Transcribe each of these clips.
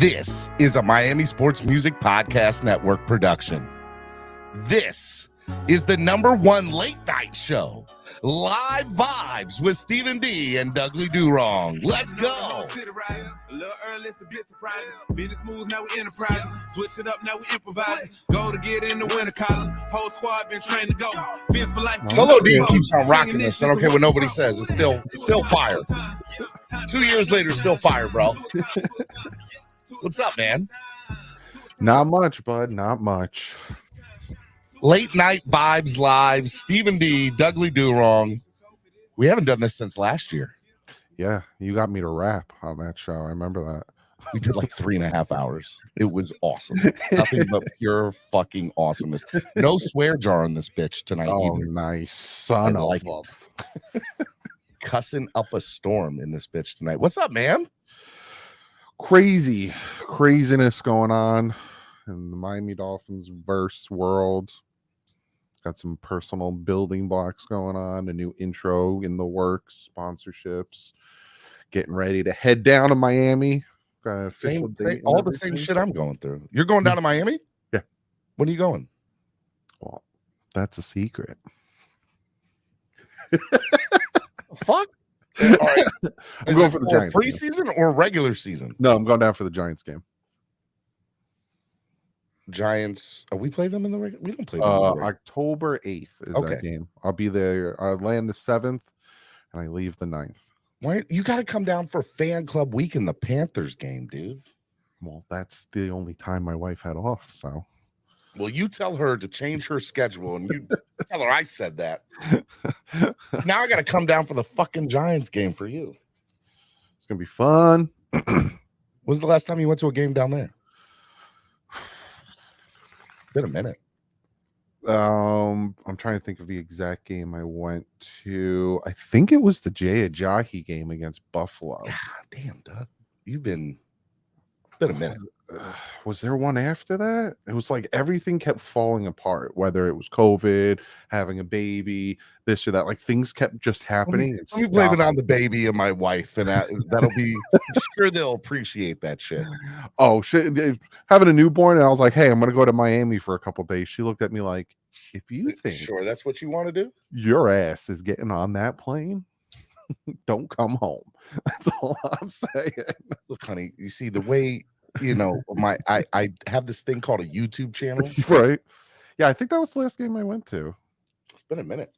This is a Miami Sports Music Podcast Network production. This is the #1 late night show. Live vibes with Stephen D and Douglie Do-Wrong. Let's go. A little early, it's a bit surprising. Business moves, now we enterprising. Switch it up, now we improvising. Go to get in the winter column. Whole squad been trained to go. Fence for life. Solo D keeps on rocking this. I don't care what nobody says. It's still fire. 2 years later, still fire, bro. What's up, man? Not much, bud. Not much. Late night vibes live. Stephen D, Douglie Do-Wrong. We haven't done this since last year. Yeah, you got me to rap on that show. I remember that. We did like 3.5 hours. It was awesome. Nothing but pure fucking awesomeness. No swear jar on this bitch tonight. Oh, either. nice. Son of like cussing up a storm in this bitch tonight. What's up, man? Craziness going on in the Miami Dolphins verse world. Got some personal building blocks going on, a new intro in the works, sponsorships, getting ready to head down to Miami. Got an official date. All the same shit I'm going through. You're going down to Miami? Yeah. When are you going? Well, that's a secret. Fuck. All right. I'm going for the Giants. Preseason or regular season? No, I'm going down for the Giants game. Giants. We play them in the regular? We don't play them. October 8th is that game. I'll be there. I land the 7th and I leave the 9th. Why you got to come down for fan club week in the Panthers game, dude? Well, that's the only time my wife had off. So, well, you tell her to change her schedule, and you tell her I said that. Now I got to come down for the fucking Giants game for you. It's gonna be fun. When's the last time you went to a game down there? Been a minute. I'm trying to think of the exact game I went to. I think it was the Jay Ajayi game against Buffalo. God damn, Doug. You've been a minute. Was there one after that? It was like everything kept falling apart, whether it was COVID, having a baby, this or that. Like things kept just happening. Let me blame it on the baby and my wife, and that'll be sure they'll appreciate that shit. Oh shit! Having a newborn, and I was like, "Hey, I'm gonna go to Miami for a couple days." She looked at me like, "If you think sure that's what you want to do, your ass is getting on that plane, don't come home." That's all I'm saying. Look, honey, you see the way. You know, I have this thing called a YouTube channel. Right. Yeah, I think that was the last game I went to. It's been a minute.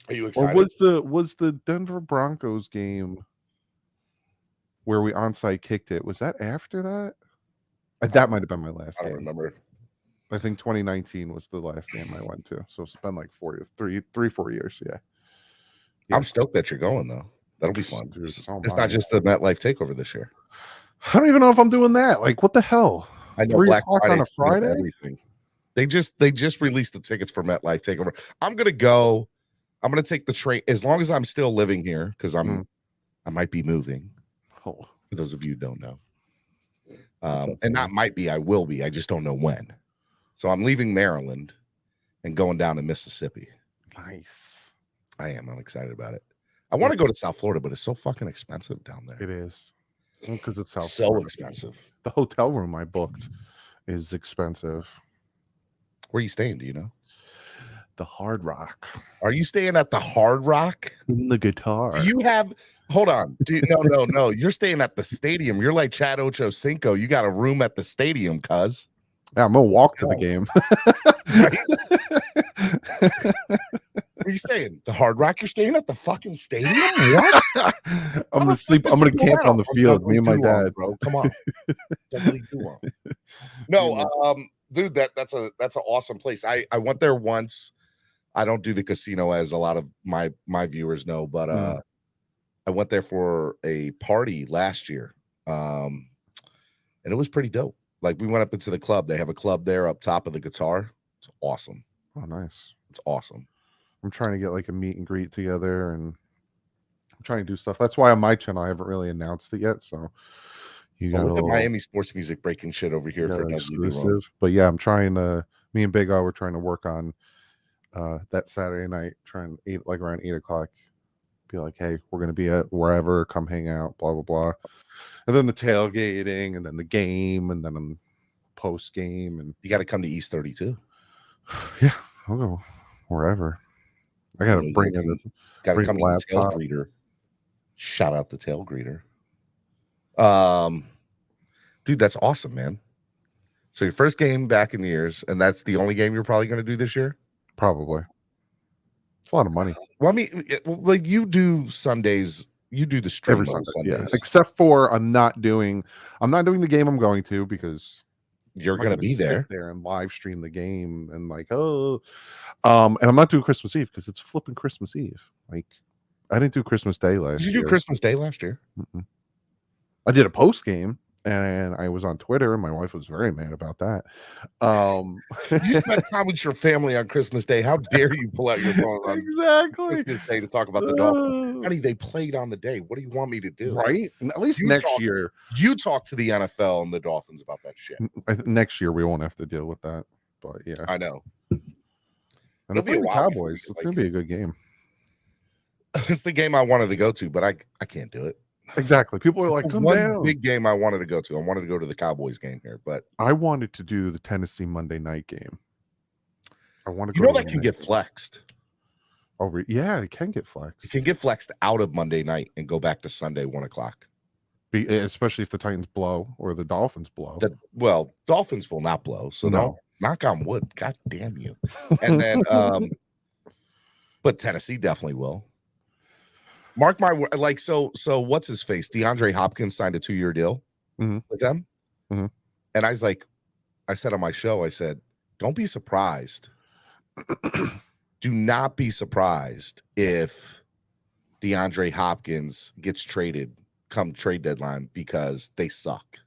Are you excited? Or was the Denver Broncos game where we onside kicked it? Was that after that? That might have been my last game. I don't remember. I think 2019 was the last game I went to. So it's been like 4 years. Yeah. I'm stoked that you're going though. That'll be fun. Dude, it's not just the MetLife takeover this year. I don't even know if I'm doing that. Like, what the hell? I know 3 Black o'clock Friday on a Friday. Everything. They just released the tickets for MetLife Takeover. I'm gonna go. I'm gonna take the train as long as I'm still living here because I might be moving. Oh. For those of you who don't know, and not might be, I will be. I just don't know when. So I'm leaving Maryland and going down to Mississippi. Nice. I am. I'm excited about it. I want to go to South Florida, but it's so fucking expensive down there. It is. Because it's South so Florida. Expensive. The hotel room I booked is expensive. Where are you staying? Do you know? The Hard Rock. Are you staying at the Hard Rock? In the guitar. You have. Hold on. No. You're staying at the stadium. You're like Chad Ochocinco. You got a room at the stadium, cuz. Yeah, I'm gonna walk to the game. Where are you staying? The Hard Rock? You're staying at the fucking stadium? What? I'm gonna sleep. I'm gonna camp on the field. Me and my dad, bro. Come on. No, dude, that's an awesome place. I went there once. I don't do the casino as a lot of my viewers know, but I went there for a party last year. And it was pretty dope. Like we went up into the club. They have a club there up top of the guitar. It's awesome. Oh, nice. It's awesome. I'm trying to get like a meet and greet together, and I'm trying to do stuff. That's why on my channel I haven't really announced it yet. So you got the Miami sports music breaking shit over here for exclusive. But yeah, I'm trying to. Me and Big O were trying to work on that Saturday night, around 8 o'clock, be like, hey, we're gonna be at wherever, come hang out, blah blah blah. And then the tailgating, and then the game, and then post game, and You got to come to East 32. yeah, I'll go wherever. I gotta bring it. Got to bring come a to the laptop. Tailgreeter. Shout out to Tailgreeter. Dude, that's awesome, man. So your first game back in years, and that's the only game you're probably going to do this year? Probably. It's a lot of money. Well, I mean, like you do Sundays, you do the stream Every on Sunday, Sundays. yeah. Except for I'm not doing the game I'm going to, because You're going to be sit there and live stream the game and like, and I'm not doing Christmas Eve because it's flipping Christmas Eve. Like, I didn't do Christmas Day last Did you year. do Christmas Day last year? Mm-mm. I did a post game, and I was on Twitter, and my wife was very mad about that. You spent time with your family on Christmas Day. How dare you pull out your phone on exactly Christmas Day to talk about the Dolphins? Honey, they played on the day. What do you want me to do? Right? And at least You next talk- year. You talk to the NFL and the Dolphins about that shit. Next year we won't have to deal with that. But yeah, I know. and It'll be they're a playing the while before Cowboys. we It's get, gonna be a good game. It's the game I wanted to go to, but I can't do it. Exactly. People are like, come One down. big game I wanted to go to. I wanted to go to the Cowboys game here, but I wanted to do the Tennessee Monday night game. I want to you go know to that the can night get game. flexed. Oh, yeah, it can get flexed. It can get flexed out of Monday night and go back to Sunday 1:00. Especially if the Titans blow or the Dolphins blow. Well, Dolphins will not blow, so No. don't knock on wood. God damn you. And then but Tennessee definitely will. Mark my word. Like, so what's his face? DeAndre Hopkins signed a 2-year deal with them. Mhm. And I said on my show, I said, don't be surprised. Do not be surprised if DeAndre Hopkins gets traded come trade deadline because they suck.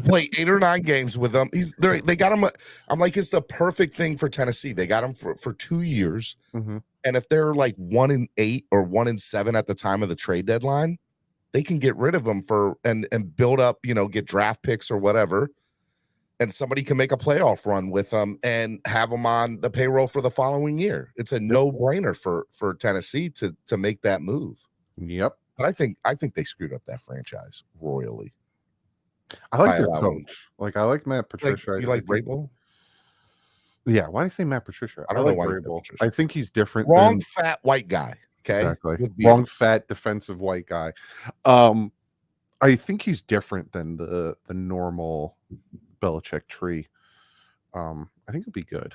Play 8 or 9 games with them. They got him. I'm like, it's the perfect thing for Tennessee. They got him for 2 years. Mm-hmm. And if they're like 1-8 or 1-7 at the time of the trade deadline, they can get rid of them and build up, get draft picks or whatever. And somebody can make a playoff run with them and have them on the payroll for the following year. It's a no-brainer for Tennessee to make that move. Yep. But I think they screwed up that franchise royally. I like their coach. Like, I like Matt Patricia. You like Vrabel? Yeah. Why do you say Matt Patricia? I don't know why Vrabel. I think he's different. Wrong fat white guy. Okay. Exactly. Wrong fat defensive white guy. I think he's different than the normal Belichick tree. I think it'll be good,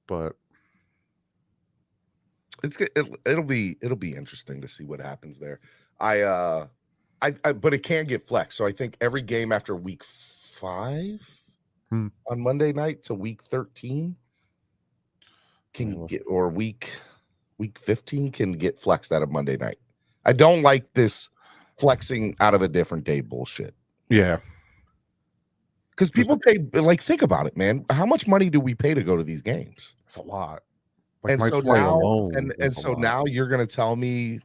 but it's good. It'll be interesting to see what happens there. But it can get flexed. So I think every game after week 5 on Monday night to week 13 can get, or week 15 can get flexed out of Monday night. I don't like this flexing out of a different day bullshit. Yeah. Because people pay, like, think about it, man. How much money do we pay to go to these games? It's a lot. Like, And my so flight now, alone and is a so lot. now you're going to tell me,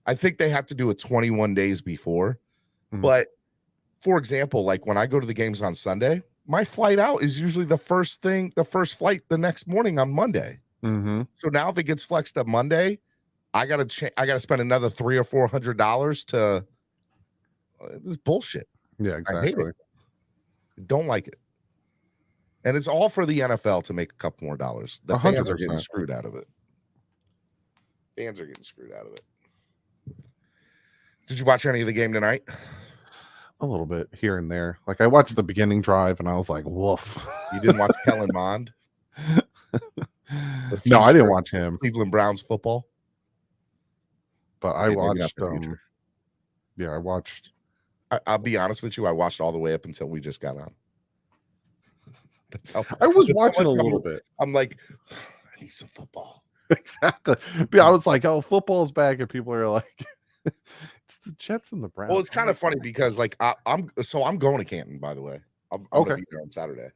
I think they have to do it 21 days before. Mhm. But for example, like when I go to the games on Sunday, my flight out is usually the first flight the next morning on Monday. Mm-hmm. So now if it gets flexed up Monday, I gotta spend another $300 or $400 to this bullshit. Yeah, exactly. I hate it. Don't like it. And it's all for the NFL to make a couple more dollars. The fans are getting 100%. screwed out of it. Fans are getting screwed out of it. Did you watch any of the game tonight? A little bit here and there. Like, I watched the beginning drive and I was like, woof. You didn't watch Kellen Mond? No, I didn't watch him. Cleveland Browns football. But I Maybe not watched the future. yeah, I watched. I'll be honest with you, I watched all the way up until we just got on. That's how I was watching a little bit. I'm like, I need some football. Exactly. But I was like, oh, football's back, and people are like, it's the Jets and the Browns. Well, it's kind of funny because like I'm going to Canton, by the way. I'm gonna be there on Saturday.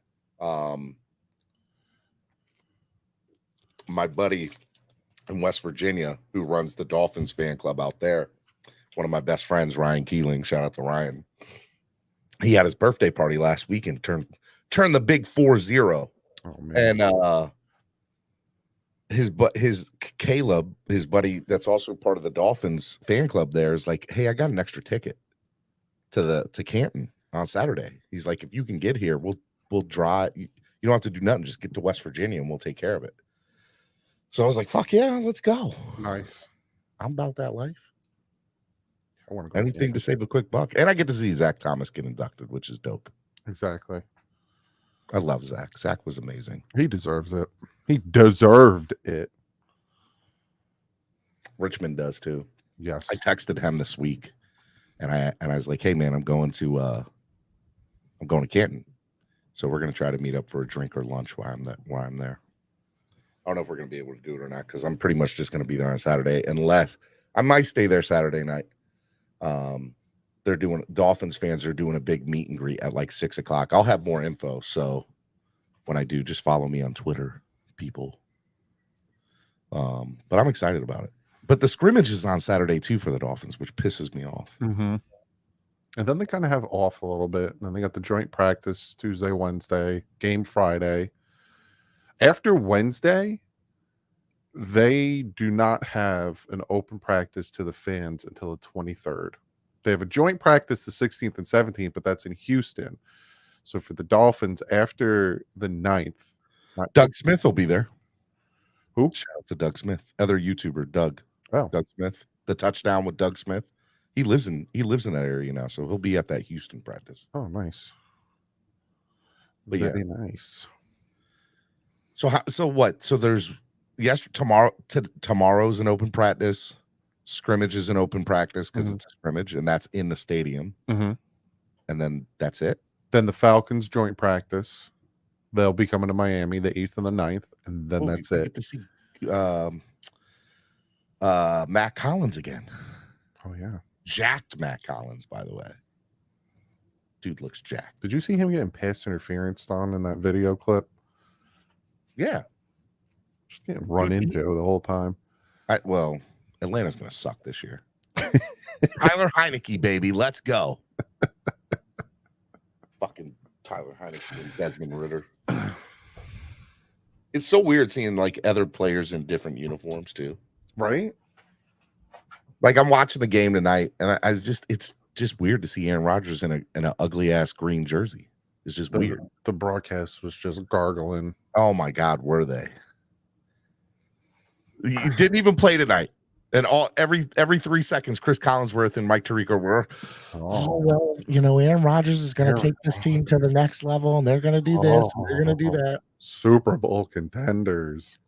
My buddy in West Virginia who runs the Dolphins fan club out there, one of my best friends, Ryan Keeling, shout out to Ryan. He had his birthday party last week and turned the big 4-0. Oh man. And his Caleb, his buddy that's also part of the Dolphins fan club there, is like, hey, I got an extra ticket to Canton on Saturday. He's like, if you can get here, we'll drive. You don't have to do nothing, just get to West Virginia and we'll take care of it. So I was like, fuck yeah, let's go. Nice. I'm about that life. I want to go. Anything to save a quick buck. And I get to see Zach Thomas get inducted, which is dope. Exactly. I love Zach. Zach was amazing. He deserves it. He deserved it. Richmond does too. Yes. I texted him this week and I was like, hey man, I'm going to Canton. So we're gonna try to meet up for a drink or lunch while I'm there. I don't know if we're gonna be able to do it or not, because I'm pretty much just gonna be there on Saturday, unless I might stay there Saturday night. Dolphins fans are doing a big meet and greet at like 6 o'clock. I'll have more info. So when I do, just follow me on Twitter, people. But I'm excited about it. But the scrimmage is on Saturday too for the Dolphins, which pisses me off. Mm-hmm. And then they kind of have off a little bit. And then they got the joint practice Tuesday, Wednesday, game Friday. After Wednesday, they do not have an open practice to the fans until the 23rd. They have a joint practice the 16th and 17th, but that's in Houston. So for the Dolphins, after the 9th, Doug Smith will be there. Who? Shout out to Doug Smith, other YouTuber, Doug. Oh, Doug Smith. The touchdown with Doug Smith. He lives in that area now, so he'll be at that Houston practice. Oh, nice. But very nice. So what? So there's tomorrow's an open practice. Scrimmage is an open practice because it's a scrimmage, and that's in the stadium. Mm-hmm. And then that's it. Then the Falcons joint practice. They'll be coming to Miami the 8th and the 9th, and then that's it. Get to see Matt Collins again. Oh yeah, jacked Matt Collins, by the way. Dude looks jacked. Did you see him getting pass interference on in that video clip? Yeah, just getting run into the whole time. Well, Atlanta's gonna suck this year. Tyler Heineke, baby, let's go. Fucking Tyler Heineke and Desmond Ritter. It's so weird seeing like other players in different uniforms too. Right? Like I'm watching the game tonight, and it's just weird to see Aaron Rodgers in an ugly ass green jersey. It's just weird. The broadcast was just gargling. Oh my God, were they? He didn't even play tonight. And every 3 seconds, Chris Collinsworth and Mike Tirico were, well, Aaron Rodgers is going to take this team to the next level, and they're going to do this, and they're going to do that. Super Bowl contenders.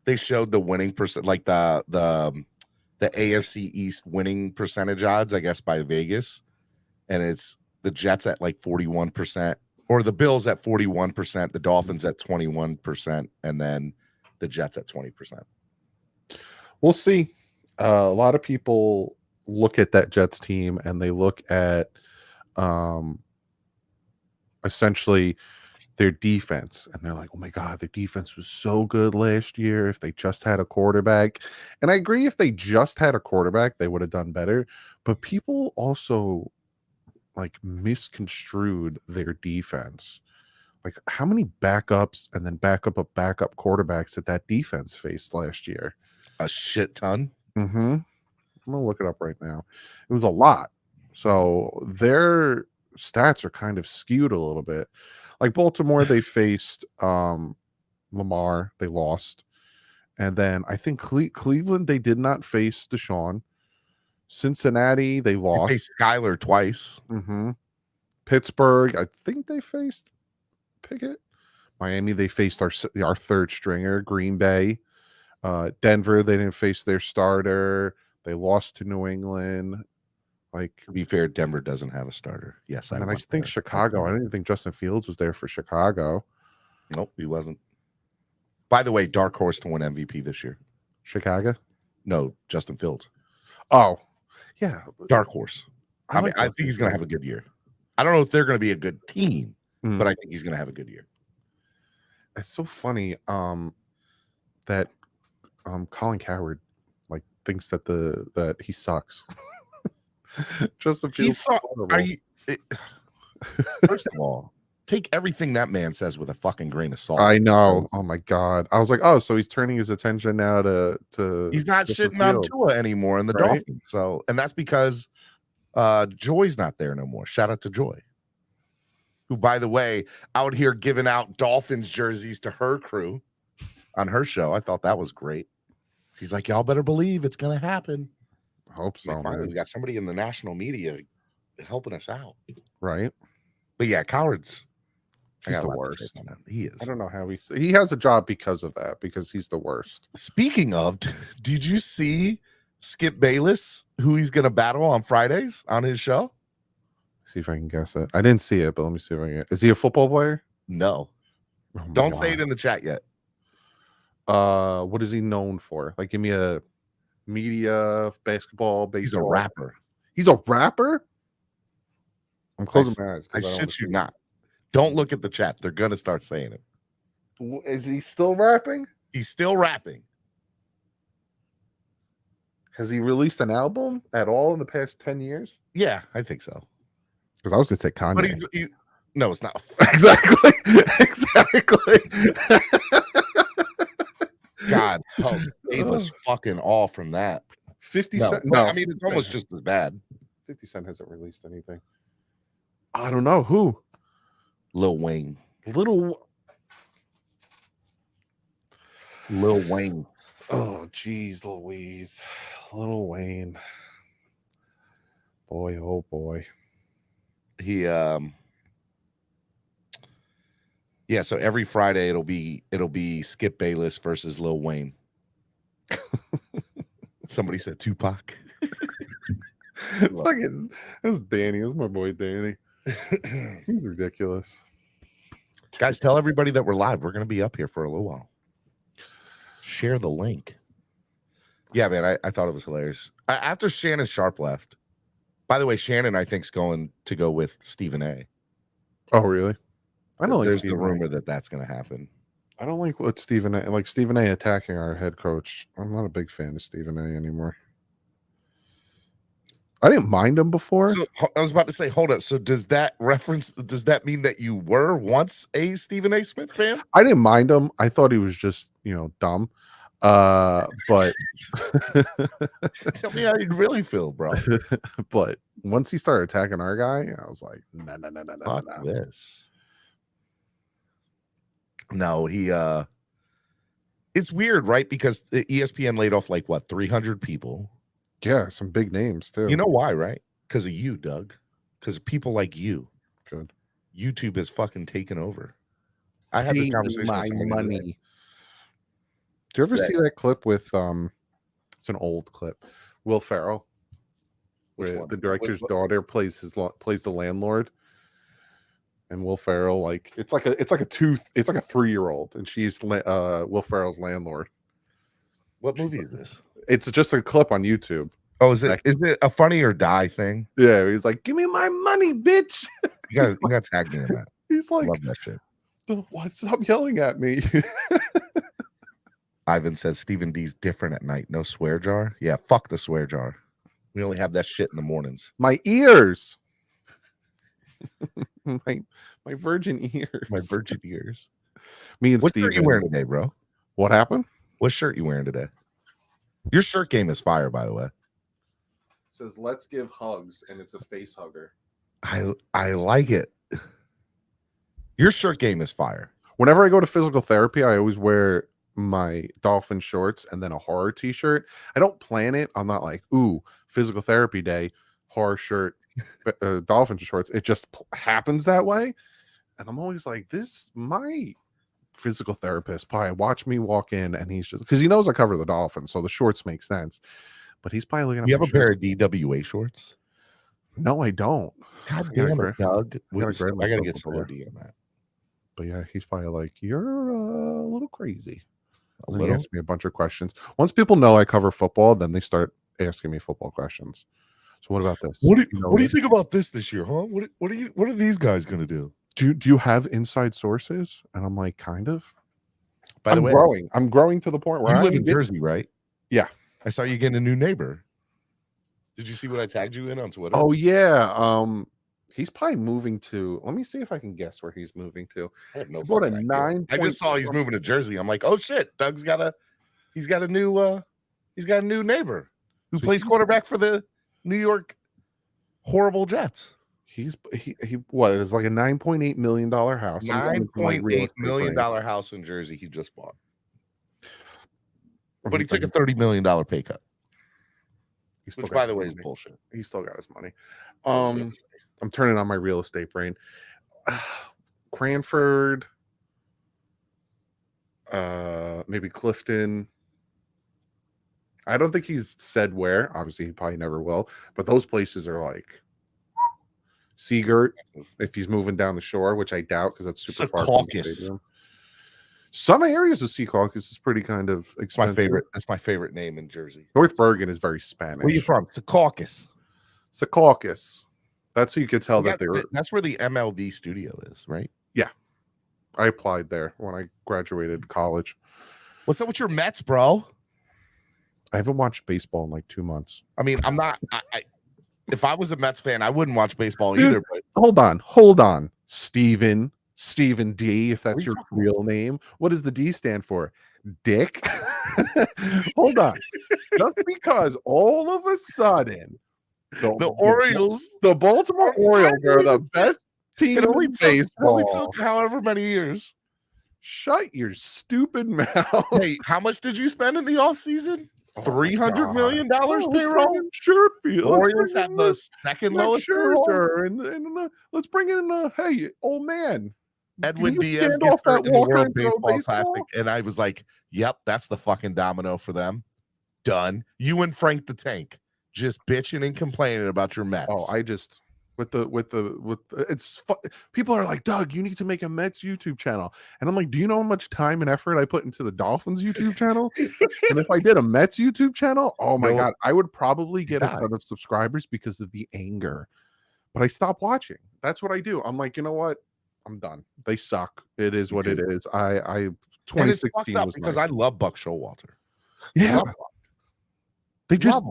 They showed the winning percent, like the AFC East winning percentage odds, I guess, by Vegas, and it's the Jets at like 41%, or the Bills at 41%, the Dolphins at 21%, and then the Jets at 20%. We'll see. A lot of people look at that Jets team and they look at essentially their defense, and they're like, oh my God, their defense was so good last year if they just had a quarterback. And I agree, if they just had a quarterback, they would have done better. But people also like misconstrued their defense. Like, how many backups and then backup quarterbacks did that defense face last year? A shit ton. Mm-hmm. I'm gonna look it up right now. It was a lot. So their stats are kind of skewed a little bit. Like Baltimore, they faced Lamar, they lost. And then I think Cleveland, they did not face Deshaun. Cincinnati, they lost. They faced Skyler twice. Mm-hmm. Pittsburgh, I think they faced Pickett. Miami, they faced our third stringer. Green Bay. Denver, they didn't face their starter. They lost to New England. Like, to be fair, Denver doesn't have a starter. Yes, and I think Chicago. I didn't think Justin Fields was there for Chicago. Nope, he wasn't. By the way, dark horse to win MVP this year. Chicago? No, Justin Fields. Oh, yeah, dark horse. I think he's going to have a good year. I don't know if they're going to be a good team, but I think he's going to have a good year. It's so funny that Colin Cowherd like thinks that he sucks. Justin Fields. First of all, take everything that man says with a fucking grain of salt. I know. Oh my god. I was like, oh, so he's turning his attention now to He's not different shitting on fields, Tua anymore in the right? Dolphins. So, and that's because Joy's not there no more. Shout out to Joy, who, by the way, out here giving out Dolphins jerseys to her crew on her show. I thought that was great. She's like, y'all better believe it's gonna happen. I hope so, Finally, man. we got somebody in the national media helping us out. Right? But yeah, Coward's He's the worst. He is. I don't know how he has a job because of that, because he's the worst. Speaking of, did you see Skip Bayless, who he's gonna battle on Fridays on his show? See if I can guess it. I didn't see it, but let me see if I can. Is he a football player? No. Oh my Don't say God. it in the chat yet. What is he known for? Like, give me a media, basketball, baseball. He's a rapper. He's a rapper? I'm closing my eyes. I 'cause don't shit you see not. Don't look at the chat. They're gonna start saying it. it. Is he still rapping? He's still rapping. Has he released an album at all in the past 10 years? Yeah, I think so. Because I was going to say Kanye. But no, it's not. Exactly. Exactly. God, help save us fucking all from that. 50 No, Cent. but, No, I mean, it's almost just as bad. 50 Cent hasn't released anything. I don't know who. Lil Wayne. Little. Lil Wayne. Oh, geez, Louise. Little Wayne. Boy, oh boy. He yeah, so every Friday it'll be Skip Bayless versus Lil Wayne. Somebody said Tupac. Fucking, that's Danny. That's my boy Danny. He's ridiculous. Guys, tell everybody that we're live. We're gonna be up here for a little while. Share the link. Yeah, man, I thought it was hilarious. After Shannon Sharp left, by the way, Shannon, I think, is going to go with Stephen A. Oh, really? I don't like There's Stephen the A. rumor that that's going to happen. I don't like what Stephen A attacking our head coach. I'm not a big fan of Stephen A anymore. I didn't mind him before. So I was about to say, hold up. So does that mean that you were once a Stephen A. Smith fan? I didn't mind him. I thought he was just, dumb. But tell me how you really feel, bro. But once he started attacking our guy, I was like, no. Fuck this. No, he it's weird, right? Because the ESPN laid off 300 people. Yeah, some big names too. You know why, right? Because of you, Doug. Because of people like you. Good. YouTube is fucking taken over. I had this conversation with somebody money. today. Do you ever see that clip with it's an old clip, Will Ferrell, where the director's daughter plays the landlord, and Will Ferrell it's like a 3-year-old, and she's Will Ferrell's landlord. What movie is this? It's just a clip on YouTube. Oh, is it a Funny or Die thing? Yeah, he's like, "Give me my money, bitch." You got to tag me in that. He's like, love that shit. What? Stop yelling at me. Ivan says Stephen D's different at night. No swear jar. Yeah, fuck the swear jar. We only have that shit in the mornings. My ears. my virgin ears. My virgin ears. Me and what Steven. shirt you wearing today, bro? What happened? What shirt you wearing today? Your shirt game is fire, by the way. It says "Let's give hugs," and it's a face hugger. I like it. Your shirt game is fire. Whenever I go to physical therapy, I always wear my Dolphin shorts and then a horror t-shirt. I don't plan it. I'm not like, ooh, physical therapy day, horror shirt, Dolphin shorts. It just happens that way. And I'm always like, my physical therapist probably watch me walk in, and he's just, because he knows I cover the Dolphins, so the shorts make sense. But he's probably looking at you have a pair of DWA shorts? No, I don't. God damn it, Doug. I gotta get some OD on that. But yeah, he's probably like, you're a little crazy. And little? he asked me a bunch of questions. Once people know I cover football, then they start asking me football questions. So what about this? What do you think about this year, huh? What are these guys gonna do? Do you have inside sources? And I'm like, kind of. By the way, I'm growing to the point where you I live in Jersey, right? Yeah. I saw you getting a new neighbor. Did you see what I tagged you in on Twitter? Oh yeah. He's probably moving to. Let me see if I can guess where he's moving to. I have no He bought a fucking idea. 9. I just saw he's moving to Jersey. I'm like, oh shit, Doug's got a new neighbor who plays quarterback for the New York horrible Jets. He what is like a $9.8 million house. $9.8 million house in Jersey he just bought. But he took a $30 million pay cut. Which, by the way, is bullshit. He still got his money. I'm turning on my real estate brain. Cranford, maybe Clifton. I don't think he's said where. Obviously, he probably never will. But those places are like Seagirt, if he's moving down the shore, which I doubt because that's super far from the stadium. Some areas of Secaucus is pretty kind of expensive. That's my favorite name in Jersey. North Bergen is very Spanish. Where are you from? Secaucus. Secaucus. That's who you could tell that they were. That's where the MLB studio is, right? Yeah. I applied there when I graduated college. What's up with your Mets, bro? I haven't watched baseball in like 2 months. I mean, I'm not. If I was a Mets fan, I wouldn't watch baseball either. But hold on, Stephen D. If that's your real name, what does the D stand for? Dick. Hold on, just because all of a sudden the Orioles, the Baltimore Orioles are the best team in baseball. It only took however many years. Shut your stupid mouth. Hey, how much did you spend in the offseason? $300 million payroll. Sure feels. Orioles have the second lowest payroll. And let's bring in hey, old man. Edwin Diaz gets hurt in the World Baseball Classic, and I was like, "Yep, that's the fucking domino for them." Done. You and Frank the Tank just bitching and complaining about your Mets. Oh, I just people are like, Doug, you need to make a Mets YouTube channel, and I'm like, do you know how much time and effort I put into the Dolphins YouTube channel? And if I did a Mets YouTube channel, oh my god, I would probably get a ton of subscribers because of the anger. But I stopped watching. That's what I do. I'm like, you know what? I'm done. They suck. It is what it is. 2016 was because nice. I love Buck Showalter. Yeah, they just.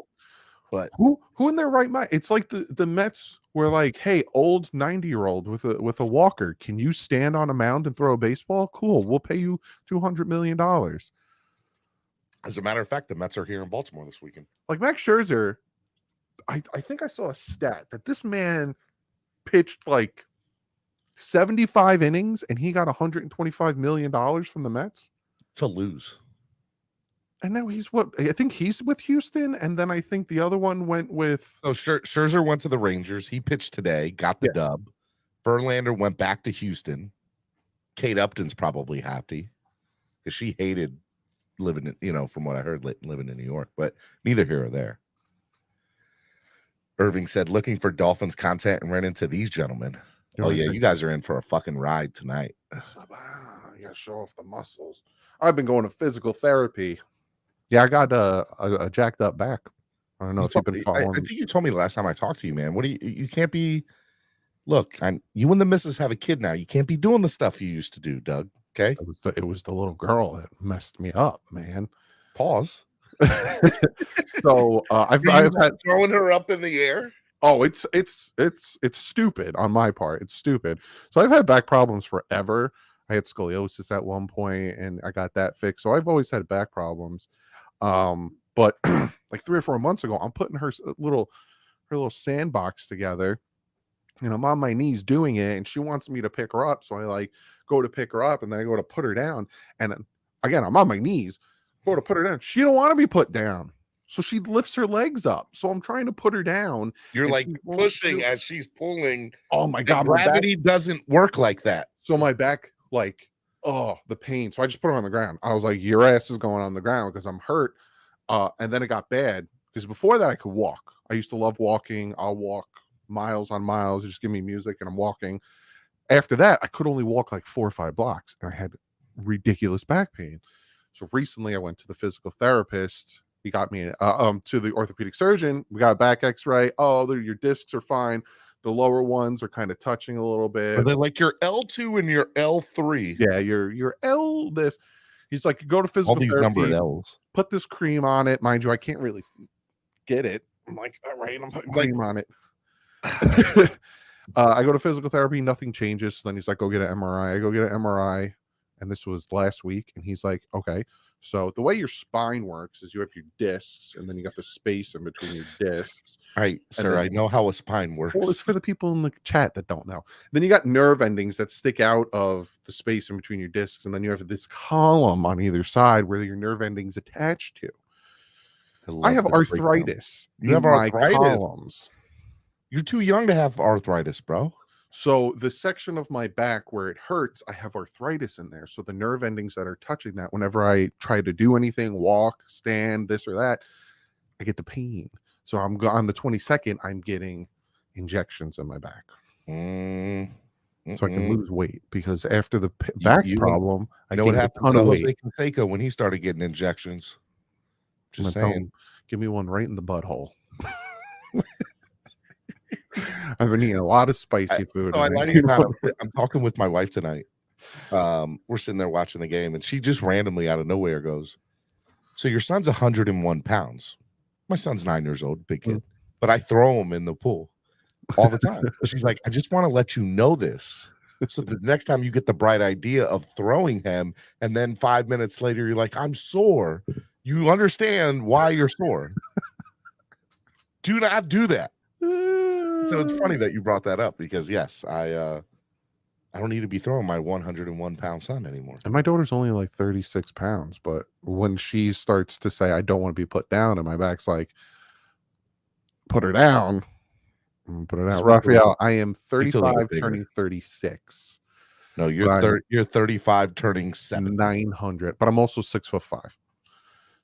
But who in their right mind? It's like the Mets were like, hey, old 90-year-old with a walker, can you stand on a mound and throw a baseball? Cool, we'll pay you $200 million. As a matter of fact, the Mets are here in Baltimore this weekend. Like Max Scherzer, I think I saw a stat that this man pitched like 75 innings and he got $125 million from the Mets to lose. And now I think he's with Houston, and then I think the other one went with. So Scherzer went to the Rangers. He pitched today, got the dub. Verlander went back to Houston. Kate Upton's probably happy because she hated living in, from what I heard, living in New York. But neither here or there. Irving said, looking for Dolphins content and ran into these gentlemen. Oh yeah, you guys are in for a fucking ride tonight. You gotta show off the muscles. I've been going to physical therapy. Yeah, I got a jacked up back. I don't know if you've been following. I think you told me last time I talked to you, man. What do you can't be. Look, you and the missus have a kid now. You can't be doing the stuff you used to do, Doug. Okay. It was the little girl that messed me up, man. Pause. So I've had throwing her up in the air. Oh, it's stupid on my part. It's stupid. So I've had back problems forever. I had scoliosis at one point, and I got that fixed. So I've always had back problems. But like 3 or 4 months ago, I'm putting her little sandbox together, and I'm on my knees doing it, and she wants me to pick her up. So I like go to pick her up, and then I go to put her down. And again, I'm on my knees, go to put her down. She don't want to be put down. So she lifts her legs up. So I'm trying to put her down. You're like pushing as she's pulling. Oh my God. Gravity doesn't work like that. So my back, the pain. So I just put her on the ground. I was like, your ass is going on the ground because I'm hurt. And then it got bad because before that I could walk. I used to love walking. I'll walk miles on miles. Just give me music and I'm walking. After that, I could only walk like 4 or 5 blocks and I had ridiculous back pain. So recently I went to the physical therapist. He got me to the orthopedic surgeon. We got a back x-ray. Oh, your discs are fine. The lower ones are kind of touching a little bit. Are they like your L2 and your L3? Yeah, your L this. He's like, go to physical therapy. All these numbered L's. Put this cream on it. Mind you, I can't really get it. I'm like, all right, I'm putting cream on it. I go to physical therapy, nothing changes. So then he's like, go get an MRI. I go get an MRI, and this was last week. And he's like, okay, so the way your spine works is you have your discs, and then you got the space in between your discs. All right, sir, then, I know how a spine works. Well, it's for the people in the chat that don't know. Then you got nerve endings that stick out of the space in between your discs, and then you have this column on either side where your nerve endings attached to. I have arthritis. You have arthritis. Columns. You're too young to have arthritis, bro. So the section of my back where it hurts, I have arthritis in there. So the nerve endings that are touching that, whenever I try to do anything, walk, stand, this or that, I get the pain. So I'm on the 22nd, I'm getting injections in my back. So I can lose weight, because after the back problem, I know what happened to Jose Canseco when he started getting injections. Just saying, give me one right in the butthole. I've been eating a lot of spicy food. So I'm talking with my wife tonight. We're sitting there watching the game, and she just randomly out of nowhere goes, "So your son's 101 pounds." My son's 9 years old, big kid, but I throw him in the pool all the time. She's like, "I just want to let you know this, so the next time you get the bright idea of throwing him, and then 5 minutes later you're like, I'm sore, you understand why you're sore. Do not do that." So it's funny that you brought that up, because yes, I don't need to be throwing my 101-pound son anymore. And my daughter's only like 36 pounds, but when she starts to say, I don't want to be put down, and my back's like, put her down. Put it out. Raphael, I am 35 turning 36. No, you're 35 turning 7. 900, but I'm also 6'5".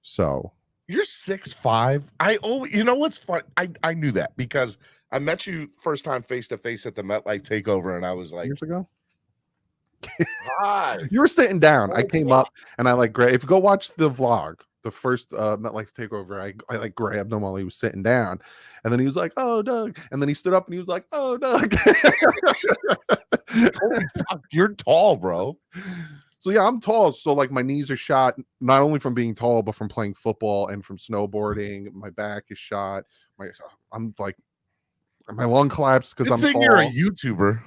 So you're 6'5". You know what's fun? I knew that because I met you first time face to face at the MetLife takeover, and I was like, years ago. Hi. You were sitting down. I came up and I like if you go watch the vlog, the first MetLife takeover, I like grabbed him while he was sitting down, and then he was like, "Oh, Doug," and then he stood up and he was like, "Oh, Doug." Holy fuck, you're tall, bro. So yeah, I'm tall. So like my knees are shot, not only from being tall, but from playing football and from snowboarding. My back is shot. I'm like, my lung collapsed because I'm tall. You're a YouTuber.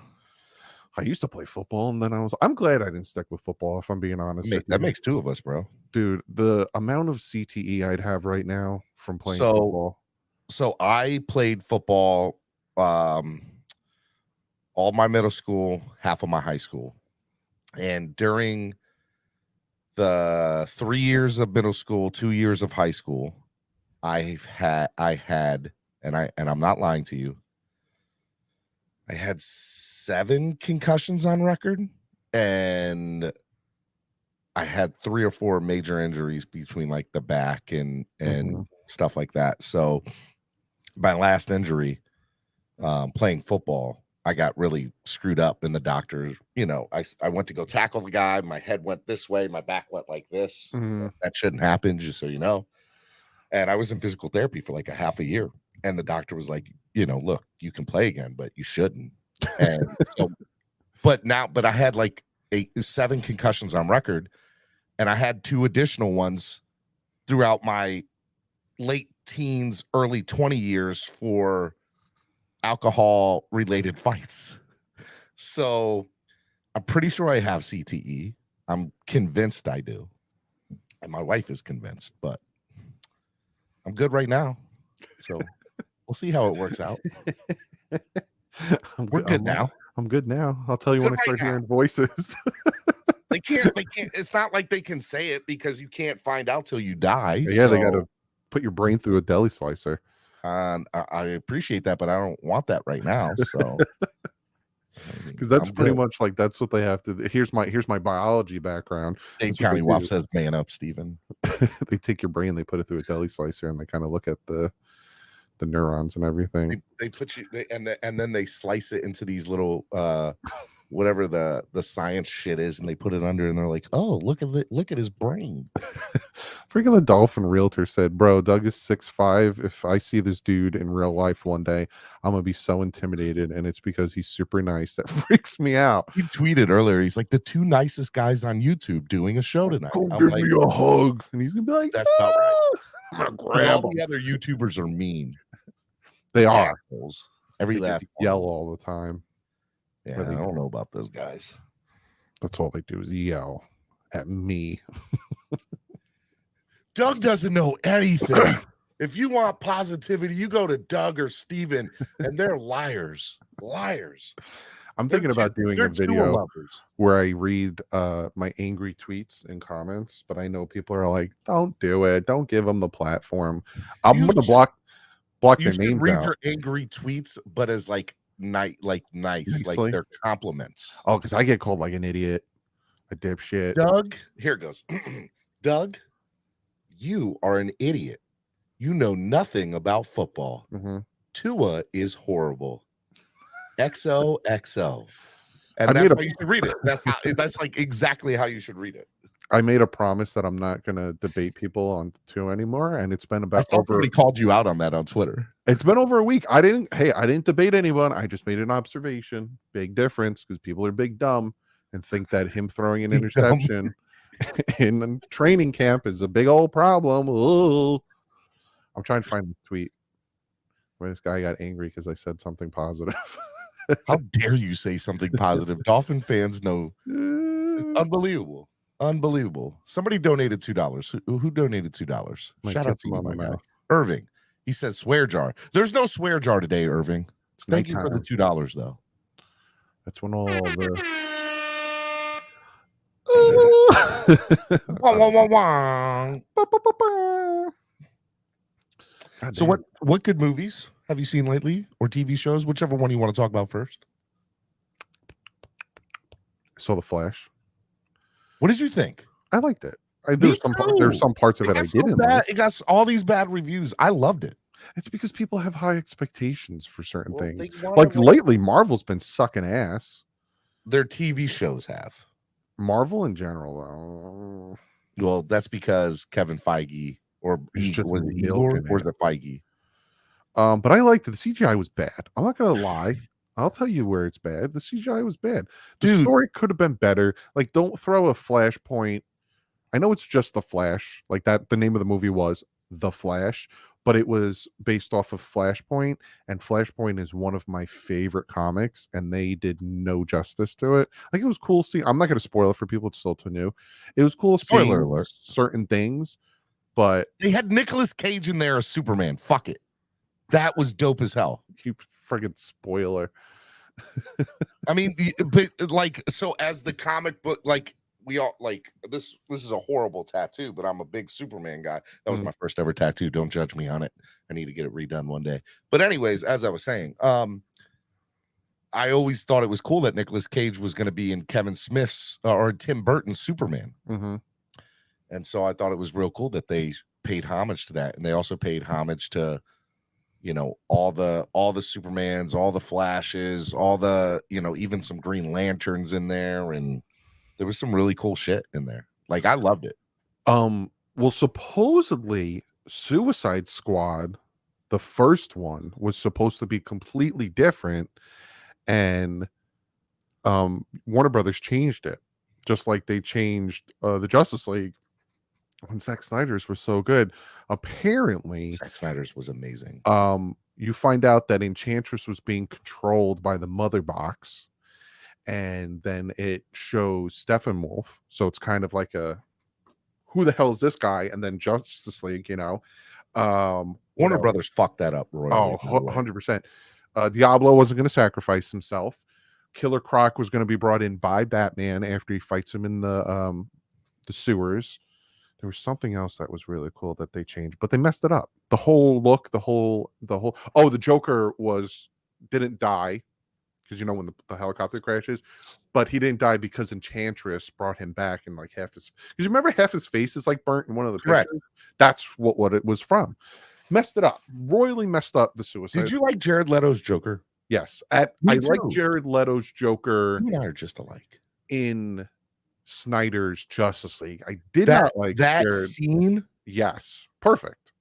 I used to play football, and then I'm glad I didn't stick with football, if I'm being honest. That makes two of us, bro. Dude, the amount of CTE I'd have right now from playing football. So I played football all my middle school, half of my high school. And during the 3 years of middle school, 2 years of high school, I had, and I'm not lying to you, I had 7 concussions on record, and I had 3 or 4 major injuries between like the back and stuff like that. So my last injury, playing football, I got really screwed up, and the doctors, I went to go tackle the guy. My head went this way. My back went like this. That shouldn't happen, just so you know. And I was in physical therapy for like a half a year. And the doctor was like, look, you can play again, but you shouldn't. And so, but I had like 7 concussions on record, and I had 2 additional ones throughout my late teens, early 20 years for alcohol related fights. So I'm pretty sure I have CTE. I'm convinced I do. And my wife is convinced, but I'm good right now. So we'll see how it works out. We're good now. I'm good now. I'll tell you when I start hearing voices. They can't. It's not like they can say it, because you can't find out till you die. Yeah, they got to put your brain through a deli slicer. I appreciate that, but I don't want that right now. So, because that's pretty much like that's what they have to do. Here's my biology background. Dave County WAP says, "Man up, Steven." They take your brain, they put it through a deli slicer, and they kind of look at the neurons and everything. They put you, and then they slice it into these little whatever the science shit is, and they put it under, and they're like, "Oh, look at his brain." Freaking the Dolphin realtor said, "Bro, Doug is 6'5". If I see this dude in real life one day, I'm gonna be so intimidated, and it's because he's super nice. That freaks me out." He tweeted earlier, he's like, the 2 nicest guys on YouTube doing a show tonight. Give me a hug, and he's gonna be like, "That's about right." I'm gonna grab all the other YouTubers are mean. They are. Assholes. Every They last just one. yell all the time. Yeah, I don't know about those guys. That's all they do is yell at me. Doug doesn't know anything. If you want positivity, you go to Doug or Steven, and they're liars. Liars. I'm thinking about doing a video where I read my angry tweets and comments, but I know people are like, "Don't do it. Don't give them the platform." I'm gonna block their names read out. your angry tweets, but as like nice, Nicely. like they're compliments. Oh, because I get called like an idiot, a dipshit. Doug, here it goes. Doug, you are an idiot. You know nothing about football. Tua is horrible. XOXO. And that's how you should read it. That's like exactly how you should read it. I made a promise that I'm not gonna debate people on Tua anymore, and it's been about somebody called you out on that on Twitter. It's been over a week. I didn't debate anyone. I just made an observation. Big difference, because people are big dumb and think that him throwing an interception in training camp is a big old problem. Ooh. I'm trying to find the tweet where this guy got angry because I said something positive. How dare you say something positive? Dolphin fans know. Unbelievable. Unbelievable. Somebody donated $2. Who donated $2? Shout out to you, my guy. Irving. He says swear jar. There's no swear jar today, Irving. Thank you for the $2, though. That's when all the So what good movies have you seen lately, or TV shows, whichever one you want to talk about first? I saw The Flash. What did you think? I liked it. There's some parts of it I didn't like. It got all these bad reviews. I loved it. It's because people have high expectations for certain things. Like lately, Marvel's been sucking ass. Their TV shows have. Marvel in general, though. Well, that's because Kevin Feige or Igor, or is it Feige? But I liked it. The CGI was bad. I'm not gonna lie. I'll tell you where it's bad. The CGI was bad. The story could have been better. Like, don't throw a Flashpoint. I know it's just The Flash. Like that, the name of the movie was The Flash, but it was based off of Flashpoint, and Flashpoint is one of my favorite comics, and they did no justice to it. Like, it was cool seeing. I'm not going to spoil it for people; it's still too new. It was cool seeing certain things, but they had Nicolas Cage in there as Superman. Fuck it, that was dope as hell. You friggin' spoiler. I mean, but like, so as the comic book, like, we all like this is a horrible tattoo, but I'm a big Superman guy. That was my first ever tattoo. Don't judge me on it. I need to get it redone one day. But anyways, as I was saying, I always thought it was cool that Nicolas Cage was going to be in Kevin Smith's or Tim Burton's Superman. And so I thought it was real cool that they paid homage to that. And they also paid homage to, you know, all the Supermans, all the Flashes, all the, you know, even some Green Lanterns in there, and there was some really cool shit in there. Like, I loved it. Well, supposedly Suicide Squad, the first one, was supposed to be completely different, and Warner Brothers changed it, just like they changed the Justice League when Zack Snyder's was so good. Apparently, Zack Snyder's was amazing. You find out that Enchantress was being controlled by the Mother Box, and then it shows Steppenwolf. So it's kind of like a, who the hell is this guy? And then Justice League, you know. Warner Brothers fucked that up royally. 100%. Diablo wasn't going to sacrifice himself. Killer Croc was going to be brought in by Batman after he fights him in the sewers. There was something else that was really cool that they changed, but they messed it up. The whole look, the whole. Oh, the Joker didn't die, because, you know, when the helicopter crashes, but he didn't die because Enchantress brought him back, and like half his, because you remember half his face is like burnt in one of the pictures. That's what it was from. Messed it up, royally messed up the Suicide. Did you like Jared Leto's Joker? Yes, I like Jared Leto's Joker. You and I are just alike. In Snyder's Justice League, I did not like that scene. Yes, perfect.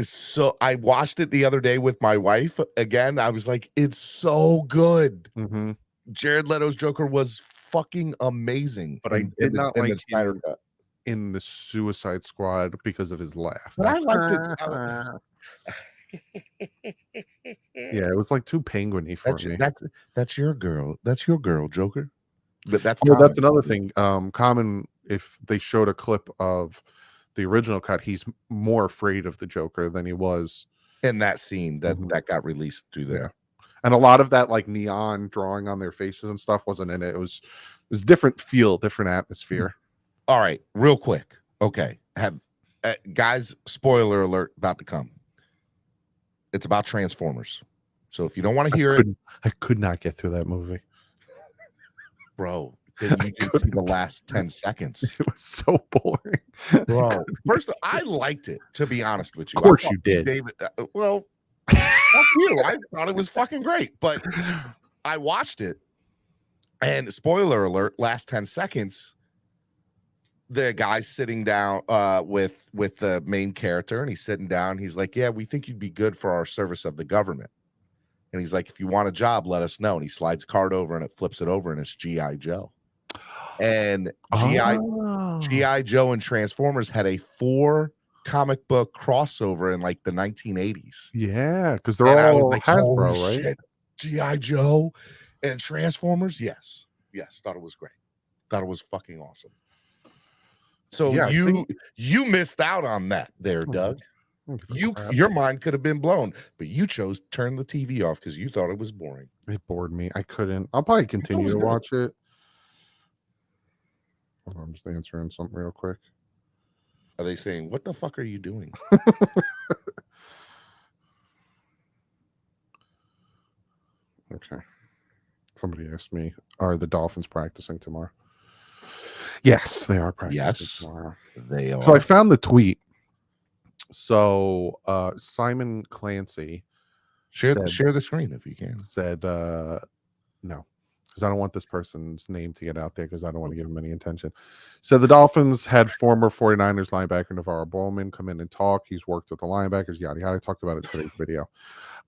So I watched it the other day with my wife again. I was like, it's so good. Jared Leto's Joker was fucking amazing, but I did not like Snyder cut in the Suicide Squad because of his laugh. But I liked it. Yeah, it was like too penguin-y for me. That's your girl. That's your girl, Joker. But that's Well, that's Common. another thing. Common, if they showed a clip of the original cut, he's more afraid of the Joker than he was In that scene that Mhm. that got released through there. Yeah. And a lot of that like neon drawing on their faces and stuff wasn't in it. It was different feel, different atmosphere. All right, real quick. Okay, have guys, spoiler alert about to come. It's about Transformers. So if you don't want to hear it, I could not get through that movie. bro, then you can see the last 10 seconds. It was so boring. Bro, first I liked it, to be honest with you. Of course I you did. David, well, fuck you. I thought it was fucking great, but I watched it, and spoiler alert, last 10 seconds, the guy's sitting down with the main character, and he's sitting down. He's like, yeah, we think you'd be good for our service of the government. And he's like, if you want a job, let us know. And he slides a card over, and it flips it over, and it's G.I. Joe. And G.I. Joe and Transformers had a 4 comic book crossover in like the 1980s. Yeah, because they're all like, Hasbro, right? Shit, G.I. Joe and Transformers. Yes, thought it was great. Thought it was fucking awesome. So yeah, you missed out on that there, Doug. Your mind could have been blown, but you chose to turn the TV off because you thought it was boring. It bored me. I couldn't. I'll probably continue to watch it. Hold on, I'm just answering something real quick. Are they saying, what the fuck are you doing? Okay. Somebody asked me, are the Dolphins practicing tomorrow? Yes, they are practicing tomorrow. They are. So I found the tweet. So Simon Clancy share the screen if you can. Said no, because I don't want this person's name to get out there because I don't want to give him any attention. So the Dolphins had former 49ers linebacker Navarro Bowman come in and talk. He's worked with the linebackers, yada yada. I talked about it in today's video.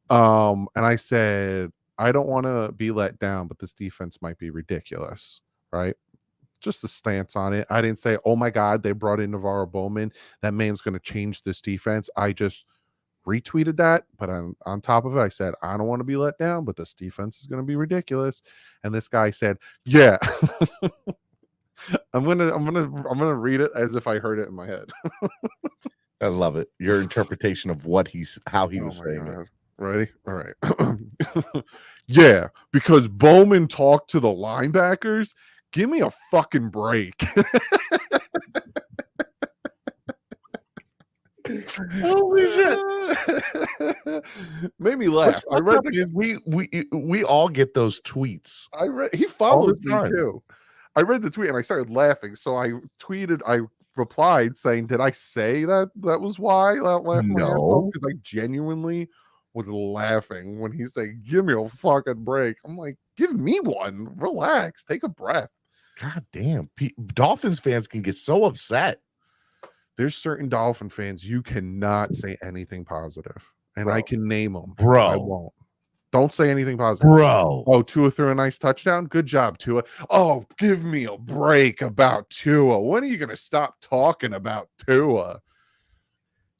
And I said, I don't want to be let down, but this defense might be ridiculous, right? Just the stance on it. I didn't say, oh my God, they brought in Navarro Bowman. That man's going to change this defense. I just retweeted that, but on top of it, I said, I don't want to be let down, but this defense is going to be ridiculous. And this guy said, yeah. I'm gonna read it as if I heard it in my head. I love it. Your interpretation of how he was saying it. Ready? All right. Yeah, because Bowman talked to the linebackers. Give me a fucking break. Holy shit. Made me laugh. I read we all get those tweets. He followed me too. I read the tweet and I started laughing. So I replied saying, did I say that was why I laughed my ass off? Because I genuinely was laughing when he said, give me a fucking break. I'm like, give me one. Relax. Take a breath. God damn. Dolphins fans can get so upset. There's certain Dolphin fans you cannot say anything positive. And I can name them. Bro. I won't. Don't say anything positive. Bro. Oh, Tua threw a nice touchdown. Good job, Tua. Oh, give me a break about Tua. When are you going to stop talking about Tua?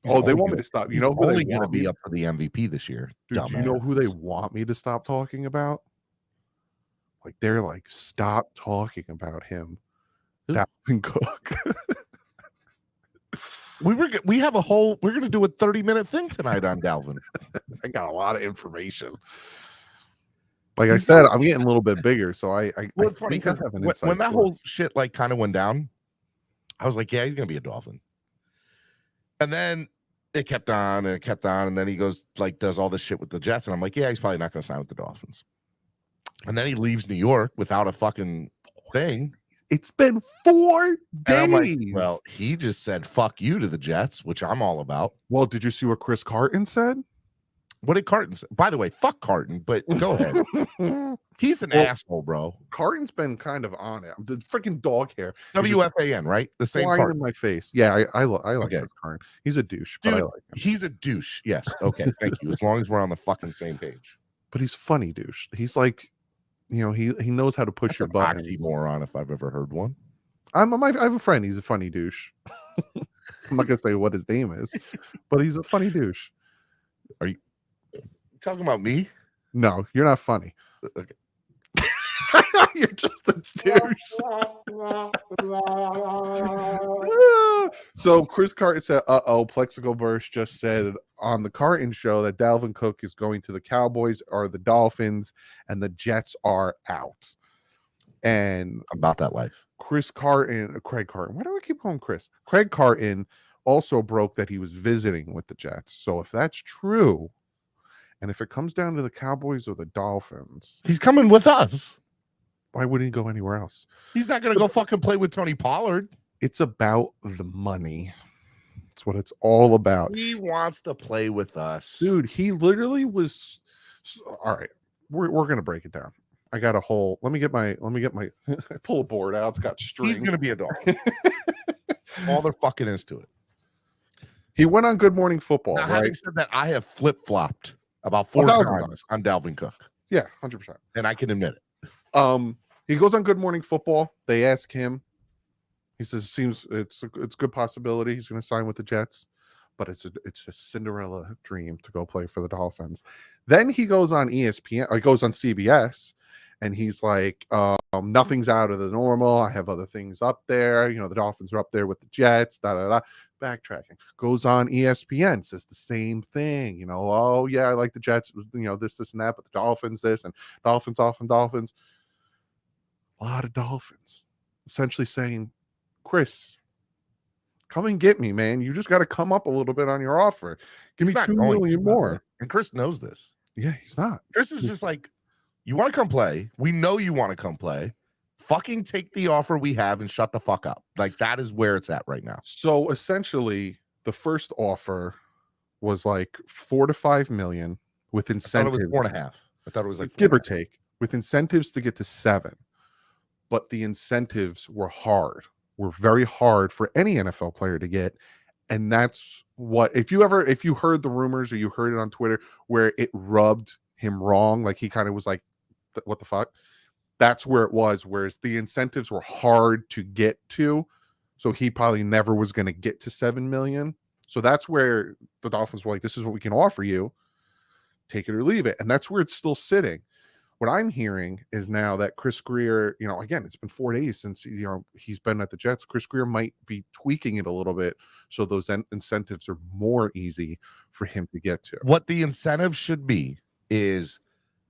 They want me to stop. You know who only going to be up for the MVP this year. Dude, do you know who they want me to stop talking about? Like, they're like, stop talking about him. Dalvin Cook. We're going to do a 30-minute thing tonight on Dalvin. I got a lot of information. Like I said, I'm getting a little bit bigger, so well, it's funny because when that whole shit like kind of went down, I was like, yeah, he's gonna be a Dolphin. And then it kept on and it kept on, and then he goes like does all this shit with the Jets, and I'm like, yeah, he's probably not gonna sign with the Dolphins. And then he leaves New York without a fucking thing. It's been 4 days. And I'm like, well, he just said fuck you to the Jets, which I'm all about. Well, did you see what Chris Carton said? What did Carton say? By the way, fuck Carton, but go ahead. He's an asshole, bro. Carton's been kind of on it. The freaking dog hair. WFAN, right? The same part in my face. Yeah, I like Chris Carton. He's a douche, dude, but I like him. He's a douche. Yes. Okay, thank you. As long as we're on the fucking same page. But he's funny douche. He's like, he knows how to push your buttons. Oxymoron if I've ever heard one. I have a friend. He's a funny douche. I'm not gonna say what his name is, but he's a funny douche. talking about me? No, you're not funny. Okay. You're just a douche. So Chris Carton said, Plexico Burst just said on the Carton show that Dalvin Cook is going to the Cowboys or the Dolphins and the Jets are out. And About that life. Craig Carton, why do I keep calling Chris? Craig Carton also broke that he was visiting with the Jets. So if that's true, and if it comes down to the Cowboys or the Dolphins, He's coming with us. why wouldn't he go anywhere else? He's not going to go fucking play with Tony Pollard. It's about the money. That's what it's all about. He wants to play with us. Dude, he literally was all right. We're going to break it down. I got a whole let me get my pull a board out. It's got string. He's going to be a Dolphin. All there fucking is to it. He went on Good Morning Football. Now, right? having said that, I have flip-flopped about 4 times on Dalvin Cook. Yeah, 100%. And I can admit it. He goes on Good Morning Football. They ask him. He says, "Seems it's a good possibility he's going to sign with the Jets, but it's a Cinderella dream to go play for the Dolphins." Then he goes on ESPN. He goes on CBS, and he's like, "Nothing's out of the normal. I have other things up there. You know, the Dolphins are up there with the Jets." Da da da. Backtracking. Goes on ESPN. Says the same thing. You know, oh yeah, I like the Jets. You know, this and that, but the Dolphins this and Dolphins off and Dolphins. A lot of Dolphins essentially saying, Chris, come and get me, man. You just got to come up a little bit on your offer. Give me $2 million more. And Chris knows this. Yeah, he's not. Chris is just like, you want to come play? We know you want to come play. Fucking take the offer we have and shut the fuck up. Like, that is where it's at right now. So essentially, the first offer was like 4 to 5 million with incentives. I thought it was 4.5. I thought it was like give or take, with incentives to get to 7. But the incentives were very hard for any NFL player to get. And that's what, if you heard the rumors or you heard it on Twitter where it rubbed him wrong, like he kind of was like, what the fuck? That's where it was. Whereas the incentives were hard to get to. So he probably never was going to get to 7 million. So that's where the Dolphins were like, this is what we can offer you. Take it or leave it. And that's where it's still sitting. What I'm hearing is now that Chris Grier, you know, again, it's been 4 days since, you know, he's been at the Jets. Chris Grier might be tweaking it a little bit so those incentives are more easy for him to get to. What the incentive should be is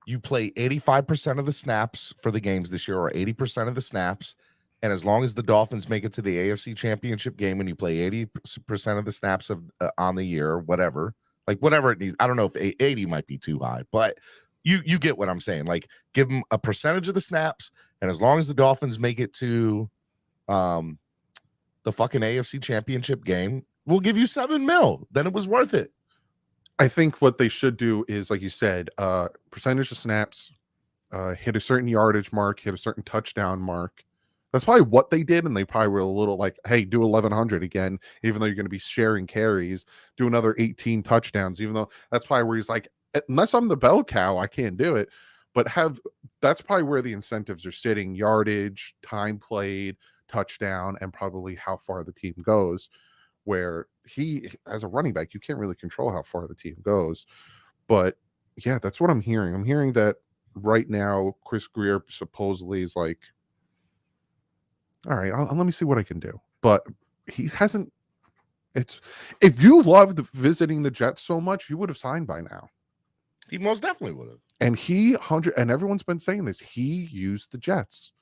you play 85% of the snaps for the games this year, or 80% of the snaps. And as long as the Dolphins make it to the AFC Championship game and you play 80% of the snaps of on the year, whatever it needs. I don't know if 80 might be too high, but you get what I'm saying. Like, give them a percentage of the snaps, and as long as the Dolphins make it to the fucking AFC Championship game, we'll give you 7 mil. Then it was worth it. I think what they should do is, like you said, percentage of snaps, hit a certain yardage mark, hit a certain touchdown mark. That's probably what they did, and they probably were a little like, hey, do 1,100 again, even though you're going to be sharing carries, do another 18 touchdowns, even though that's probably where he's like, unless I'm the bell cow, I can't do it. But that's probably where the incentives are sitting: yardage, time played, touchdown, and probably how far the team goes. Where he, as a running back, you can't really control how far the team goes. But yeah, that's what I'm hearing. I'm hearing that right now, Chris Grier supposedly is like, all right, let me see what I can do. But he hasn't. If you loved visiting the Jets so much, you would have signed by now. He most definitely would have. And and everyone's been saying this. He used the Jets.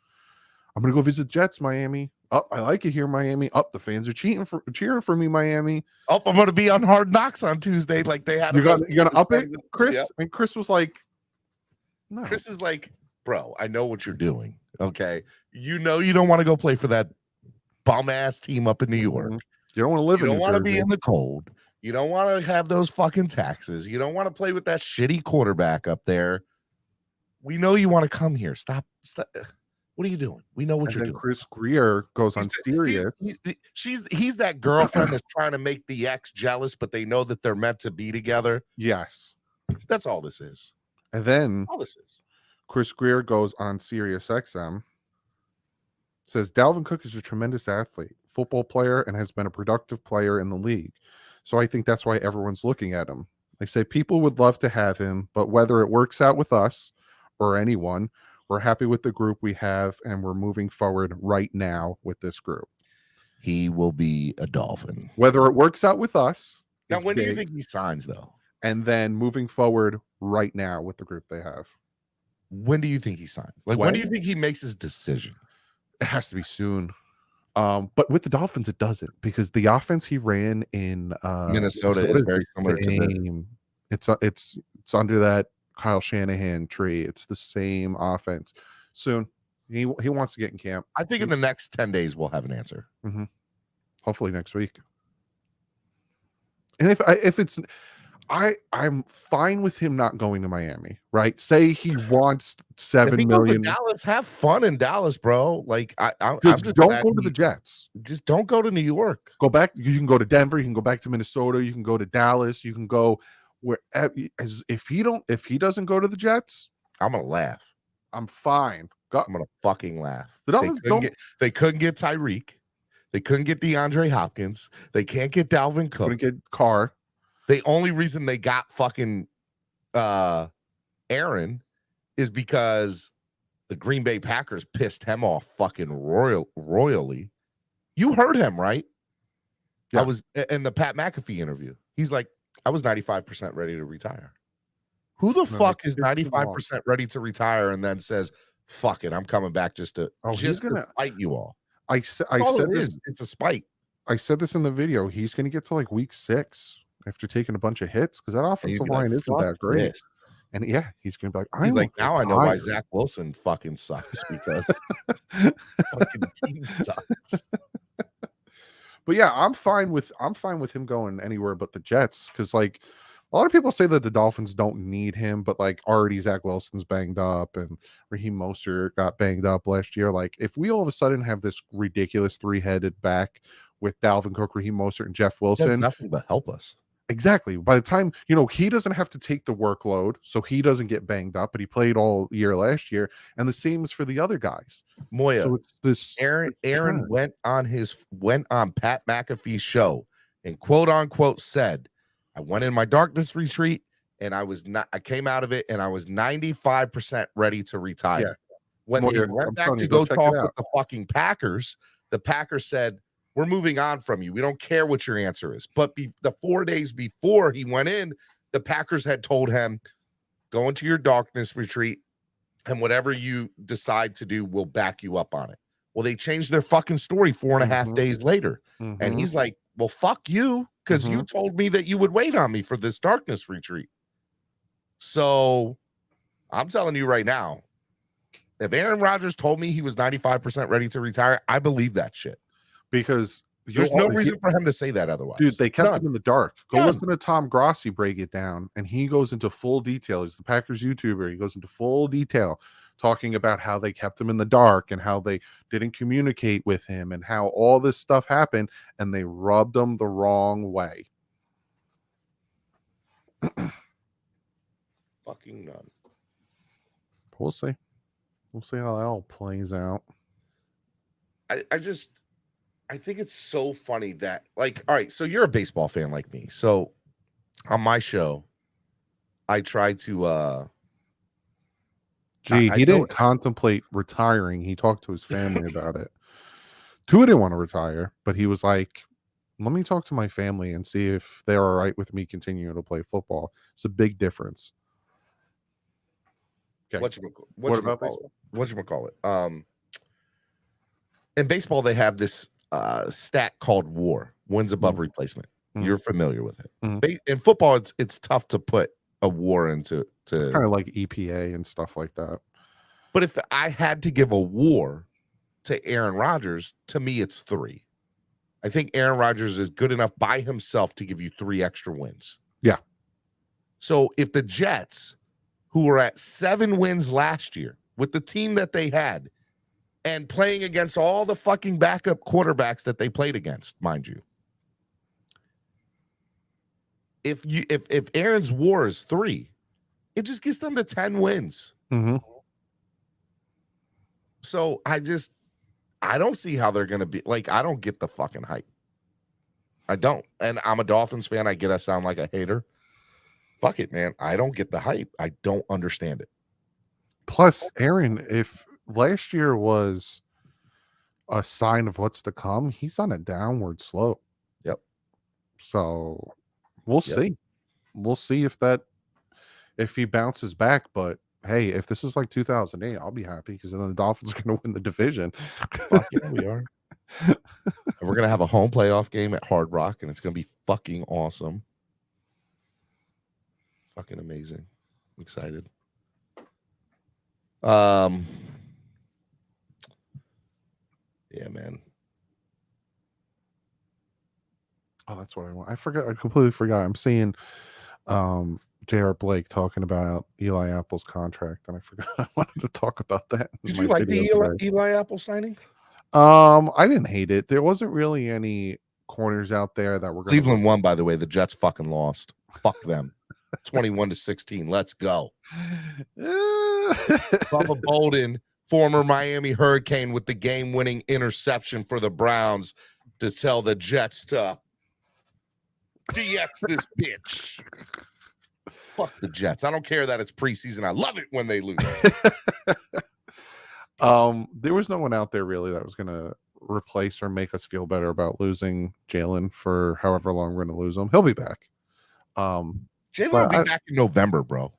I'm gonna go visit Jets, Miami. Oh, I like it here, Miami. Oh, the fans are cheering for me, Miami. Oh, I'm gonna be on Hard Knocks on Tuesday, like they had. You're gonna up it, Chris? Yep. And Chris was like, no. Chris is like, bro, I know what you're doing. Okay, you know you don't want to go play for that bum ass team up in New York. You don't want to live. You don't want to be in the cold. You don't want to have those fucking taxes. You don't want to play with that shitty quarterback up there. We know you want to come here. Stop. What are you doing? We know what you're doing. Chris Grier goes on Sirius. He's that girlfriend that's trying to make the ex jealous, but they know that they're meant to be together. Yes. That's all this is. And then all this is. Chris Grier goes on Sirius XM. Says Dalvin Cook is a tremendous athlete, football player, and has been a productive player in the league. So I think that's why everyone's looking at him. I say people would love to have him, but whether it works out with us or anyone, we're happy with the group we have, and we're moving forward right now with this group. He will be a Dolphin. Whether it works out with us. Now, is when do you big, think he signs, though? and then moving forward right now with the group they have. When do you think he signs? Like, when do you think he makes his decision? It has to be soon. But with the Dolphins, it doesn't, because the offense he ran in Minnesota is very similar to the. It's under that Kyle Shanahan tree. It's the same offense. Soon, he wants to get in camp. I think in the next 10 days we'll have an answer. Mm-hmm. Hopefully next week. And if it's, I'm fine with him not going to Miami. Right? Say he wants $7 million. Dallas, have fun in Dallas, bro. Like I'm just just don't go to the Jets. Just don't go to New York. Go back. You can go to Denver. You can go back to Minnesota. You can go to Dallas. You can go where. If he doesn't go to the Jets, I'm gonna laugh. I'm fine. I'm gonna fucking laugh. The Dolphins they couldn't get Tyreek. They couldn't get DeAndre Hopkins. They can't get Dalvin Cook. Couldn't get Carr. The only reason they got fucking Aaron is because the Green Bay Packers pissed him off fucking royally. You heard him, right? Yeah. I was in the Pat McAfee interview. He's like, I was 95% ready to retire. Who the fuck is 95% ready to retire and then says, fuck it, I'm coming back just to fight you all? I said this. It's a spite. I said this in the video. He's going to get to like week 6 after taking a bunch of hits, because that offensive line isn't that great. And yeah, he's going to be like, he's like, now I know why Zach Wilson fucking sucks, because fucking team sucks. But yeah, I'm fine with him going anywhere but the Jets, because like a lot of people say that the Dolphins don't need him, but like already Zach Wilson's banged up and Raheem Mostert got banged up last year. Like if we all of a sudden have this ridiculous 3-headed back with Dalvin Cook, Raheem Mostert, and Jeff Wilson, nothing but help us. Exactly. By the time, he doesn't have to take the workload, so he doesn't get banged up, but he played all year last year. And the same is for the other guys. Moya, so it's this Aaron went on Pat McAfee's show and quote unquote said, I went in my darkness retreat and I came out of it and I was 95% ready to retire. Yeah. When they went back to go talk with the fucking Packers, the Packers said, we're moving on from you. We don't care what your answer is. But the 4 days before he went in, the Packers had told him, go into your darkness retreat, and whatever you decide to do, we'll back you up on it. Well, they changed their fucking story 4.5 days later. And he's like, well, fuck you, because you told me that you would wait on me for this darkness retreat. So I'm telling you right now, if Aaron Rodgers told me he was 95% ready to retire, I believe that shit. Because there's no reason for him to say that otherwise. Dude, they kept him in the dark. Go listen to Tom Grossi break it down, and he goes into full detail. He's the Packers YouTuber. He goes into full detail talking about how they kept him in the dark and how they didn't communicate with him and how all this stuff happened, and they rubbed him the wrong way. Fucking none. We'll see. We'll see how that all plays out. I think it's so funny that, like, all right, so you're a baseball fan like me. So on my show, I try to he didn't contemplate retiring. He talked to his family about it. Tua didn't want to retire, but he was like, let me talk to my family and see if they're all right with me continuing to play football. It's a big difference. Okay. What about baseball? Whatchamacallit? In baseball, they have this stat called WAR, wins above replacement. You're familiar with it. In football, it's tough to put a WAR into. It's kind of like EPA and stuff like that. But if I had to give a WAR to Aaron Rodgers, to me, it's 3. I think Aaron Rodgers is good enough by himself to give you 3 extra wins. Yeah. So if the Jets, who were at 7 wins last year with the team that they had, and playing against all the fucking backup quarterbacks that they played against, mind you. If Aaron's WAR is 3, it just gets them to 10 wins. So I don't see how they're gonna be like. I don't get the fucking hype. I don't. And I'm a Dolphins fan. I get I sound like a hater. fuck it, man. I don't get the hype. I don't understand it. Plus, Aaron, if last year was a sign of what's to come, he's on a downward slope. Yep. So we'll see. We'll see if he bounces back. But hey, if this is like 2008, I'll be happy because then the Dolphins are going to win the division. Fuck yeah, we are. And we're going to have a home playoff game at Hard Rock, and it's going to be fucking awesome. Fucking amazing. I'm excited. Yeah, man. Oh, that's what I want. I forgot. I completely forgot. I'm seeing J.R. Blake talking about Eli Apple's contract, and I forgot I wanted to talk about that. Did you like the Eli Apple signing? I didn't hate it. There wasn't really any corners out there that were Cleveland won, by the way. The Jets fucking lost. Fuck them. 21-16. Let's go. Bubba Bolden, former Miami Hurricane, with the game-winning interception for the Browns to tell the Jets to DX this bitch. Fuck the Jets. I don't care that it's preseason. I love it when they lose. There was no one out there really that was going to replace or make us feel better about losing Jalen for however long we're going to lose him. He'll be back. Jalen will be back in November, bro.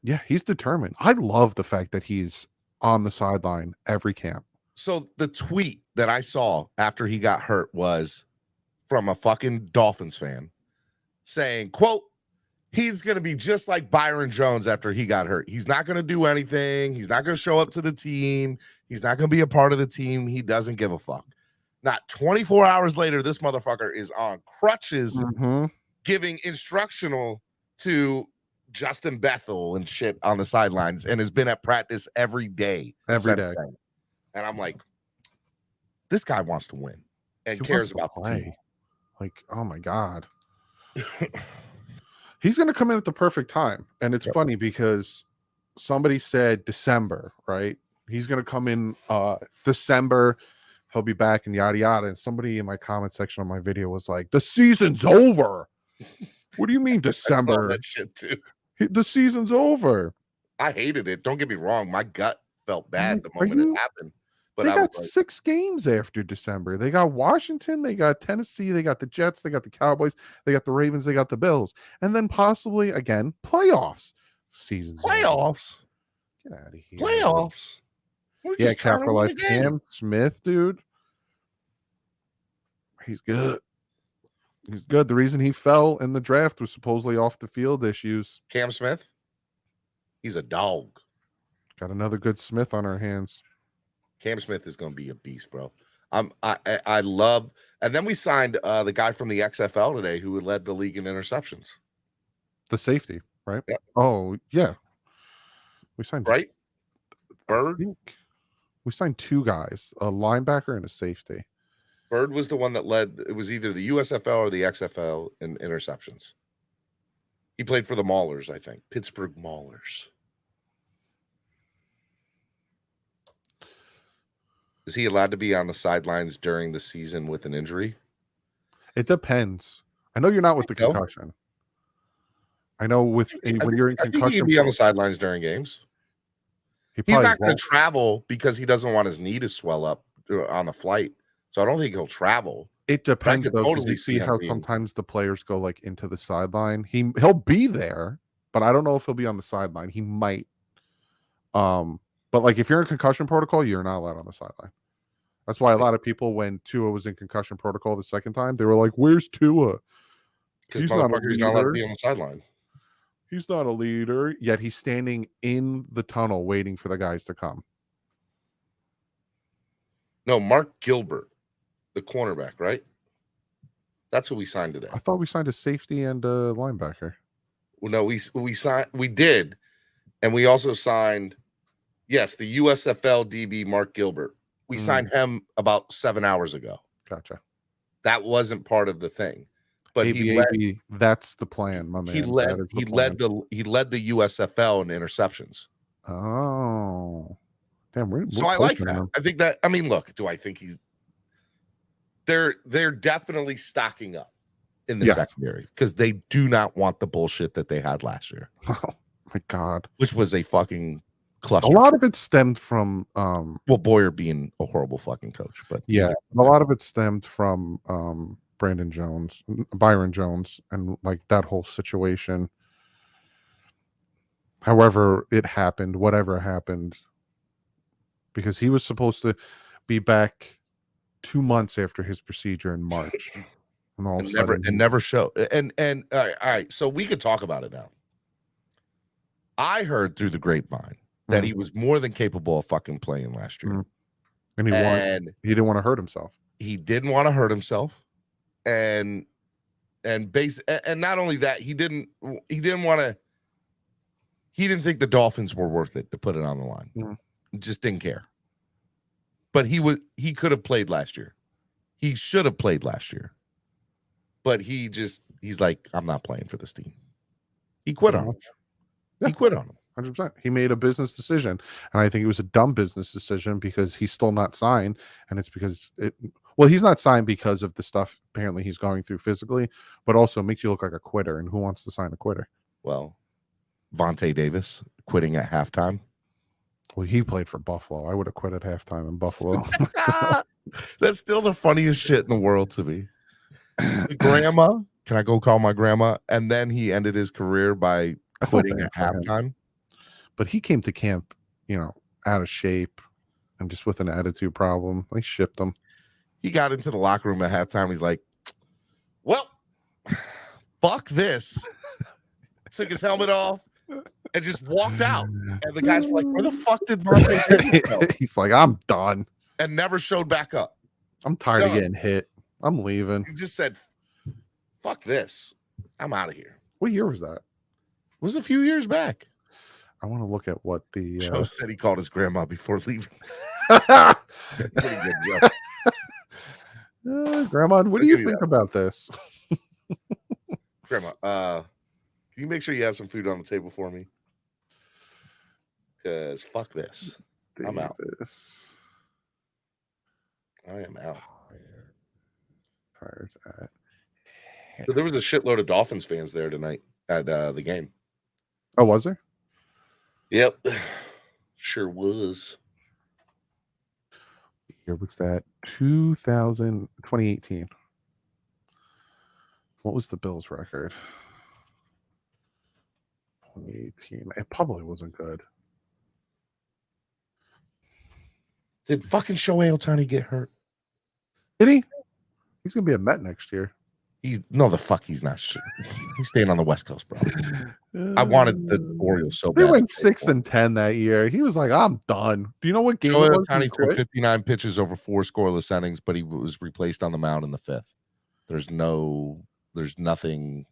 Yeah, he's determined. I love the fact that he's on the sideline every camp. So the tweet that I saw after he got hurt was from a fucking Dolphins fan saying, quote, he's going to be just like Byron Jones after he got hurt. He's not going to do anything. He's not going to show up to the team. He's not going to be a part of the team. He doesn't give a fuck. Not 24 hours later, this motherfucker is on crutches giving instructional to Justin Bethel and shit on the sidelines and has been at practice every day. Every day. And I'm like, this guy wants to win and cares about the team. Like, oh my God. He's going to come in at the perfect time. And it's funny because somebody said December, right? He's going to come in December. He'll be back and yada, yada. And somebody in my comment section on my video was like, the season's over. What do you mean December? I saw that shit too. The season's over. I hated it. Don't get me wrong. My gut felt bad the moment it happened. But they got 6 games after December. They got Washington, they got Tennessee, they got the Jets, they got the Cowboys, they got the Ravens, they got the Bills, and then possibly again playoffs. Seasons. Playoffs. Get out of here. Playoffs. Yeah, Cap for life. Cam Smith, dude. He's good. He's good. The reason he fell in the draft was supposedly off the field issues. Cam Smith. He's a dog. Got another good Smith on our hands. Cam Smith is going to be a beast, bro. I love, and then we signed the guy from the XFL today who led the league in interceptions. The safety, right? Yep. Oh yeah, we signed right. Bird. We signed 2 guys, a linebacker and a safety. Bird was the one that led. It was either the USFL or the XFL in interceptions. He played for the Maulers, I think. Pittsburgh Maulers. Is he allowed to be on the sidelines during the season with an injury? It depends. I know you're not with the concussion. I know when you're in concussion, he can be on the sidelines during games. He's not going to travel because he doesn't want his knee to swell up on the flight. So I don't think he'll travel. It depends though. Totally, you see how sometimes the players go like into the sideline. He'll be there, but I don't know if he'll be on the sideline. He might. But like if you're in concussion protocol, you're not allowed on the sideline. That's why a lot of people, when Tua was in concussion protocol the second time, they were like, "Where's Tua?" Because he's not allowed to be on the sideline. He's not a leader, yet he's standing in the tunnel waiting for the guys to come. No, Mark Gilbert, the cornerback, right? That's who we signed today. I thought we signed a safety and a linebacker. Well, no, we did, and we also signed, yes, the USFL DB Mark Gilbert. We signed him about 7 hours ago. Gotcha. That wasn't part of the thing, but that's the plan, my man. He led the USFL in interceptions. Oh, damn! So I like that. I think that. I mean, look. Do I think they're definitely stocking up in the secondary because they do not want the bullshit that they had last year. Oh my God. Which was a fucking cluster. A lot of it stemmed from well, Boyer being a horrible fucking coach, but a lot of it stemmed from Byron Jones, and like that whole situation. However it happened, whatever happened, because he was supposed to be back 2 months after his procedure in March. And all of a sudden never show. And all right, so we could talk about it now. I heard through the grapevine that he was more than capable of fucking playing last year. And he didn't want to hurt himself. He didn't want to hurt himself. And not only that, he didn't think the Dolphins were worth it to put it on the line. Just didn't care. But he could have played last year. He should have played last year. But he's like, I'm not playing for this team. He quit on him. He quit on him. 100%. He made a business decision. And I think it was a dumb business decision because he's still not signed. And it's because he's not signed because of the stuff apparently he's going through physically, but also makes you look like a quitter. And who wants to sign a quitter? Well, Vontae Davis quitting at halftime. Well, he played for Buffalo. I would have quit at halftime in Buffalo. That's still the funniest shit in the world to me. Grandma, can I go call my grandma? And then he ended his career by quitting at halftime. But he came to camp, out of shape and just with an attitude problem. They shipped him. He got into the locker room at halftime. He's like, well, fuck this. Took his helmet off and just walked out. And the guys were like, where the fuck did Vontae go? He's like, I'm done. And never showed back up. I'm tired of getting hit. I'm leaving. He just said, fuck this. I'm out of here. What year was that? It was a few years back. I want to look at what the Joe said he called his grandma before leaving. Pretty good, Joe. Grandma, what do you think about this? Grandma, can you make sure you have some food on the table for me? Because fuck this. I'm out. I am out. So there was a shitload of Dolphins fans there tonight at the game. Oh, was there? Yep. Sure was. Year was that? 2018. What was the Bills record? 2018. It probably wasn't good. Did fucking Shohei Ohtani get hurt? Did he? He's gonna be a Met next year. He's not. He's staying on the West Coast, bro. I wanted the Orioles so bad. They went 6-10 that year. He was like, I'm done. Do you know what game Shohei it was? Ohtani threw 59 pitches over 4 scoreless innings, but he was replaced on the mound in the 5th. There's nothing.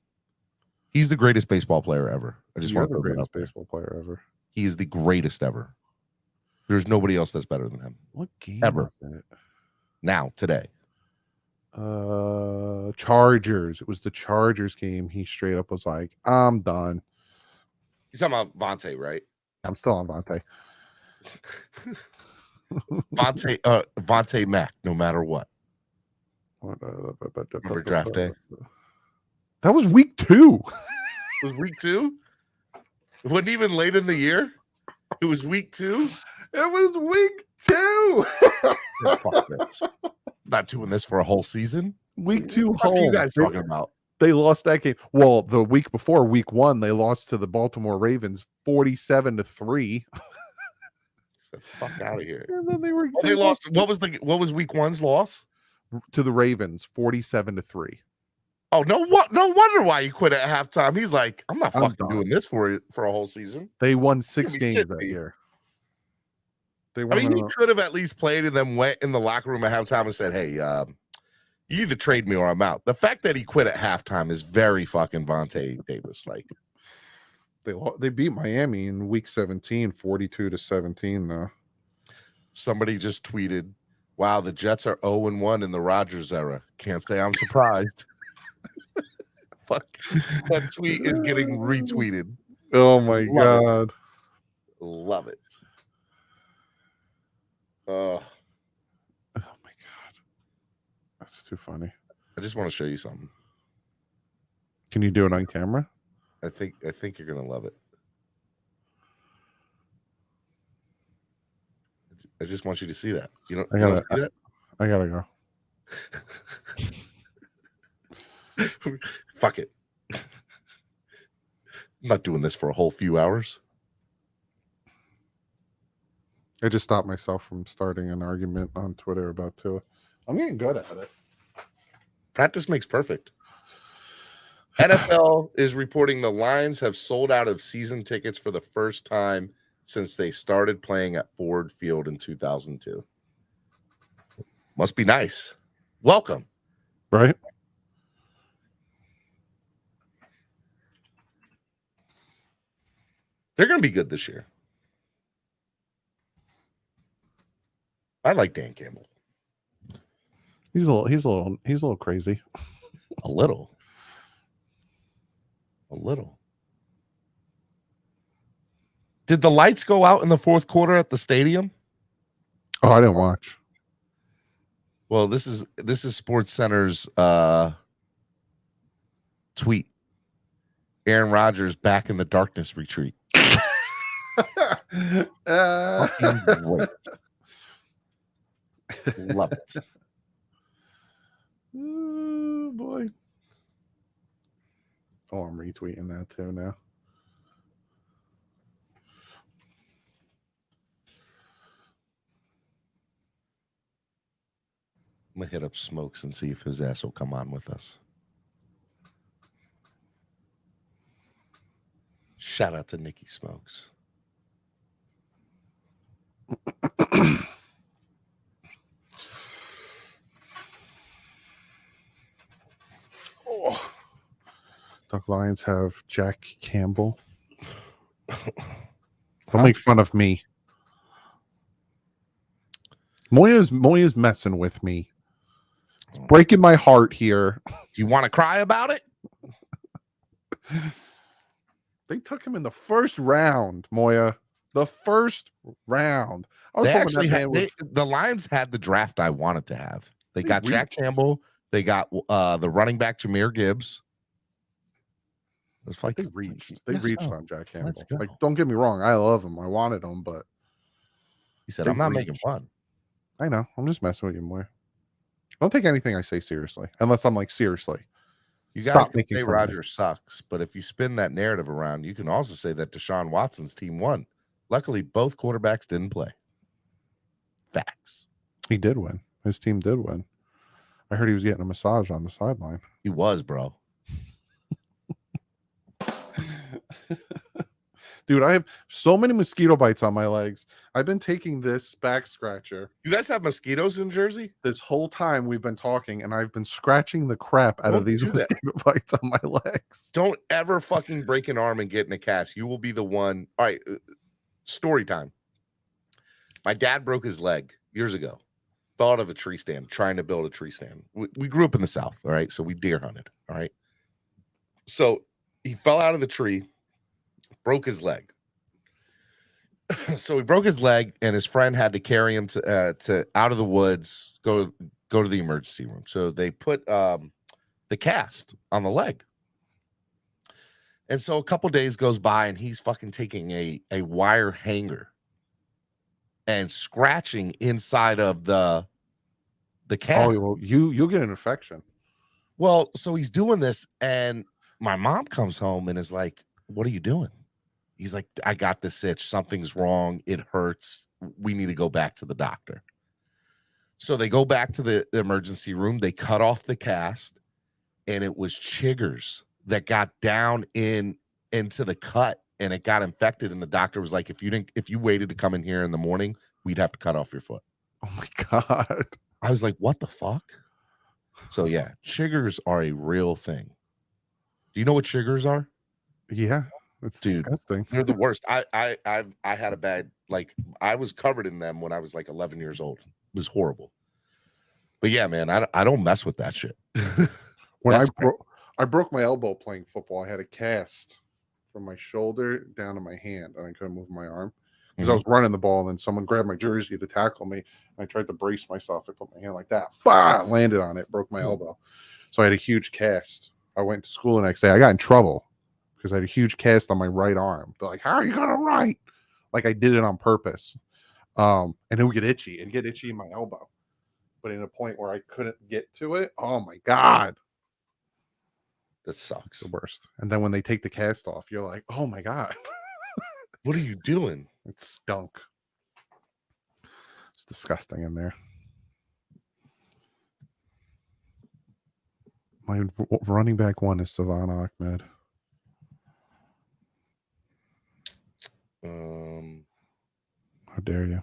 He's the greatest baseball player ever. I just want to the greatest baseball player ever. He is the greatest ever. There's nobody else that's better than him. What game ever? Was it? Now, today. Chargers. It was the Chargers game. He straight up was like, I'm done. You're talking about Vontae, right? I'm still on Vontae. Vontae Mack, no matter what. Remember draft day? That was week 2. It was week 2? It wasn't even late in the year. It was week 2. It was week 2. Fuck this. Not doing this for a whole season. Week 2 What home. are you guys talking about? They lost that game. Well, the week before, week 1, they lost to the Baltimore Ravens 47-3. Fuck out of here. And then they lost. What was week 1's loss? To the Ravens 47-3. Oh, no wonder why he quit at halftime. He's like, I'm not fucking doing this for a whole season. They won 6 games that year. He could have at least played and then went in the locker room at halftime and said, hey, you either trade me or I'm out. The fact that he quit at halftime is very fucking Vontae Davis. Like, they beat Miami in week 17, 42-17, though. Somebody just tweeted, wow, the Jets are 0-1 in the Rodgers era. Can't say I'm surprised. Fuck. That tweet is getting retweeted. Oh, my God. Love it. Oh my God. That's too funny. I just want to show you something. Can you do it on camera? I think you're gonna love it. I just want you to see that. You don't see that? I gotta go. Fuck it. I'm not doing this for a whole few hours. I just stopped myself from starting an argument on Twitter about Tua. I'm getting good at it. Practice makes perfect. NFL is reporting the Lions have sold out of season tickets for the first time since they started playing at Ford Field in 2002. Must be nice. Welcome. Right? They're going to be good this year. I like Dan Campbell. He's a little crazy. A little. Did the lights go out in the fourth quarter at the stadium? Oh, I didn't watch. Well, this is SportsCenter's tweet. Aaron Rodgers back in the darkness retreat. Love it. Oh boy. Oh, I'm retweeting that too now. I'm gonna hit up Smokes and see if his ass will come on with us. Shout out to Nikki Smokes. Oh. The Lions have Jack Campbell. Don't make fun of me. Moya's messing with me. It's breaking my heart here. Do you want to cry about it? They took him in the first round, Moya. The first round. The Lions had the draft I wanted to have. They got Jack Campbell. They got the running back Jahmyr Gibbs. It's like they reached on Jack Campbell. Let's go. Like, don't get me wrong, I love him. I wanted him, but he said, "I'm not making fun." I know. I'm just messing with you more. Don't take anything I say seriously, unless I'm like, seriously. You guys can say Rodgers sucks, but if you spin that narrative around, you can also say that Deshaun Watson's team won. Luckily, both quarterbacks didn't play. Facts. He did win. His team did win. I heard he was getting a massage on the sideline. He was, bro. Dude, I have so many mosquito bites on my legs. I've been taking this back scratcher. You guys have mosquitoes in Jersey? This whole time we've been talking, and I've been scratching the crap out of these mosquito bites on my legs. Don't ever fucking break an arm and get in a cast. You will be the one. All right, story time. My dad broke his leg years ago. Fell out of a tree stand, trying to build a tree stand. We grew up in the South, all right? So we deer hunted, all right? So he fell out of the tree, broke his leg. So he broke his leg, and his friend had to carry him to out of the woods, go to the emergency room. So they put the cast on the leg. And so a couple days goes by, and he's fucking taking a wire hanger and scratching inside of the cast. Oh, well, you'll get an infection. Well, so he's doing this, and my mom comes home and is like, "What are you doing?" He's like, "I got this itch. Something's wrong. It hurts. We need to go back to the doctor." So they go back to the emergency room. They cut off the cast, and it was chiggers that got down into the cut, and it got infected. And the doctor was like, if you waited to come in here in the morning, we'd have to cut off your foot. Oh my God. I was like, what the fuck? So yeah, chiggers are a real thing. Do you know what chiggers are? Yeah. It's disgusting. They're the worst. I had a bad, like, I was covered in them when I was like 11 years old. It was horrible. But yeah, man, I don't mess with that shit. When I broke my elbow playing football, I had a cast from my shoulder down to my hand, and I couldn't move my arm because I was running the ball, and then someone grabbed my jersey to tackle me, and I tried to brace myself. I put my hand like that, bah, landed on it, broke my elbow. So I had a huge cast I went to school the next day. I got in trouble because I had a huge cast on my right arm. They're like, "How are you gonna write?" Like I did it on purpose. And it would get itchy. It'd get itchy in my elbow. But in a point where I couldn't get to it, oh my God. That sucks. The worst. And then when they take the cast off, you're like, oh my God. What are you doing? It stunk. It's disgusting in there. My running back one is Savon Ahmed. How dare you?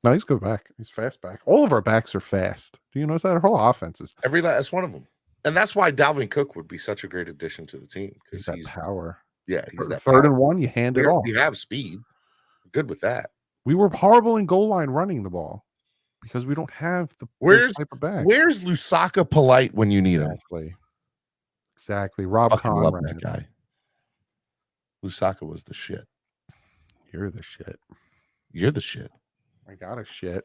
No, he's good back. He's fast back. All of our backs are fast. Do you notice that? Our whole offense is. Every last one of them. And that's why Dalvin Cook would be such a great addition to the team. Because he's power. Yeah, he's that third power. and one, you hand it off. You have speed. Good with that. We were horrible in goal line running the ball because we don't have the type of back. Where's Lusaka Polite when you need him? Exactly. Rob Conrad. Love that guy. Lusaka was the shit. You're the shit. You're the shit. I got a shit.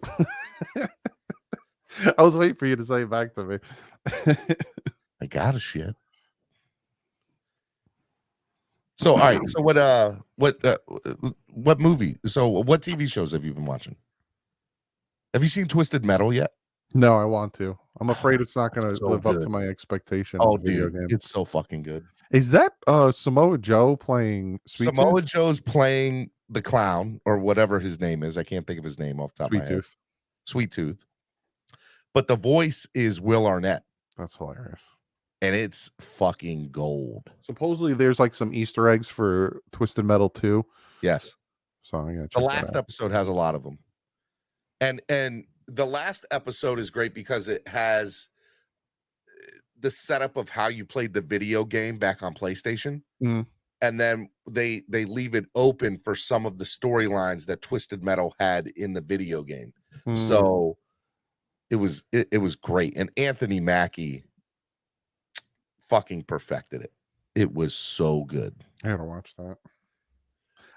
I was waiting for you to say it back to me. I got a shit. So all right. So what movie? So what TV shows have you been watching? Have you seen Twisted Metal yet? No, I want to. I'm afraid it's not going to live up to my expectation. Oh, dude, it's so fucking good. Is that Samoa Joe playing Sweet Samoa Tooth? Joe's playing the clown or whatever his name is. I can't think of his name off the top of my head. Sweet Tooth. But the voice is Will Arnett. That's hilarious. And it's fucking gold. Supposedly there's like some Easter eggs for Twisted Metal 2. Yes. So I'm gonna check the last episode has a lot of them. And the last episode is great because it has the setup of how you played the video game back on PlayStation. Mm. And then they leave it open for some of the storylines that Twisted Metal had in the video game. Mm. So it was great. And Anthony Mackie fucking perfected it. It was so good. I gotta watch that.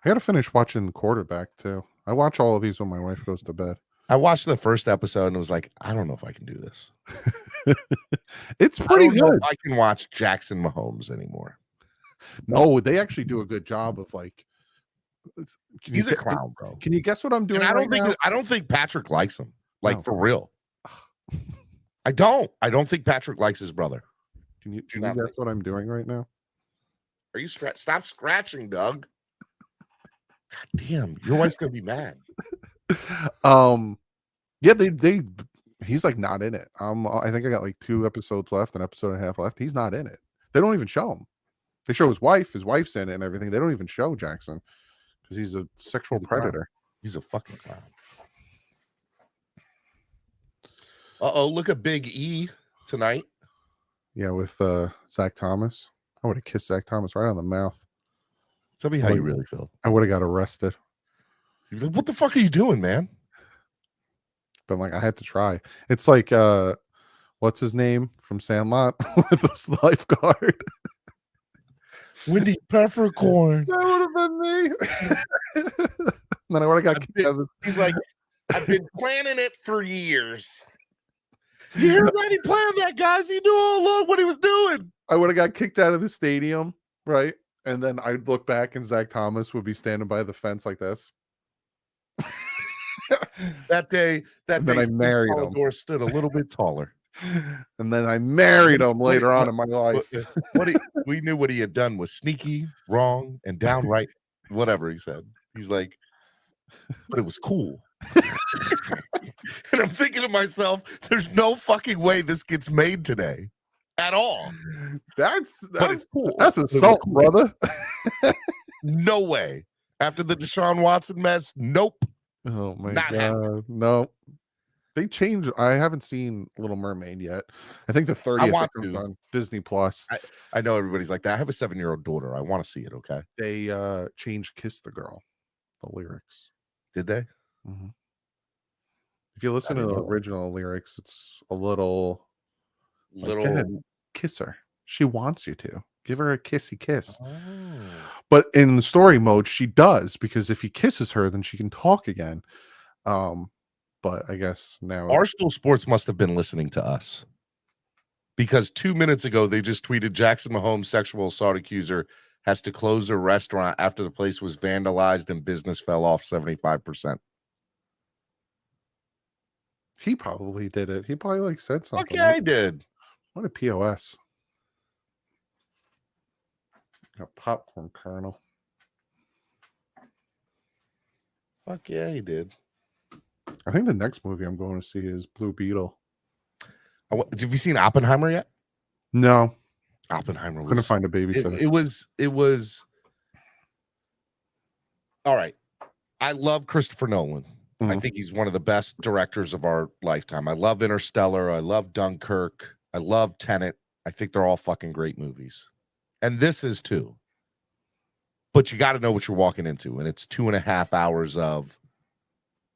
I gotta finish watching Quarterback too. I watch all of these when my wife goes to bed. I watched the first episode and was like, I don't know if I can do this. It's pretty good. I can watch Jackson Mahomes anymore. No, they actually do a good job of like. He's a clown, bro. Can you guess what I'm doing? And I don't think Patrick likes him. Like for real. I don't think Patrick likes his brother. Can you guess what I'm doing right now? Are you stop scratching, Doug? God damn, your wife's gonna be mad. Yeah, he's like not in it. I think I got like 2 episodes left, an episode and a half left. He's not in it. They don't even show him. They show his wife. His wife's in it and everything. They don't even show Jackson because he's a sexual predator. He's a fucking clown. Look at Big E tonight. Yeah, with Zach Thomas. I would have kissed Zach Thomas right on the mouth. Tell me how you really feel. I would have got arrested. He was like, what the fuck are you doing, man? But like, I had to try. It's like, what's his name from Sandlot with this lifeguard? Wendy Peppercorn. That would have been me. Then I would have got kicked out. He's like, I've been planning it for years. You hear that? He planned that, guys. He knew all along what he was doing. I would have got kicked out of the stadium, right? And then I'd look back and Zach Thomas would be standing by the fence like this. That day, I married him. Door stood a little bit taller. And then I married him later on in my life. We knew what he had done was sneaky, wrong, and downright whatever he said. He's like, but it was cool. And I'm thinking to myself, there's no fucking way this gets made today at all. That's cool. That's assault, cool. Brother. No way. After the Deshaun Watson mess, nope. Oh my Not God. happening. No. They changed. I haven't seen Little Mermaid yet. I think the 30th comes on Disney Plus. I know everybody's like that. I have a 7-year-old daughter. I want to see it. Okay. They changed "Kiss the Girl," the lyrics. Did they? Mm-hmm. If you listen to the original lyrics, it's a little. Go ahead, kiss her. She wants you to give her a kissy kiss. Oh. But in the story mode, she does, because if he kisses her, then she can talk again. But I guess now Barstool Sports must have been listening to us. because 2 minutes ago they just tweeted Jackson Mahomes sexual assault accuser has to close their restaurant after the place was vandalized and business fell off 75%. He probably did it. He probably like said something. Okay, I did. What a POS. Got popcorn kernel. Fuck yeah, he did. I think the next movie I'm going to see is Blue Beetle. Have you seen Oppenheimer yet? No. Oppenheimer was Couldn't find a babysitter. It was all right. I love Christopher Nolan. I think he's one of the best directors of our lifetime. I love Interstellar. I love Dunkirk. I love Tenet. I think they're all fucking great movies. And this is too. But you got to know what you're walking into. And it's 2.5 hours of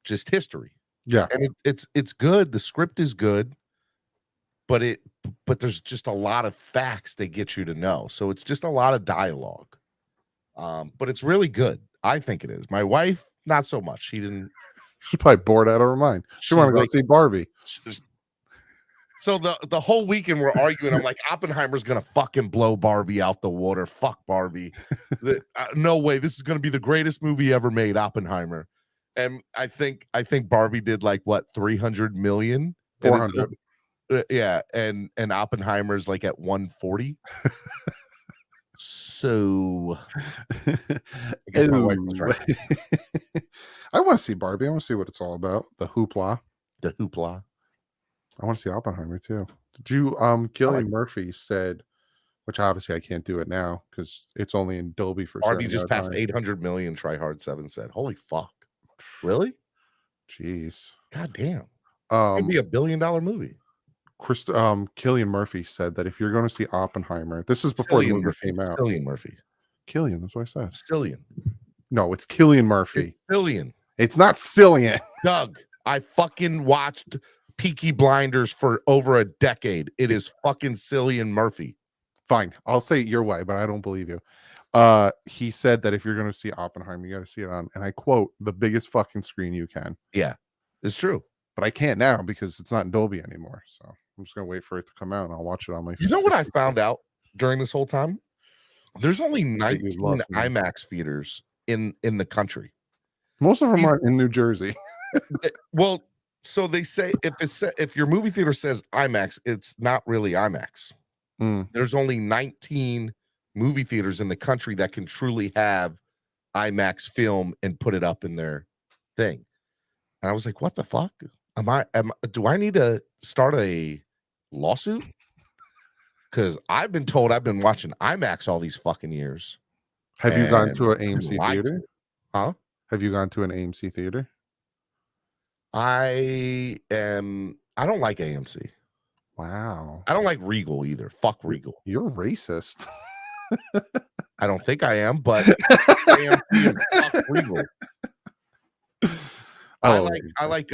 just history. Yeah. And it's good. The script is good. But there's just a lot of facts they get you to know. So it's just a lot of dialogue. But it's really good. I think it is. My wife, not so much. She's probably bored out of her mind. She wanted to go see Barbie. So the whole weekend we're arguing. I'm like, Oppenheimer's gonna fucking blow Barbie out the water. Fuck Barbie. No way. This is gonna be the greatest movie ever made, Oppenheimer. And I think Barbie did like what 300 million. 400. Yeah, and Oppenheimer's like at 140. So I guess my wife was right. I want to see Barbie. I want to see what it's all about. The hoopla. I want to see Oppenheimer too. Did you Cillian Murphy said, which obviously I can't do it now because it's only in Dolby for Barbie just passed 800 million, Tryhard7 said. Holy fuck. Really? Jeez. God damn. It's gonna be $1 billion movie. Cillian Murphy said that if you're going to see Oppenheimer, this is before the movie came out. Cillian Murphy. Cillian, that's what I said. Cillian. No, it's Cillian Murphy. It's Cillian. It's not Cillian. Doug, I fucking watched Peaky Blinders for over a decade. It is fucking Cillian Murphy. Fine. I'll say it your way, but I don't believe you. He said that if you're going to see Oppenheimer, you got to see it on, and I quote, the biggest fucking screen you can. Yeah, it's true. But I can't now because it's not in Dolby anymore. So I'm just going to wait for it to come out and I'll watch it on my. You know what I found out during this whole time? There's only 19 IMAX theaters in the country. Most of them are in New Jersey. Well, so they say if your movie theater says IMAX, it's not really IMAX. There's only 19 movie theaters in the country that can truly have IMAX film and put it up in their thing. And I was like, what the fuck? Do I need to start a lawsuit? Because I've been told I've been watching IMAX all these fucking years. Have you gone to an AMC theater? Huh? Have you gone to an AMC theater? I don't like AMC. Wow. I don't like Regal either. Fuck Regal. You're racist. I don't think I am, but AMC and fuck Regal. I like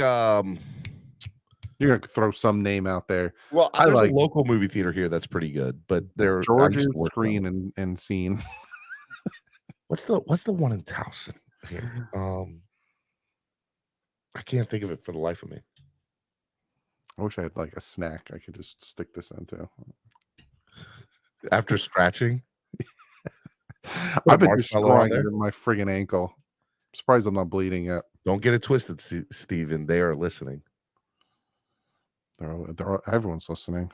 you're gonna throw some name out there. Well, there's a local movie theater here that's pretty good, but they're George's Screen and Scene. What's the one in Towson here? I can't think of it for the life of me. I wish I had like a snack I could just stick this into. After scratching? I've been destroying it in my friggin' ankle. I'm surprised I'm not bleeding yet. Don't get it twisted, Steven. They are listening. Everyone's listening.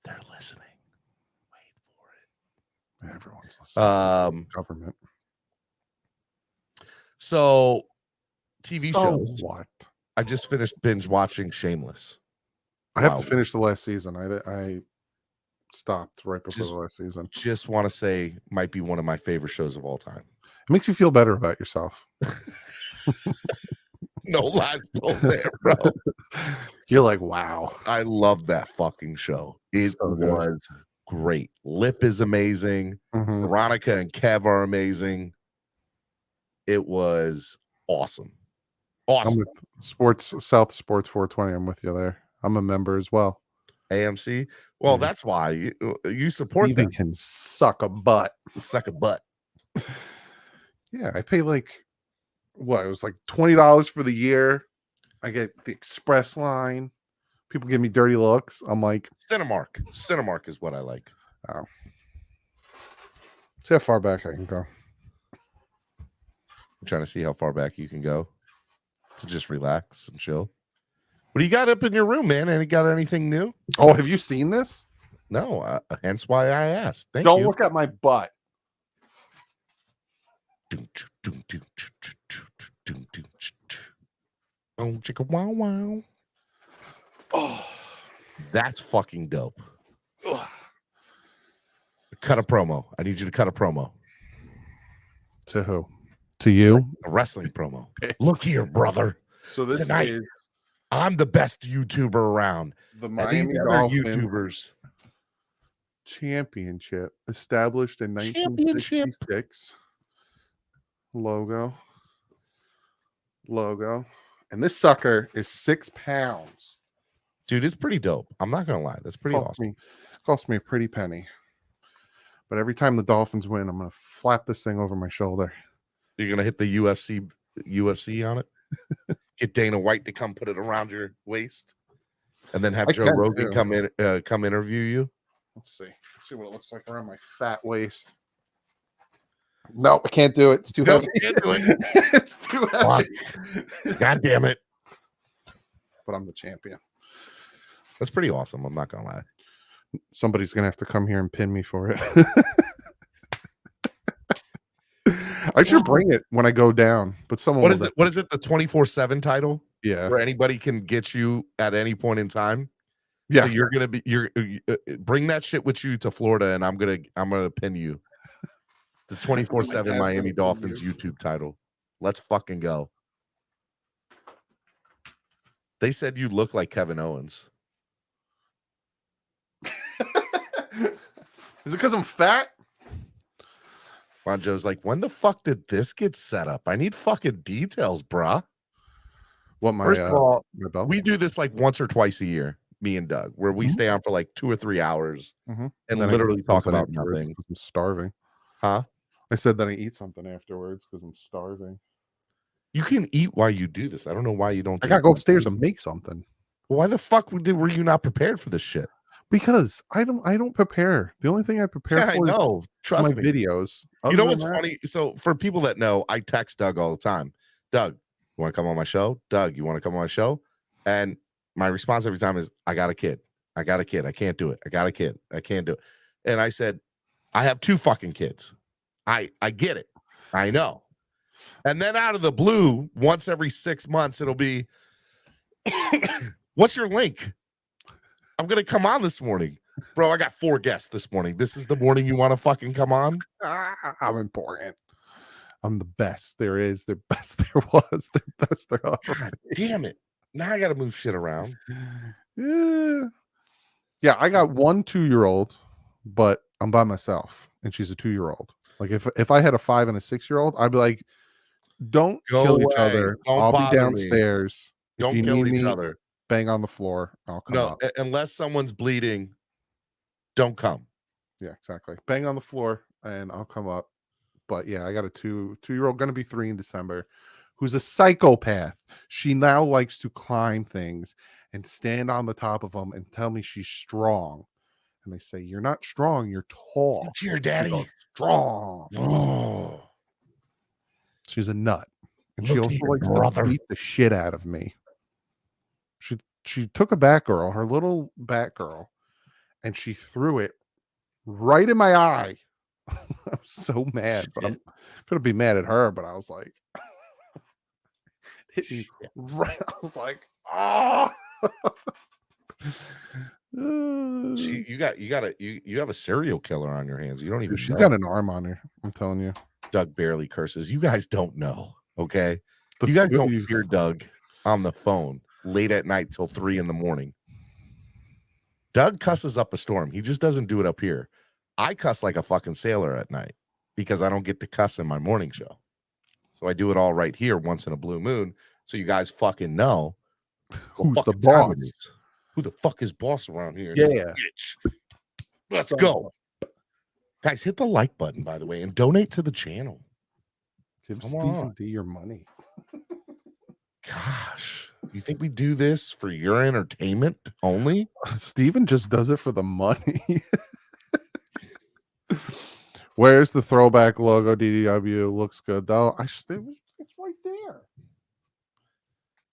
They're listening. Wait for it. Everyone's listening. Government. So, TV shows. What? I just finished binge watching Shameless. I have to finish the last season. I stopped right before the last season. Just want to say, might be one of my favorite shows of all time. It makes you feel better about yourself. No lies told there, bro. You're like, wow. I love that fucking show. It was great. Lip is amazing. Veronica and Kev are amazing. It was awesome. Awesome. I'm with South Sports 420. I'm with you there. I'm a member as well. AMC. Well, that's why you support them. Can suck a butt. Suck a butt. Yeah, I pay like what? It was like $20 for the year. I get the express line, People give me dirty looks. I'm like, Cinemark. Cinemark is what I like. oh. See how far back I can go. I'm trying to see how far back you can go to just relax and chill. What do you got up in your room, man? Any got anything new? Oh, have you seen this? No, hence why I asked. Thank Don't you. look at my butt. Oh, chicka wow wow. Oh, That's fucking dope. Cut a promo. I need you to cut a promo. to who? To you? A wrestling promo. Look here, brother. So this Tonight, is I'm the best YouTuber around. the And Miami these other Dolphins YouTubers. Championship, established in Championship. 1966. Logo. And this sucker is 6 pounds. Dude, it's pretty dope. I'm not gonna lie. That's pretty awesome. Cost me a pretty penny. But every time the Dolphins win, I'm gonna flap this thing over my shoulder. You're gonna hit the UFC on it. Get Dana White to come put it around your waist, and then have Joe Rogan come interview you. Let's see what it looks like around my fat waist. No, I can't do it. It's too heavy. Can't do it. It's too heavy. God damn it! But I'm the champion. That's pretty awesome. I'm not gonna lie. Somebody's gonna have to come here and pin me for it. I should bring it when I go down, but someone. What is it? What is it? The 24/7 title? Yeah, where anybody can get you at any point in time. Yeah, so you're gonna be bring that shit with you to Florida, and I'm gonna pin you. The 24/7 Miami Dolphins YouTube title. Let's fucking go. They said you look like Kevin Owens. Is it because I'm fat? Joe's like, when the fuck did this get set up? I need fucking details, bruh. What my First of all, my belt? we do this like once or twice a year, me and Doug, where we stay on for like 2 or 3 hours and literally talk about nothing. I'm starving. Huh? I said that I eat something afterwards because I'm starving. You can eat while you do this. I don't know why you don't. I gotta go upstairs and make something. Why the fuck were you not prepared for this shit? Because I don't prepare. The only thing I prepare for is trust my me. videos. You know what's funny? So for people that know, I text Doug all the time. Doug, you want to come on my show? Doug, you want to come on my show? And my response every time is, I got a kid. I got a kid. I can't do it. I got a kid. I can't do it. And I said, I have 2 fucking kids. I get it. I know. And then out of the blue, once every 6 months, it'll be, what's your link? I'm going to come on this morning. Bro, I got 4 guests this morning. This is the morning you want to fucking come on? I'm important. I'm the best there is. The best there was. The best there are. God damn it. Now I got to move shit around. Yeah, I got 1 2-year-old, but I'm by myself, and she's a 2-year-old. Like if I had a 5 and a 6-year-old, I'd be like, don't kill each other. I'll be downstairs. Don't kill each other. Bang on the floor. I'll come up. Unless someone's bleeding, don't come. Yeah, exactly. Bang on the floor, and I'll come up. But yeah, I got a 2-year-old, gonna be 3 in December, who's a psychopath. She now likes to climb things and stand on the top of them and tell me she's strong. And they say, you're not strong, you're tall. Look here, Daddy. Goes, strong. Oh. She's a nut. And Look she also here, likes brother. to beat the shit out of me. She took a Batgirl, her little Batgirl, and she threw it right in my eye. I'm so mad, but I'm gonna be mad at her. But I was like, hit me right. I was like, ah. You have a serial killer on your hands. You don't even. She's got an arm on her. I'm telling you. Doug barely curses. You guys don't know, okay? You guys don't hear Doug on the phone late at night till 3 a.m. Doug cusses up a storm. He just doesn't do it up here. I cuss like a fucking sailor at night because I don't get to cuss in my morning show. So I do it all right here once in a blue moon. So you guys fucking know who's the boss. Who the fuck is boss around here? Yeah. Let's go. Guys, hit the like button, by the way, and donate to the channel. Give Stephen D your money. Gosh. You think we do this for your entertainment only? Steven just does it for the money. Where's the throwback logo? DDW looks good though. It's right there.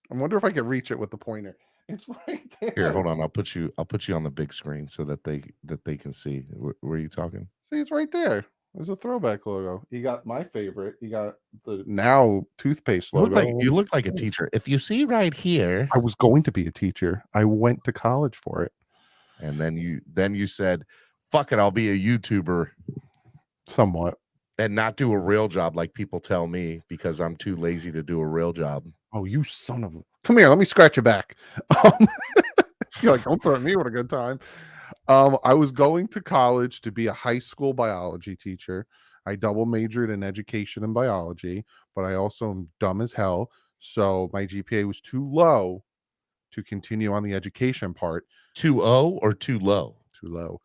I wonder if I can reach it with the pointer. It's right there. Here, hold on. I'll put you on the big screen so that they can see. Where are you talking? See, it's right there. There's a throwback logo. You got my favorite. You got the now toothpaste logo. You look like a teacher. If you see right here, I was going to be a teacher. I went to college for it. And then you said, "Fuck it, I'll be a YouTuber." Somewhat. And not do a real job like people tell me because I'm too lazy to do a real job. Oh, you son of a... Come here, let me scratch your back. You're like, don't threaten me with a good time. I was going to college to be a high school biology teacher. I double majored in education and biology, but I also am dumb as hell. So my GPA was too low to continue on the education part. 2.0 or too low? Too low.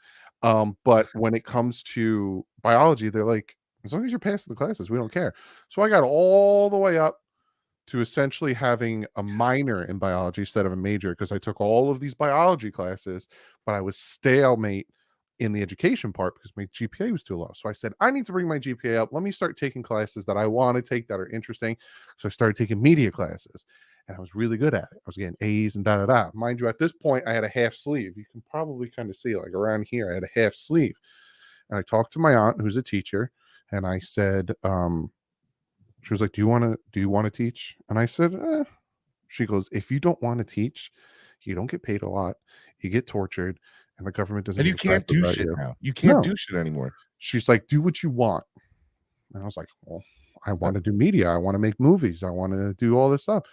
But when it comes to biology, they're like, as long as you're passing the classes, we don't care. So I got all the way up to essentially having a minor in biology instead of a major because I took all of these biology classes, but I was stalemate in the education part because my GPA was too low. So I said, I need to bring my GPA up. Let me start taking classes that I want to take that are interesting. So I started taking media classes and I was really good at it. I was getting A's and da. Mind you, at this point, I had a half sleeve. You can probably kind of see like around here, I had a half sleeve. And I talked to my aunt, who's a teacher, and I said, she was like, do you want to teach? And I said, She goes, if you don't want to teach, you don't get paid a lot. You get tortured and the government doesn't. And you can't do shit now. You can't do shit anymore. She's like, do what you want. And I was like, well, I want to do media. I want to make movies. I want to do all this stuff.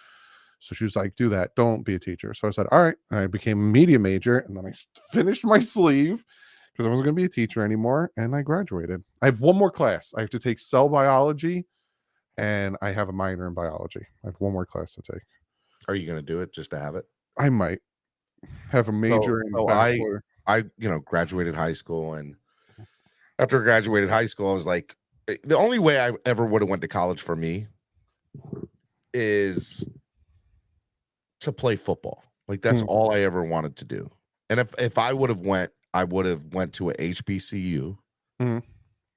So she was like, do that. Don't be a teacher. So I said, all right. And I became a media major. And then I finished my sleeve because I wasn't going to be a teacher anymore. And I graduated. I have one more class. I have to take cell biology. And I have a minor in biology. I have one more class to take. Are you going to do it just to have it? I might have a major in bachelor. I graduated high school, and after I graduated high school, I was like, the only way I ever would have went to college for me is to play football. Like that's all I ever wanted to do. And if I would have went, I would have went to a HBCU, and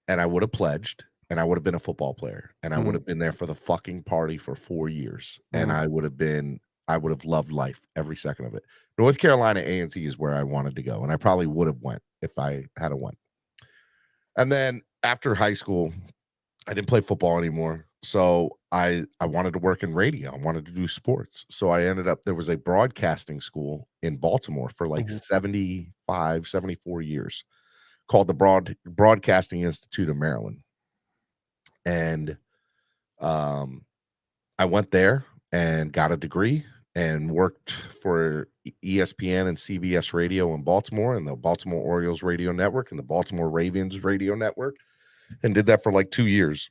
I would have pledged. And I would have been a football player, and I would have been there for the fucking party for 4 years, and I would have loved life every second of it. North Carolina A&T is where I wanted to go, and I probably would have went if I had went. And then after high school, I didn't play football anymore, so I wanted to work in radio. I wanted to do sports, so I ended up there was a broadcasting school in Baltimore for like 75, 74 years called the Broadcasting Institute of Maryland. And I went there and got a degree and worked for ESPN and CBS Radio in Baltimore and the Baltimore Orioles radio network and the Baltimore Ravens radio network, and did that for like 2 years.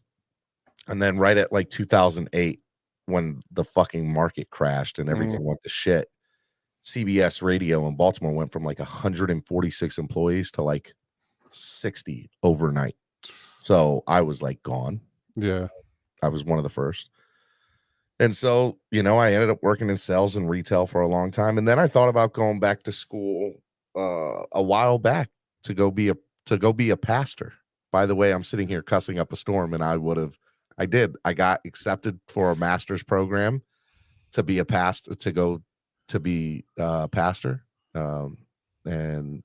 And then right at like 2008, when the fucking market crashed and everything went to shit, CBS Radio in Baltimore went from like 146 employees to like 60 overnight. So I was like gone. Yeah. I was one of the first. And so, I ended up working in sales and retail for a long time. And then I thought about going back to school a while back to go be a pastor. By the way, I'm sitting here cussing up a storm, and I got accepted for a master's program to be a pastor, to go to be a pastor. And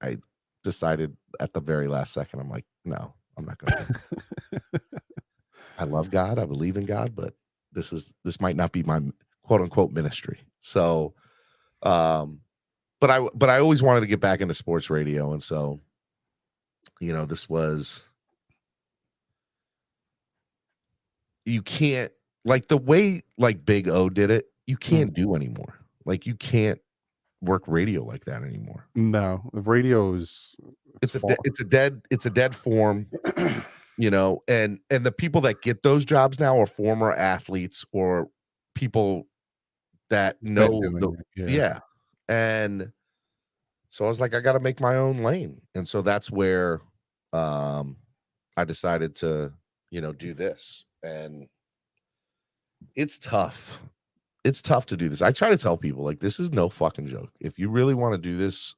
I decided at the very last second, I'm like, no, I'm not going to. I love God. I believe in God, but this might not be my quote unquote ministry. So, but I always wanted to get back into sports radio. And so, this was, you can't, like the way like Big O did it, you can't do anymore. Like you can't work radio like that anymore. No, radio is it's a dead form. And the people that get those jobs now are former athletes or people that know and so I was like, I got to make my own lane. And so that's where I decided to do this. And it's tough. it's tough to do this. I try to tell people like this is no fucking joke. If you really want to do this,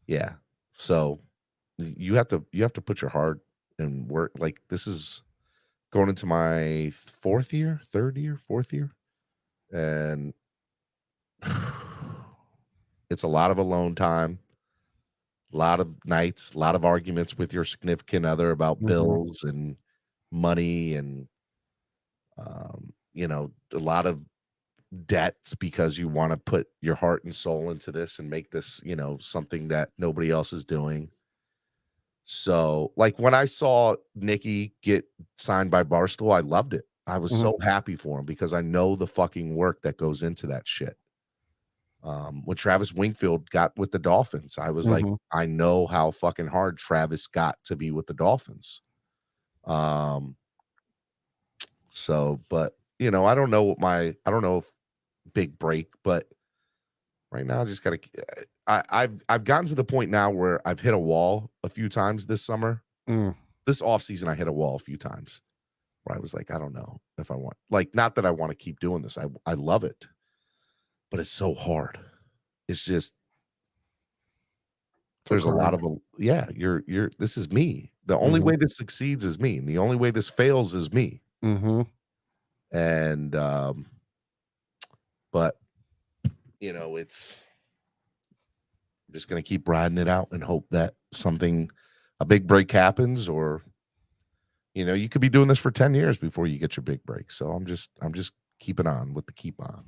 yeah. So you have to put your heart and work. Like this is going into my fourth year, and it's a lot of alone time, a lot of nights, a lot of arguments with your significant other about bills and money and a lot of debts because you want to put your heart and soul into this and make this, something that nobody else is doing. So, like when I saw Nikki get signed by Barstool, I loved it. I was so happy for him because I know the fucking work that goes into that shit. When Travis Wingfield got with the Dolphins, I was like, I know how fucking hard Travis got to be with the Dolphins. So, but I don't know if big break, but right now I just gotta. I've gotten to the point now where I've hit a wall a few times this summer. This off season, I hit a wall a few times where I was like, I don't know if I want, like, not that I want to keep doing this. I love it, but it's so hard. It's just there's a lot of you're this is me. The only way this succeeds is me, and the only way this fails is me. And but it's I'm just gonna keep riding it out and hope that a big break happens, or you could be doing this for 10 years before you get your big break. So I'm just keeping on with the keep on.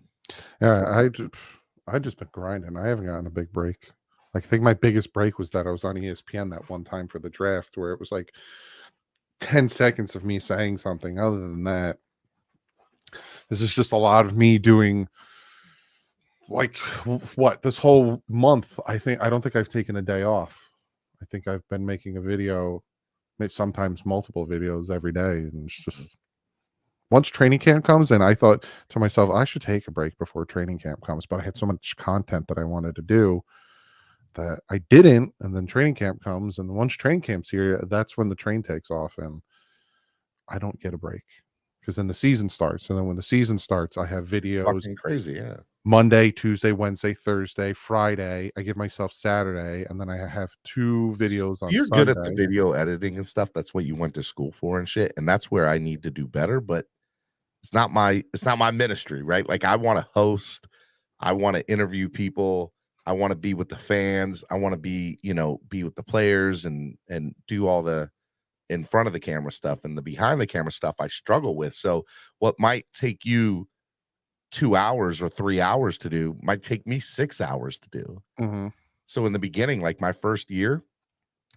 Yeah, I just been grinding. I haven't gotten a big break. Like, I think my biggest break was that I was on ESPN that one time for the draft where it was like 10 seconds of me saying something. Other than that, this is just a lot of me doing like what this whole month. I don't think I've taken a day off. I think I've been making a video, sometimes multiple videos every day. And it's just once training camp comes, and I thought to myself, I should take a break before training camp comes, but I had so much content that I wanted to do that I didn't. And then training camp comes, and once training camp's here, that's when the train takes off, and I don't get a break because then the season starts. And then when the season starts, I have videos crazy, yeah. Monday, Tuesday, Wednesday, Thursday, Friday. I give myself Saturday, and then I have 2 videos on You're Sunday. good at the video editing and stuff. That's what you went to school for and shit. And that's where I need to do better, but it's not my ministry, right? Like I want to host, I want to interview people, I want to be with the fans, I want to be with the players and do all the in front of the camera stuff, and the behind the camera stuff I struggle with. So what might take you 2 hours or 3 hours to do might take me 6 hours to do. So in the beginning, like my first year,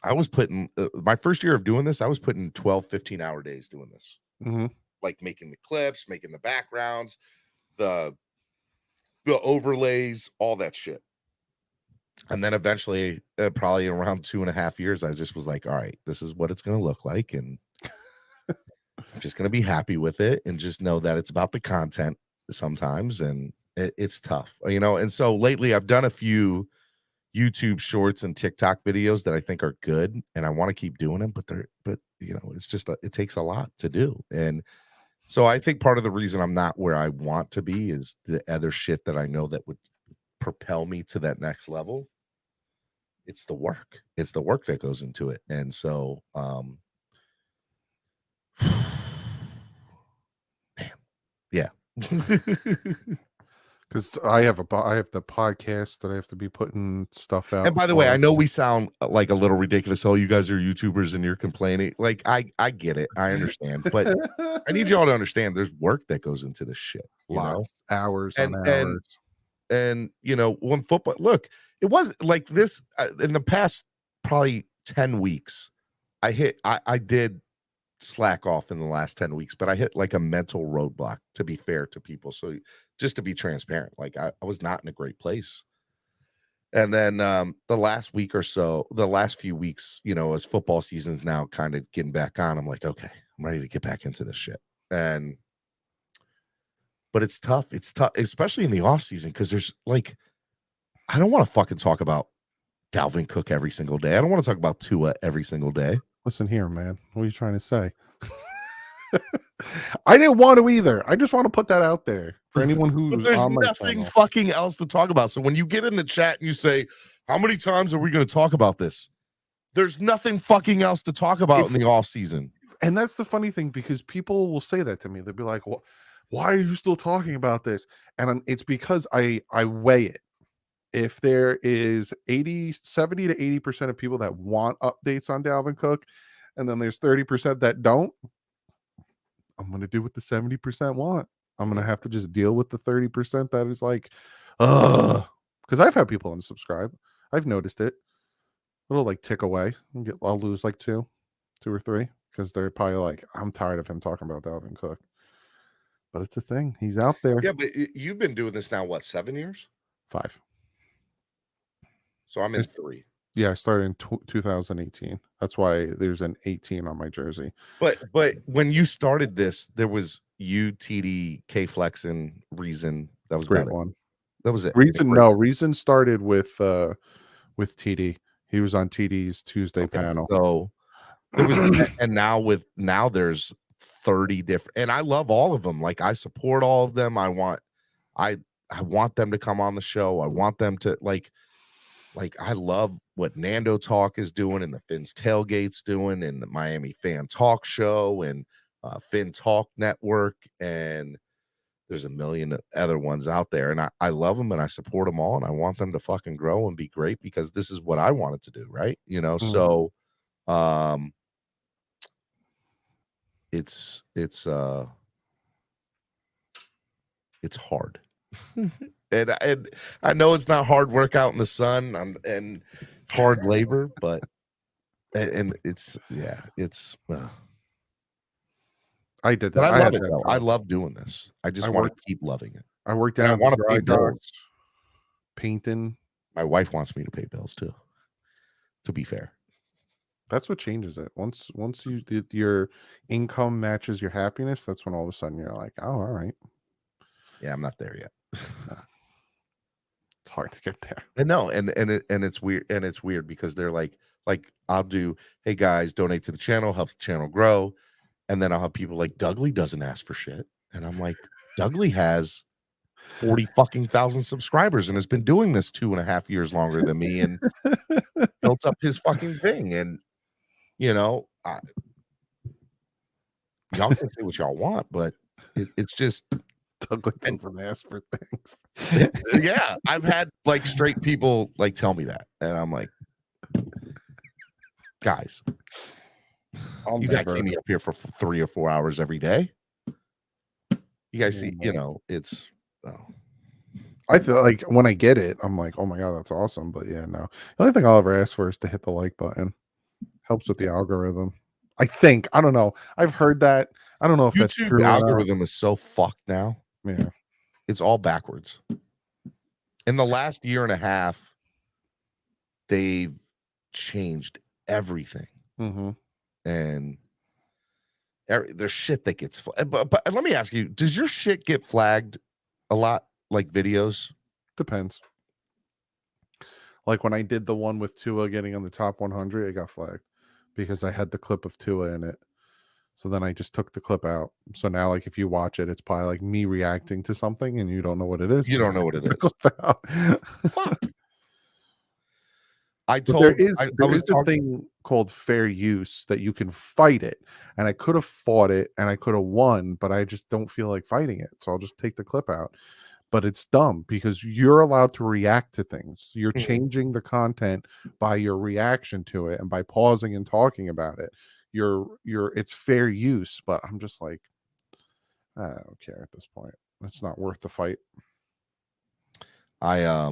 I was putting my first year of doing this, I was putting 12, 15-hour days doing this. Like making the clips, making the backgrounds, the overlays, all that shit. And then eventually, probably around 2.5 years, I just was like, all right, this is what it's going to look like. And I'm just going to be happy with it and just know that it's about the content sometimes. And it's tough, And so lately I've done a few YouTube shorts and TikTok videos that I think are good, and I want to keep doing them, but it's just, it takes a lot to do. And so I think part of the reason I'm not where I want to be is the other shit that I know that would propel me to that next level. It's the work. It's the work that goes into it. And so, yeah. Because I have the podcast that I have to be putting stuff out. And by the way, I know we sound like a little ridiculous. Oh, you guys are YouTubers and you're complaining. Like I get it. I understand. But I need y'all to understand there's work that goes into this shit. Hours and, on hours. And when football, look, it wasn't like this in the past probably 10 weeks. I did slack off in the last 10 weeks, but I hit like a mental roadblock, to be fair to people. So just to be transparent, like I was not in a great place. And then the last week or so, the last few weeks, as football season's now kind of getting back on, I'm like, okay, I'm ready to get back into this shit. But it's tough. It's tough, especially in the off season, because there's like, I don't want to fucking talk about Dalvin Cook every single day. I don't want to talk about Tua every single day. Listen here, man. What are you trying to say? I didn't want to either. I just want to put that out there for anyone But who's there's on my nothing channel. fucking else to talk about. So when you get in the chat and you say, how many times are we going to talk about this? There's nothing fucking else to talk about in the off season. And that's the funny thing, because people will say that to me. They'll be like, well, why are you still talking about this? And it's because I weigh it. If there is 70 to 80% of people that want updates on Dalvin Cook, and then there's 30% that don't, I'm going to do what the 70% want. I'm going to have to just deal with the 30% that is like, because I've had people unsubscribe. I've noticed it. It'll like tick away. I'll lose like two or three, because they're probably like, I'm tired of him talking about Dalvin Cook. But it's a thing. He's out there. Yeah, but you've been doing this now, what, 7 years? 5. So I'm in 3. Yeah, I started in 2018. That's why there's an 18 on my jersey. But when you started this, there was you, TD, K Flex, and Reason. That was Great one. That was it. Reason started with TD. He was on TD's Tuesday panel. So there was, and now there's 30 different, and I love all of them. Like, I support all of them. I want them to come on the show. I want them to like I love what Nando Talk is doing, and the Finn's Tailgates doing, and the Miami Fan Talk Show, and Finn Talk Network, and there's a million other ones out there, and I love them, and I support them all, and I want them to fucking grow and be great, because this is what I wanted to do, right? So it's hard. and I know it's not hard work out in the sun and hard labor, but and it's I did that. But I love it though. I love doing this. I just want to keep loving it. I worked down. I want to pay bills. Painting. My wife wants me to pay bills too. To be fair, that's what changes it. Once your income matches your happiness, that's when all of a sudden you're like, oh, all right. Yeah, I'm not there yet. It's hard to get there. And no, and it's weird, because they're like I'll do, hey guys, donate to the channel, helps the channel grow, and then I'll have people like Douglie doesn't ask for shit, and I'm like, Douglie has 40 fucking thousand subscribers and has been doing this 2.5 years longer than me, and built up his fucking thing, and y'all can say what y'all want, but it's just. Douglas doesn't ask for things. Yeah, I've had like straight people like tell me that, and I'm like, guys, you guys see me up here for 3 or 4 hours every day. You guys see, it's. I feel like when I get it, I'm like, oh my god, that's awesome. But yeah, no. The only thing I'll ever ask for is to hit the like button. Helps with the algorithm. I think. I don't know. I've heard that. I don't know if that's true. The algorithm is so fucked now. Yeah. It's all backwards. In the last year and a half, they've changed everything. Mm-hmm. And there's shit that gets but let me ask you, does your shit get flagged a lot, like videos? Depends. Like when I did the one with Tua getting on the top 100, it got flagged because I had the clip of Tua in it. So then I just took the clip out. So now, like, if you watch it, it's probably like me reacting to something and you don't know what it is. You don't know what it is. Fuck. There is a thing called fair use that you can fight it. And I could have fought it and I could have won, but I just don't feel like fighting it. So I'll just take the clip out. But it's dumb because you're allowed to react to things. You're changing the content by your reaction to it and by pausing and talking about it. It's fair use, but I'm just like, I don't care at this point. It's not worth the fight. I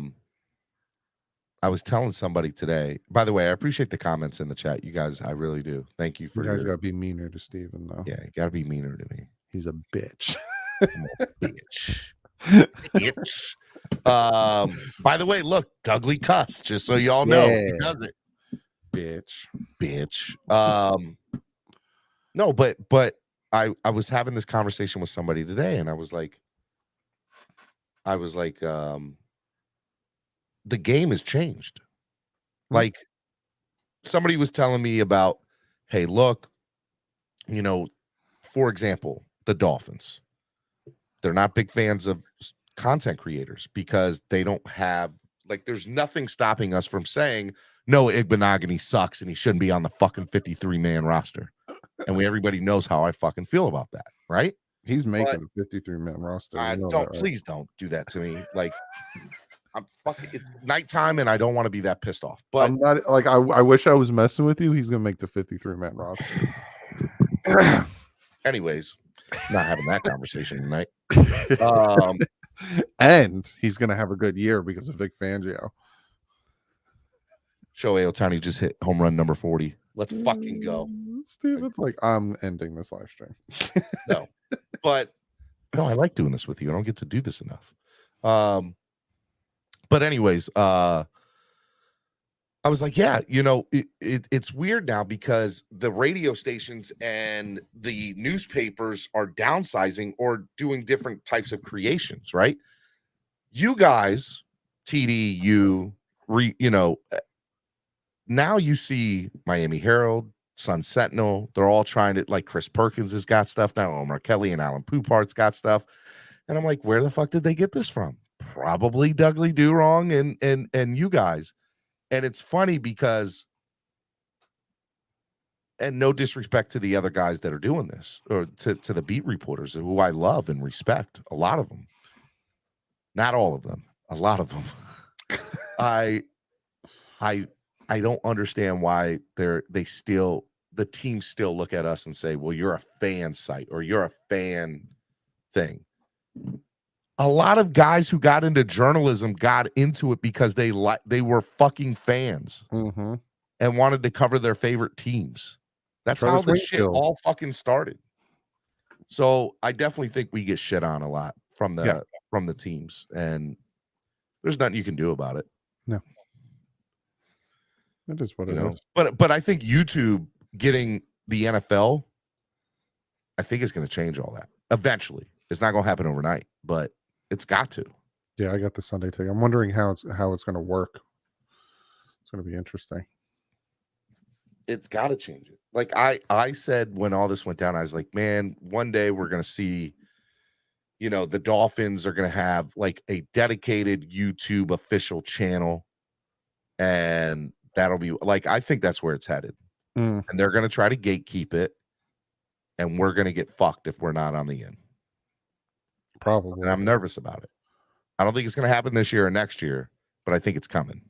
was telling somebody today, by the way, I appreciate the comments in the chat. You guys, I really do. Thank you for you guys gotta be meaner to Steven though. Yeah, you gotta be meaner to me. He's a bitch. Bitch. Bitch. By the way, look, Douglie cuss, just so y'all know. He does it. Bitch. No, but I was having this conversation with somebody today, and I was like, the game has changed. Like, somebody was telling me about, hey, look, for example, the Dolphins. They're not big fans of content creators because they don't have, like, there's nothing stopping us from saying, no, Igbenogany sucks and he shouldn't be on the fucking 53-man roster. And everybody knows how I fucking feel about that, right? He's making the 53-man roster. You know Don't that, right? Please don't do that to me. Like, I'm fucking. It's nighttime, and I don't want to be that pissed off. But I'm not like I wish I was messing with you. He's gonna make the 53-man roster. anyways, not having that conversation tonight. And he's gonna have a good year because of Vic Fangio. Shohei Ohtani just hit home run number 40. Let's fucking go. Steve, it's like I'm ending this live stream. No, but no, I like doing this with you. I don't get to do this enough. But anyways, I was like, yeah, you know, it's weird now because the radio stations and the newspapers are downsizing or doing different types of creations, right? You guys, TD, you know, now you see Miami Herald, Sun Sentinel, they're all trying to, like, Chris Perkins has got stuff now, Omar Kelly and Alan Poupart's got stuff. And I'm like, where the fuck did they get this from? Probably Douglie Do-Wrong and you guys. And it's funny because, and no disrespect to the other guys that are doing this, or to the beat reporters who I love and respect, a lot of them, not all of them, a lot of them. I don't understand why the teams still look at us and say, well, you're a fan site or you're a fan thing. A lot of guys who got into journalism got into it because they were fucking fans and wanted to cover their favorite teams. That's how the shit all fucking started. So I definitely think we get shit on a lot from the teams, and there's nothing you can do about it. No. It is what it is. But I think YouTube getting the NFL, I think it's going to change all that eventually. It's not going to happen overnight, but it's got to. Yeah, I got the Sunday ticket. I'm wondering how it's going to work. It's going to be interesting. It's got to change it. Like I said when all this went down, I was like, man, one day we're going to see, you know, the Dolphins are going to have like a dedicated YouTube official channel, and that'll be like, I think that's where it's headed. And they're going to try to gatekeep it, and we're going to get fucked if we're not on the end. Probably. And I'm nervous about it. I don't think it's going to happen this year or next year, but I think it's coming.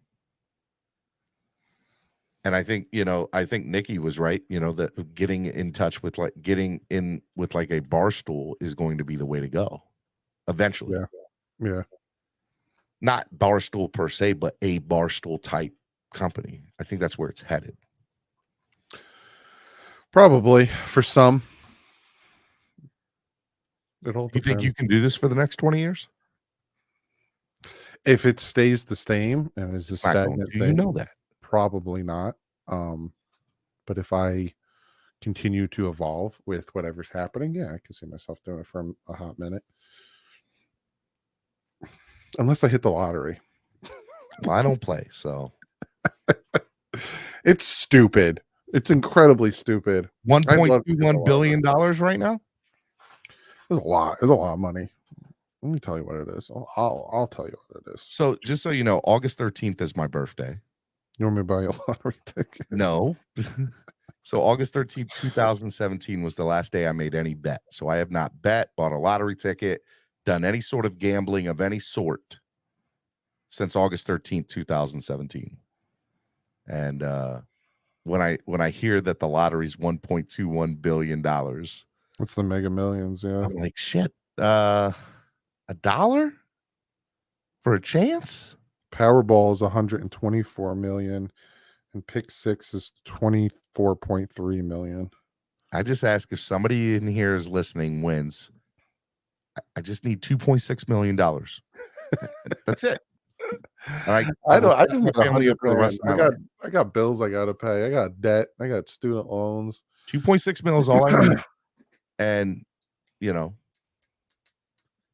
And I think, you know, Nikki was right, you know, that getting in touch with, like, getting in with like a Barstool is going to be the way to go eventually. Yeah. Not Barstool per se, but a Barstool type company. I think that's where it's headed. Probably for some. You think you can do this for the next 20 years? If it stays the same and is a stagnant thing, you know that. Probably not. But if I continue to evolve with whatever's happening, yeah, I can see myself doing it for a hot minute. Unless I hit the lottery. Well, I don't play, so. It's stupid. It's incredibly stupid. $1.21 billion right now? There's a lot. There's a lot of money. Let me tell you what it is. I'll tell you what it is. So just so you know, August 13th is my birthday. You want me to buy you a lottery ticket? No. So August 13th, 2017 was the last day I made any bet. So I have not bought a lottery ticket, done any sort of gambling of any sort since August 13th, 2017. And when I hear that the lottery's $1.21 billion, What's the Mega Millions? Yeah. I'm like, shit, $1 for a chance? Powerball is 124 million, and Pick Six is 24.3 million. I just ask if somebody in here is listening wins. I just need $2.6 million. That's it. I just need family up for the rest of my life. I got bills I gotta pay. I got debt. I got student loans. 2.6 mil is all I need. And you know,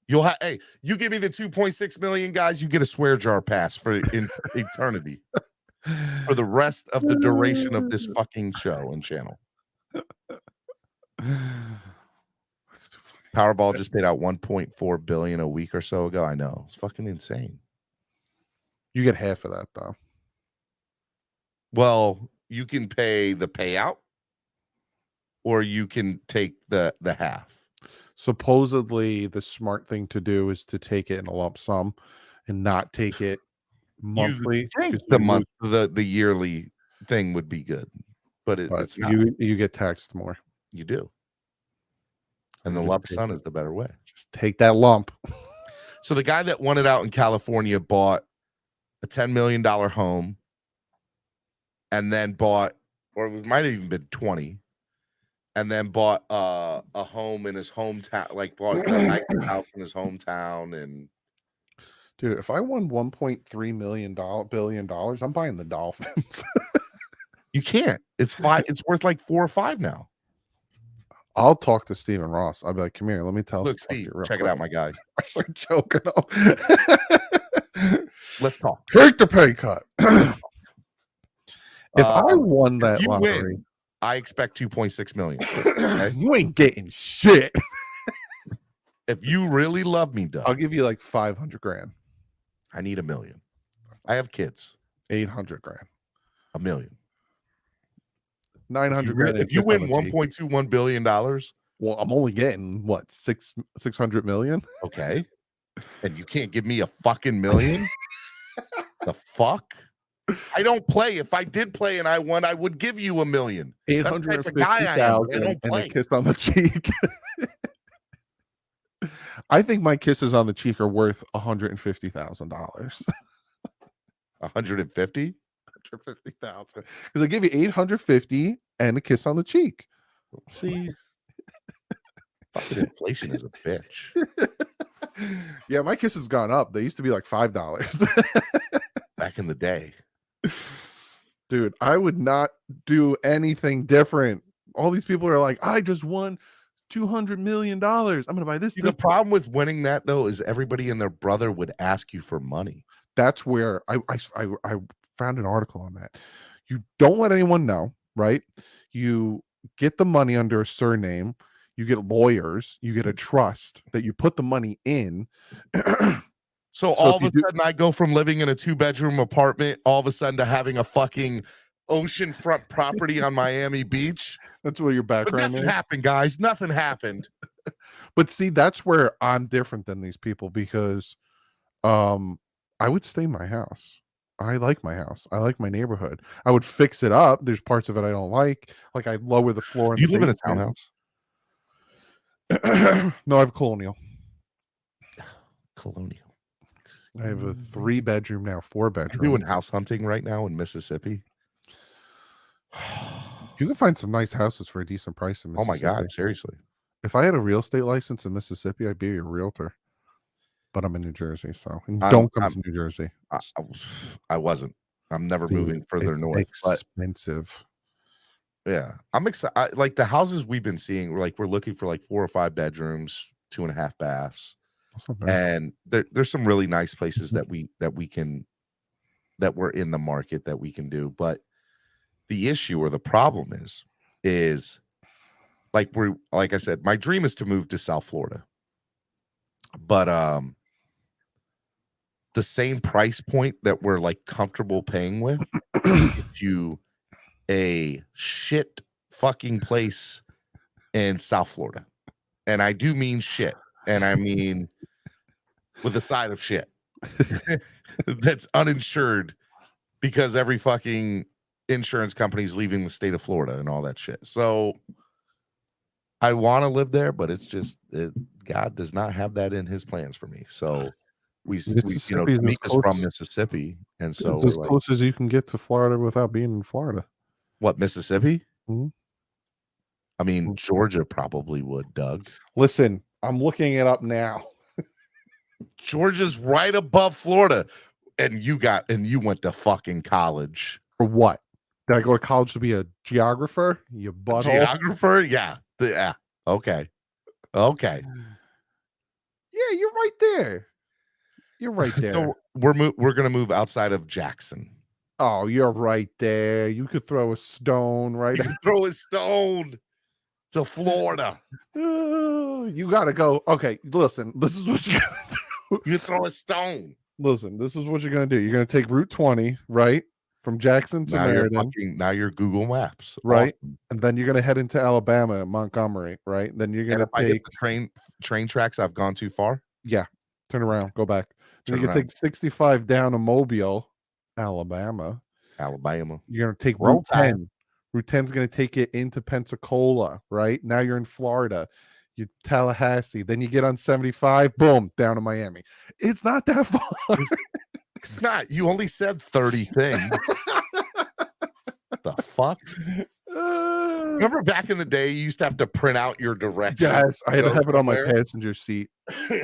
you'll have, hey, you give me the 2.6 million, guys, you get a swear jar pass for in eternity for the rest of the duration of this fucking show and channel. That's too funny. Powerball just paid out 1.4 billion a week or so ago. I know. It's fucking insane. You get half of that though. Well, you can pay the payout or you can take the half. Supposedly the smart thing to do is to take it in a lump sum and not take it monthly. You think 'cause the you month the yearly thing would be good, but but it's not. you get taxed more. You do. And the Just lump take sum it. is the better way. Just take that lump. So the guy that won it out in California bought a $10 million home and then bought, or it might have even been 20, and then bought a home in his hometown, like bought a nice house in his hometown. And Dude, if I won $1.3 billion, I'm buying the Dolphins. you can't. It's worth like 4 or 5 now. I'll talk to Stephen Ross. I'll be like, come here, let me tell Look, fuck Steve, you real check it quick. out, my guy. I start choking up. Let's talk. Take the pay cut. If I won If that you lottery, win, I expect 2.6 million. Okay? you ain't getting shit. If you really love me, Doug, I'll give you like 500 grand, I need $1 million. I have kids. 800 grand, $1 million. 900 grand. If you win $1.21 billion, well, I'm only getting what 600 million. okay, and you can't give me a fucking million. The fuck? I don't play. If I did play and I won, I would give you $1 million. That's the type of guy I am, but I 850,000 don't and play. a kiss on the cheek. I think my kisses on the cheek are worth $150,000. 150? 150,000 because I give you 850 and a kiss on the cheek. See, fucking inflation is a bitch. Yeah, my kiss has gone up. They used to be like $5. Back in the day. Dude, I would not do anything different. All these people are like, I just won $200 million. I'm gonna buy this. See, the problem with winning that though is everybody and their brother would ask you for money. That's where I found an article on that. You don't let anyone know, right? You get the money under a surname. You get lawyers. You get a trust that you put the money in. So all of a sudden, I go from living in a 2-bedroom apartment all of a sudden to having a fucking oceanfront property on Miami Beach. That's what your background Nothing is. happened, guys. Nothing happened. But see, that's where I'm different than these people because I would stay in my house. I like my house. I like my neighborhood. I would fix it up. There's parts of it I don't like. Like I lower the floor. You live in a townhouse? No, I have a colonial. Colonial. I have a 3-bedroom now, 4-bedroom. I'm doing house hunting right now in Mississippi. You can find some nice houses for a decent price in Mississippi. Oh my God, seriously. If I had a real estate license in Mississippi, I'd be a realtor. But I'm in New Jersey, so don't come to New Jersey. I wasn't. I'm never moving further north. Expensive. But yeah, I'm excited. Like the houses we've been seeing, we're looking for like 4 or 5 bedrooms, 2.5 baths. And there's some really nice places that we're in the market that we can do. But the issue or the problem is like I said, my dream is to move to South Florida. But the same price point that we're like comfortable paying with gives you a shit fucking place in South Florida. And I do mean shit. And I mean with a side of shit that's uninsured because every fucking insurance company is leaving the state of Florida and all that shit. So I want to live there, but it's just God does not have that in his plans for me. So we Tamika's from Mississippi, and so it's as close as you can get to Florida without being in Florida. What, Mississippi? Mm-hmm. I mean, Georgia probably would, Doug. Listen, I'm looking it up now. Georgia's right above Florida, and you went to fucking college for what? Did I go to college to be a geographer? You butthole. Geographer? Yeah. Yeah. Okay. Yeah, you're right there. You're right there. So we're gonna move outside of Jackson. Oh, you're right there. You could throw a stone, right? You can throw a stone. to Florida. You gotta go. Okay, listen. This is what you gotta do. You throw a stone. Listen, this is what you're gonna do. You're gonna take Route 20, right, from Jackson to Meriden, Now you're Google Maps, right, awesome. and then you're gonna head into Alabama, Montgomery, right. Then you're And gonna if I hit take the train tracks, I've gone too far. turn around, go back. Then Turn you can around. take 65 down to Mobile, Alabama. Alabama. You're gonna take Roll Route Tide. 10. Route 10 is gonna take it into Pensacola, right? Now you're in Florida. You Tallahassee. Then you get on 75, boom, down to Miami. It's not that far. It's not. You only said 30 things. The fuck? Remember back in the day, you used to have to print out your directions. Yes, I had to go have it on my somewhere? passenger seat.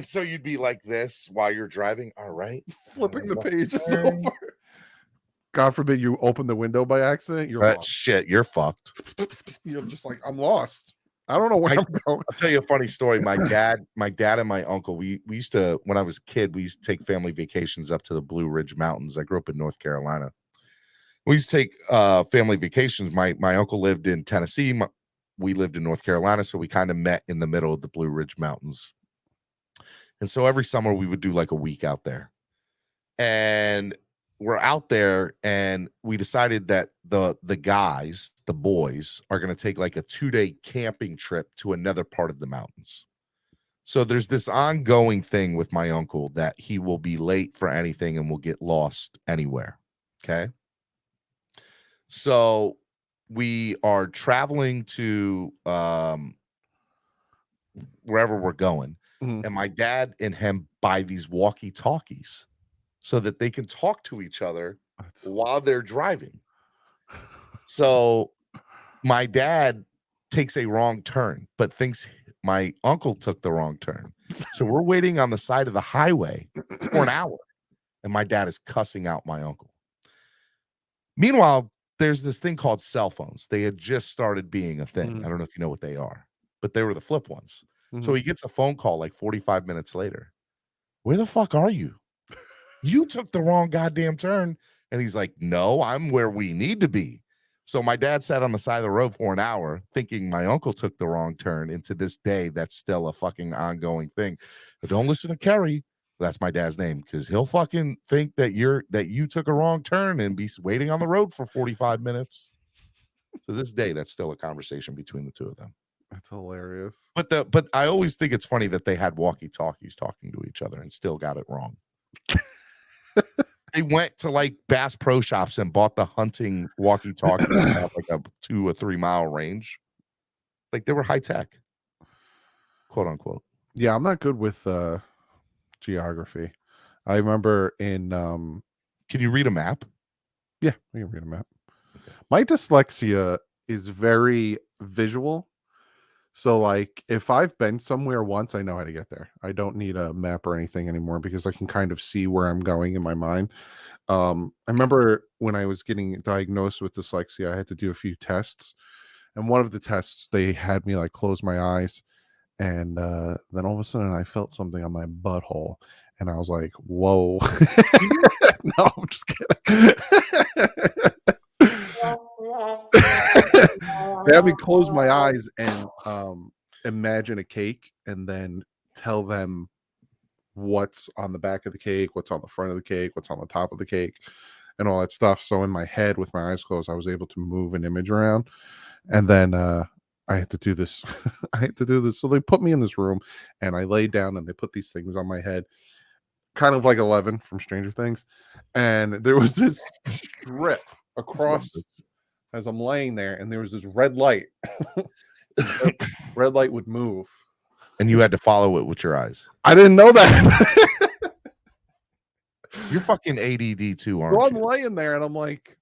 So you'd be like this while you're driving. All right. Flipping the Left pages turn. over. God forbid you open the window by accident. You're lost. Shit, you're fucked. You're just like, I'm lost. I don't know where I'm going. I'll tell you a funny story. My dad and my uncle, we used to, when I was a kid, we used to take family vacations up to the Blue Ridge Mountains. I grew up in North Carolina. We used to take family vacations. My uncle lived in Tennessee. We lived in North Carolina, so we kind of met in the middle of the Blue Ridge Mountains. And so every summer we would do like a week out there. And we're out there, and we decided that the guys, the boys, are going to take like a 2-day camping trip to another part of the mountains. So there's this ongoing thing with my uncle that he will be late for anything and will get lost anywhere. Okay. So we are traveling to wherever we're going, and my dad and him buy these walkie-talkies so that they can talk to each other while they're driving. So my dad takes a wrong turn, but thinks my uncle took the wrong turn. So we're waiting on the side of the highway for an hour, and my dad is cussing out my uncle. Meanwhile, there's this thing called cell phones. They had just started being a thing. I don't know if you know what they are, but they were the flip ones. So he gets a phone call like 45 minutes later. Where the fuck are you? You took the wrong goddamn turn. And he's like, no, I'm where we need to be. So my dad sat on the side of the road for an hour thinking my uncle took the wrong turn. And to this day, that's still a fucking ongoing thing. But don't listen to Kerry. That's my dad's name, because he'll fucking think that you took a wrong turn and be waiting on the road for 45 minutes. To this day, that's still a conversation between the two of them. That's hilarious. But I always think it's funny that they had walkie-talkies talking to each other and still got it wrong. They went to like Bass Pro Shops and bought the hunting walkie-talkie that have like a 2 or 3 mile range. Like they were high tech, quote unquote. Yeah, I'm not good with geography. I remember in Can you read a map? Yeah, I can read a map. Okay. My dyslexia is very visual. So like if I've been somewhere once, I know how to get there. I don't need a map or anything anymore because I can kind of see where I'm going in my mind. I remember when I was getting diagnosed with dyslexia, I had to do a few tests. And one of the tests, they had me like close my eyes. And then all of a sudden I felt something on my butthole. And I was like, whoa. No, I'm just kidding. They had me close my eyes and imagine a cake and then tell them what's on the back of the cake, what's on the front of the cake, what's on the top of the cake, and all that stuff. So in my head, with my eyes closed, I was able to move an image around. And then I had to do this. I had to do this. So they put me in this room and I laid down and they put these things on my head, kind of like 11 from Stranger Things. And there was this strip across as I'm laying there, and there was this red light. Red light would move. And you had to follow it with your eyes. I didn't know that. You're fucking ADD too, aren't so you? I'm laying there and I'm like,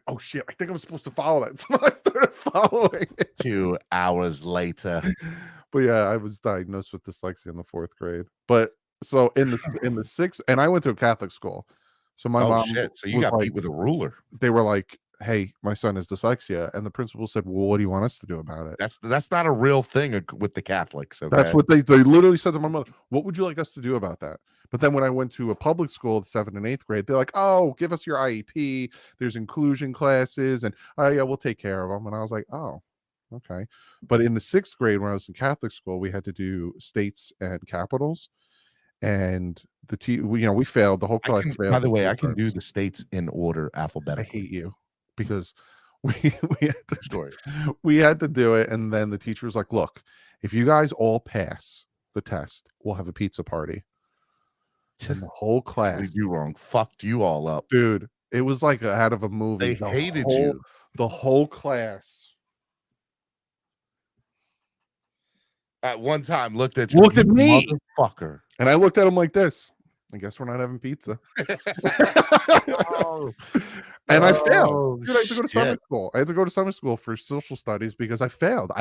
oh shit, I think I'm supposed to follow that. So I started following it. 2 hours later. But yeah, I was diagnosed with dyslexia in the 4th grade. But so in the 6th, and I went to a Catholic school. So my mom shit. So you got like, beat with a ruler. They were like, hey, my son has dyslexia. And the principal said, well, what do you want us to do about it? That's not a real thing with the Catholics. Okay? That's what they literally said to my mother. What would you like us to do about that? But then when I went to a public school, the 7th and 8th grade, they're like, "Oh, give us your IEP. There's inclusion classes, and oh yeah, we'll take care of them." And I was like, "Oh, okay." But in the 6th grade, when I was in Catholic school, we had to do states and capitals, and we failed. The whole I class can, by failed. the way, I can do terms. the states in order I alphabetically. hate you because we we had to Story. we had to do it, and then the teacher was like, "Look, if you guys all pass the test, we'll have a pizza party." And the whole class, Leave you wrong. Fucked you all up. dude, it was like out of a movie. They hated you. The whole class At one time, looked at you. looked at "You me, motherfucker." and I looked at him like this. I guess we're not having pizza. Oh, And I oh, failed. Dude, I had to go to summer shit. school. I had to go to summer school for social studies because I failed.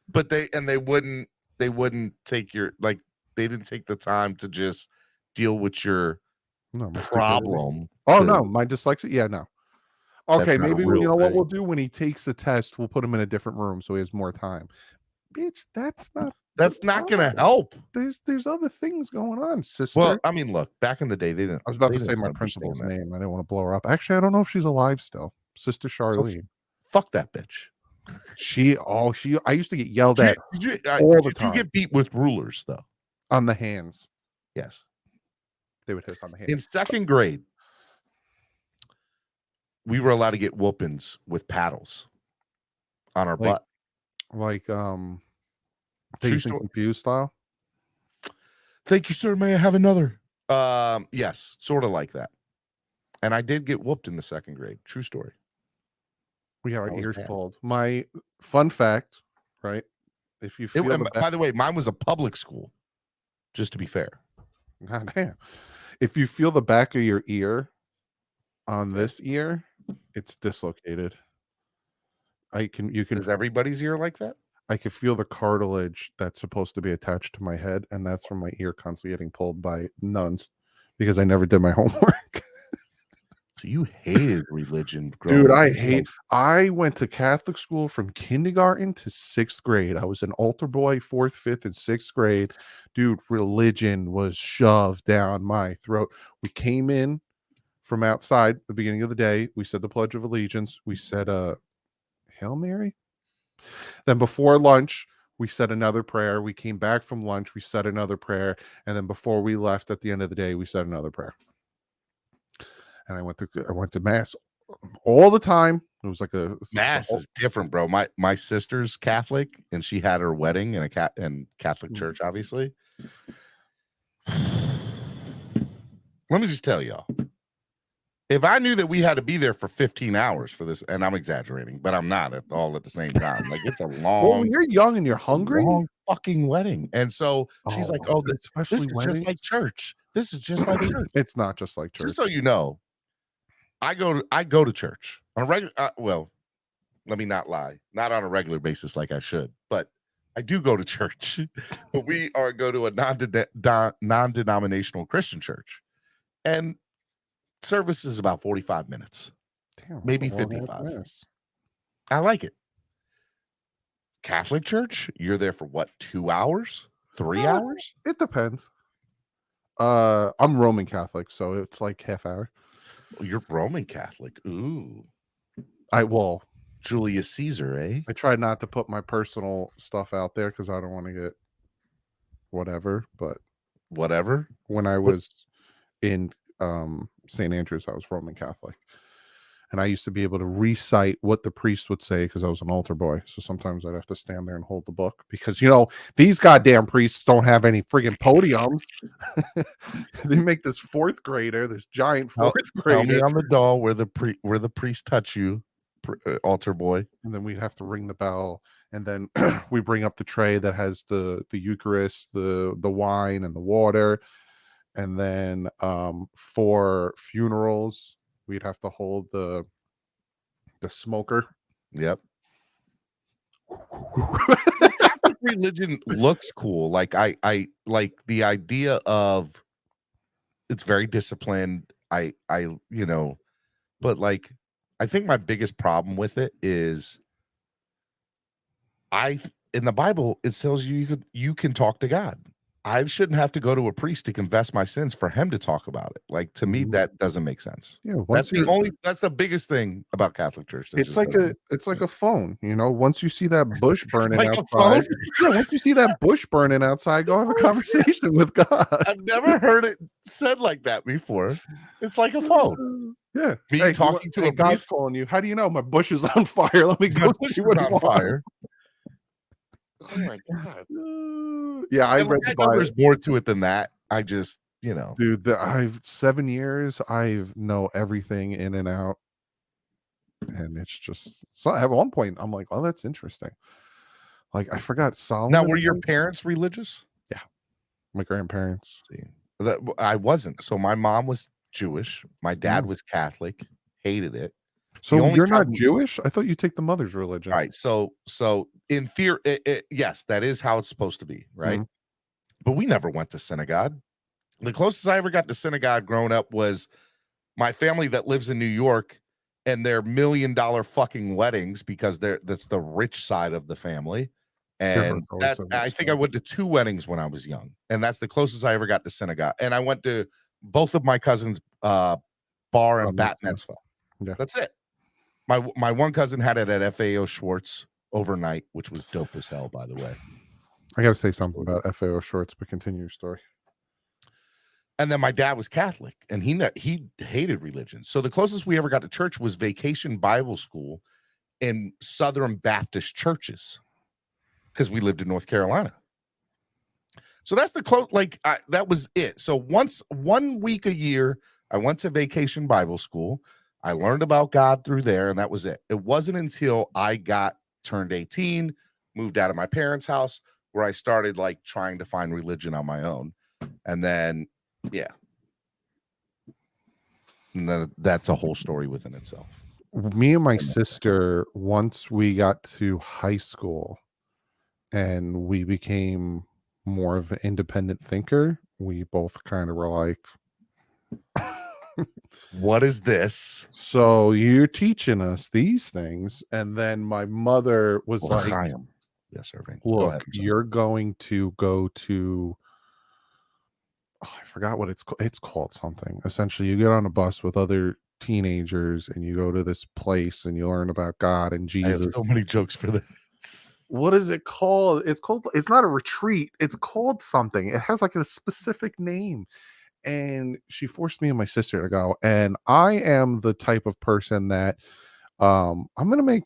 But they wouldn't take your, like, they didn't take the time to just deal with your No, my stupidity. problem. Oh to- no, my dyslexia. Yeah, no. That's Okay, not a maybe real you know what thing. we'll do when he takes the test, we'll put him in a different room so he has more time. Bitch, that's not gonna help. There's other things going on, sister. Well, I mean, look, back in the day, they didn't. I was about they to say didn't my understand principal's that. name. I didn't want to blow her up. Actually, I don't know if she's alive still. Sister So Charlene. fuck that bitch. I used to get yelled Did at you, all the did time. you get beat with rulers though? on the hands. Yes. They would hit us on the hands. In 2nd grade, we were allowed to get whoopings with paddles on our Like, butt. Like True Dazed and story. Confused style. Thank you, sir. May I have another? Yes, sort of like that. And I did get whooped in the 2nd grade. True story. We got That our was ears bad. pulled. My fun fact, right? If you feel And by the way, mine was a public school, just to be fair. God damn. If you feel the back of your ear on this ear, it's dislocated. You can Is everybody's ear like that? I can feel the cartilage that's supposed to be attached to my head, and that's from my ear constantly getting pulled by nuns because I never did my homework. So you hated religion, Dude, growing up. I went to Catholic school from kindergarten to 6th grade. I was an altar boy, 4th, 5th, and 6th grade. Dude, religion was shoved down my throat. We came in from outside at the beginning of the day. We said the Pledge of Allegiance. We said Hail Mary. Then before lunch, we said another prayer. We came back from lunch. We said another prayer. And then before we left at the end of the day, we said another prayer. And I went to mass all the time. It was like Mass is different, bro. My sister's Catholic, and she had her wedding in in Catholic church, obviously. Let me just tell y'all. If I knew that we had to be there for 15 hours for this, and I'm exaggerating, but I'm not at the same time. Like, it's a long, well, when you're young and you're hungry, long fucking wedding. And so she's like, "Oh, this especially is weddings. just like church. This is just like church." It's not just like church. Just so you know, I go to church on a regular. Well, let me not lie, not on a regular basis like I should, but I do go to church. But we go to a non-denominational Christian church, and service is about 45 minutes. Damn, maybe that's a long-ass 55. mass. I like it. Catholic church, you're there for what, 2 hours, 3 hours? It depends. I'm Roman Catholic, so it's like half hour. Oh, you're Roman Catholic. Ooh, Julius Caesar, eh? I try not to put my personal stuff out there because I don't want to get whatever. But Whatever. when I was in St. Andrews, I was Roman Catholic, and I used to be able to recite what the priest would say because I was an altar boy. So sometimes I'd have to stand there and hold the book because these goddamn priests don't have any friggin' podiums. They make this 4th grader, this giant 4th Tell me grader, on the doll where the priest touch you, altar boy. and then we'd have to ring the bell, and then we bring up the tray that has the Eucharist, the wine, and the water, and then for funerals we'd have to hold the smoker. Yep. Religion looks cool. Like I like the idea of it's very disciplined. But like I think my biggest problem with it is in the Bible it tells you you can talk to God. I shouldn't have to go to a priest to confess my sins for him to talk about it. Like, to me, that doesn't make sense. Yeah, That's the biggest thing about Catholic Church. it's like a phone, once you see that bush burning like a outside, phone. yeah, once you see that bush burning outside, go have a conversation with God. I've never heard it said like that before. It's like a phone. Yeah. Me talking to a God's priest. calling you. How do you know my bush is on fire? Let me My go bush see is what on fire. Oh my God. Yeah, I And read I the know Bible. there's more to it than that. I just, Dude, I've 7 years. I know everything in and out. And it's just, so at one point, I'm like, oh, that's interesting. Like, I forgot Solomon. Now, were your parents religious? Yeah. My grandparents. See, I wasn't. So my mom was Jewish. My dad was Catholic. Hated it. So you're not Jewish? I thought you take the mother's religion. Right. So in theory, yes, that is how it's supposed to be, right? But we never went to synagogue. The closest I ever got to synagogue growing up was my family that lives in New York, and their $1 million fucking weddings, because that's the rich side of the family. And I think I went to 2 weddings when I was young, and that's the closest I ever got to synagogue. And I went to both of my cousins' bar and bat mitzvah. Yeah. That's it. My one cousin had it at FAO Schwartz overnight, which was dope as hell, by the way. I got to say something about FAO Schwartz, but continue your story. And then my dad was Catholic, and he hated religion. So the closest we ever got to church was Vacation Bible School in Southern Baptist churches, because we lived in North Carolina. So that's the that was it. So 1 week a year, I went to Vacation Bible School. I learned about God through there, and that was it. It wasn't until I turned 18, moved out of my parents' house, where I started like trying to find religion on my own. And then, yeah. And then that's a whole story within itself. Me and my sister, once we got to high school and we became more of an independent thinker, we both kind of were like, what is this? So you're teaching us these things. And then my mother was like, yes, Irving. Look, you're going to go to, I forgot what it's called something. Essentially, you get on a bus with other teenagers and you go to this place and you learn about God and Jesus. I have so many jokes for this. What is it called? It's not a retreat. It's called something. It has like a specific name. And she forced me and my sister to go. And I am the type of person that I'm gonna make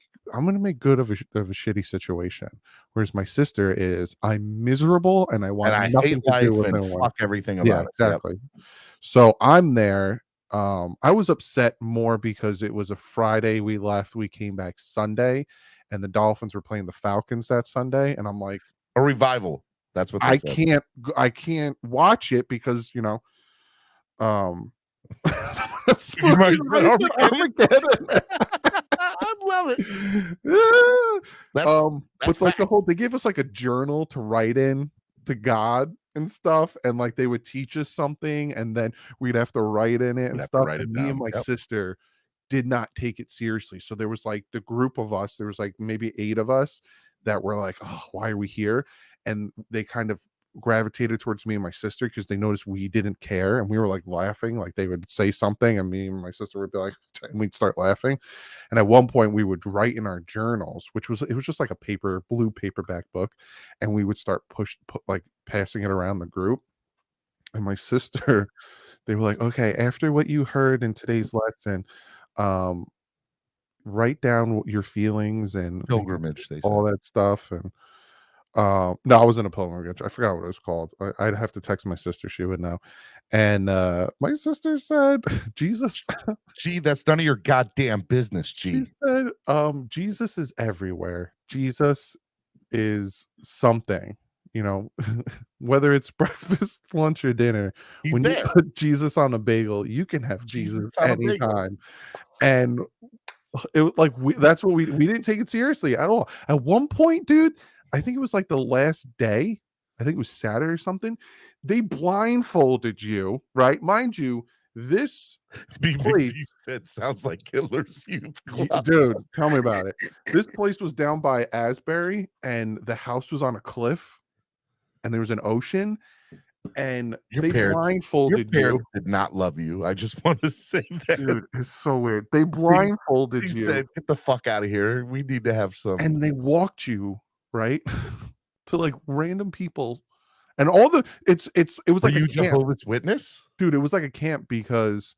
good of a shitty situation. Whereas my sister is, I'm miserable and I want nothing to do with it. Fuck everything about it. Exactly. Yep. So I'm there. I was upset more because it was a Friday. We left. We came back Sunday, and the Dolphins were playing the Falcons that Sunday. And I'm like, a revival. That's what I can't watch it because I love it. But like they gave us like a journal to write in to God and stuff, and like they would teach us something, and then we'd have to write in it and stuff. And me and my sister did not take it seriously. So there was like the group of us, there was like maybe 8 of us that were like, oh, why are we here? And they kind of gravitated towards me and my sister because they noticed we didn't care, and we were like laughing. Like they would say something and me and my sister would be like, and we'd start laughing. And at one point we would write in our journals, it was just like a blue paperback book, and we would start like passing it around the group. And my sister, they were like, okay, after what you heard in today's lesson, write down your feelings and pilgrimage, they all that stuff. And no, I was in a pilgrimage. I forgot what it was called. I'd have to text my sister, she would know. And my sister said, Jesus. Gee, that's none of your goddamn business, G. She said, Jesus is everywhere. Jesus is something, whether it's breakfast, lunch, or dinner. He's when there. You put Jesus on a bagel, you can have Jesus anytime. And it like that's what we didn't take it seriously at all. At one point, dude, I think it was like the last day, I think it was Saturday or something, they blindfolded you, right? Mind you, this place said sounds like Hitler's Youth Club. Dude, tell me about it. This place was down by Asbury and the house was on a cliff. and there was an ocean, and Your they blindfolded you. did not love you. I just want to say that. Dude, it's so weird. They blindfolded He you said, "Get the fuck out of here. We need to have some." and they walked you right to like random people, and all the it was Were like a you camp, Jehovah's Witness? dude. It was like a camp because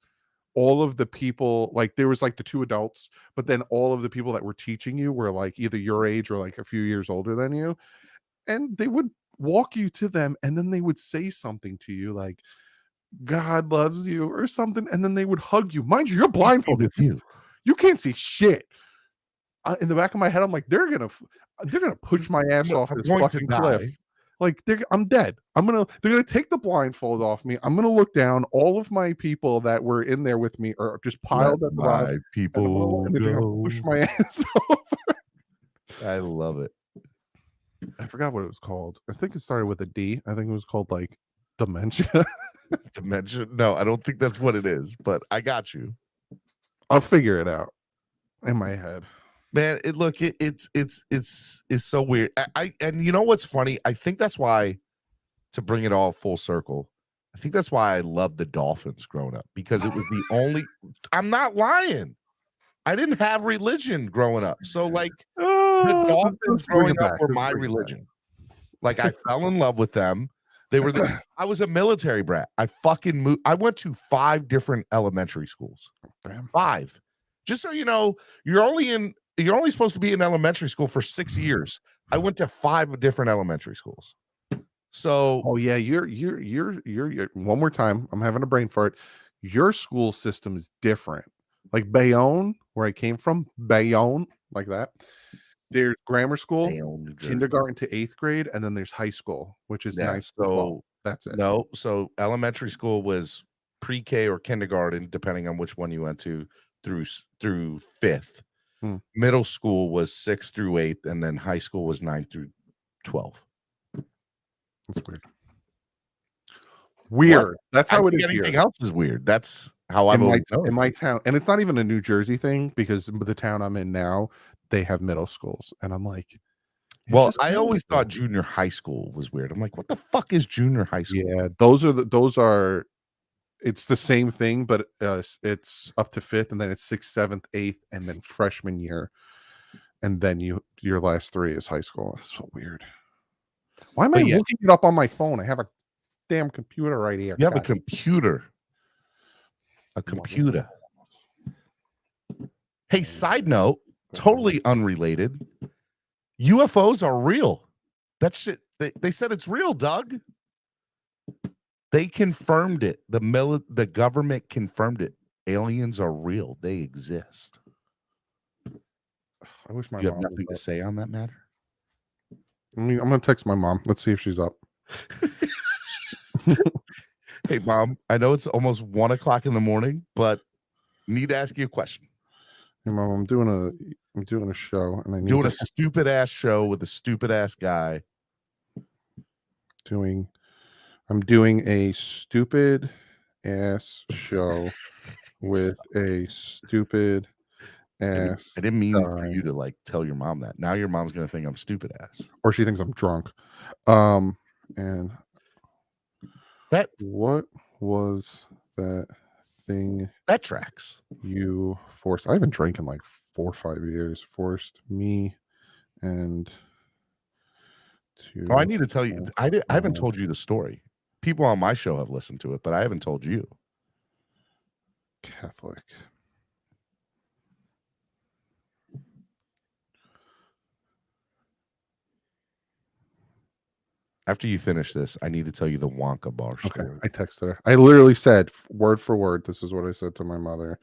all of the people, like there was like the 2 adults, but then all of the people that were teaching you were like either your age or like a few years older than you, and they would walk you to them, and then they would say something to you like God loves you or something, and then they would hug you. Mind you, you're blindfolded. With you. You can't see shit. In the back of my head, I'm like, they're gonna push my ass off I'm this going to fucking cliff. die. Like I'm dead. They're gonna take the blindfold off me. I'm gonna look down. All of my people that were in there with me are just piled at the bottom. My people And they're gonna push go. my ass off. I love it. I forgot what it was called. I think it started with a D. I think it was called like dementia. Dementia? No, I don't think that's what it is, but I got you. I'll figure it out in my head. Man, it's so weird. And you know what's funny? I think that's why, to bring it all full circle, I think that's why I loved the Dolphins growing up, because it was the only. I'm not lying. I didn't have religion growing up, so like the Dolphins growing up were my religion. Like I fell in love with them. They were. I was a military brat. I fucking moved. I went to 5 different elementary schools. Damn. 5. Just so you know, you're only supposed to be in elementary school for 6 years. I went to 5 different elementary schools. So, oh yeah, you're one more time. I'm having a brain fart. Your school system is different. Like Bayonne, where I came from, Bayonne, like that. There's grammar school, kindergarten to 8th grade, and then there's high school, which is 9th to 12th. That's it. No, so elementary school was pre-K or kindergarten, depending on which one you went to, through 5th. Middle school was 6th through 8th, and then high school was 9th through 12th. That's weird. Weird. What? That's how it is. Anything else is weird. That's how I've always known. In my town, and it's not even a New Jersey thing, because the town I'm in now, they have middle schools, and I'm like, well, I always thought junior high school was weird. I'm like, what the fuck is junior high school? Yeah, those are. It's the same thing, but it's up to 5th, and then it's 6th, 7th, 8th, and then freshman year, and then your last 3 is high school. It's so weird. Why am I looking it up on my phone? I have a damn computer right here. You have a computer. A computer. Hey, side note, totally unrelated. UFOs are real. That shit. They said it's real, Doug. They confirmed it. The government confirmed it. Aliens are real. They exist. I wish my you mom have nothing to say on that matter. I'm gonna text my mom. Let's see if she's up. Hey, Mom. I know it's almost 1 o'clock in the morning, but need to ask you a question. Hey, Mom, I'm doing a show, and I need doing a stupid ass show with a stupid ass guy. I'm doing a stupid ass show with a stupid ass. I didn't mean for you to like tell your mom that. Now your mom's gonna think I'm stupid ass, or she thinks I'm drunk. And that what was that thing that tracks? You forced. I haven't drank in like 4 or 5 years. Forced me and. Oh, I need to tell you. I haven't told you the story. People on my show have listened to it, but I haven't told you. Catholic. After you finish this, I need to tell you the Wonka bar story. Okay, I texted her. I literally said word for word, this is what I said to my mother.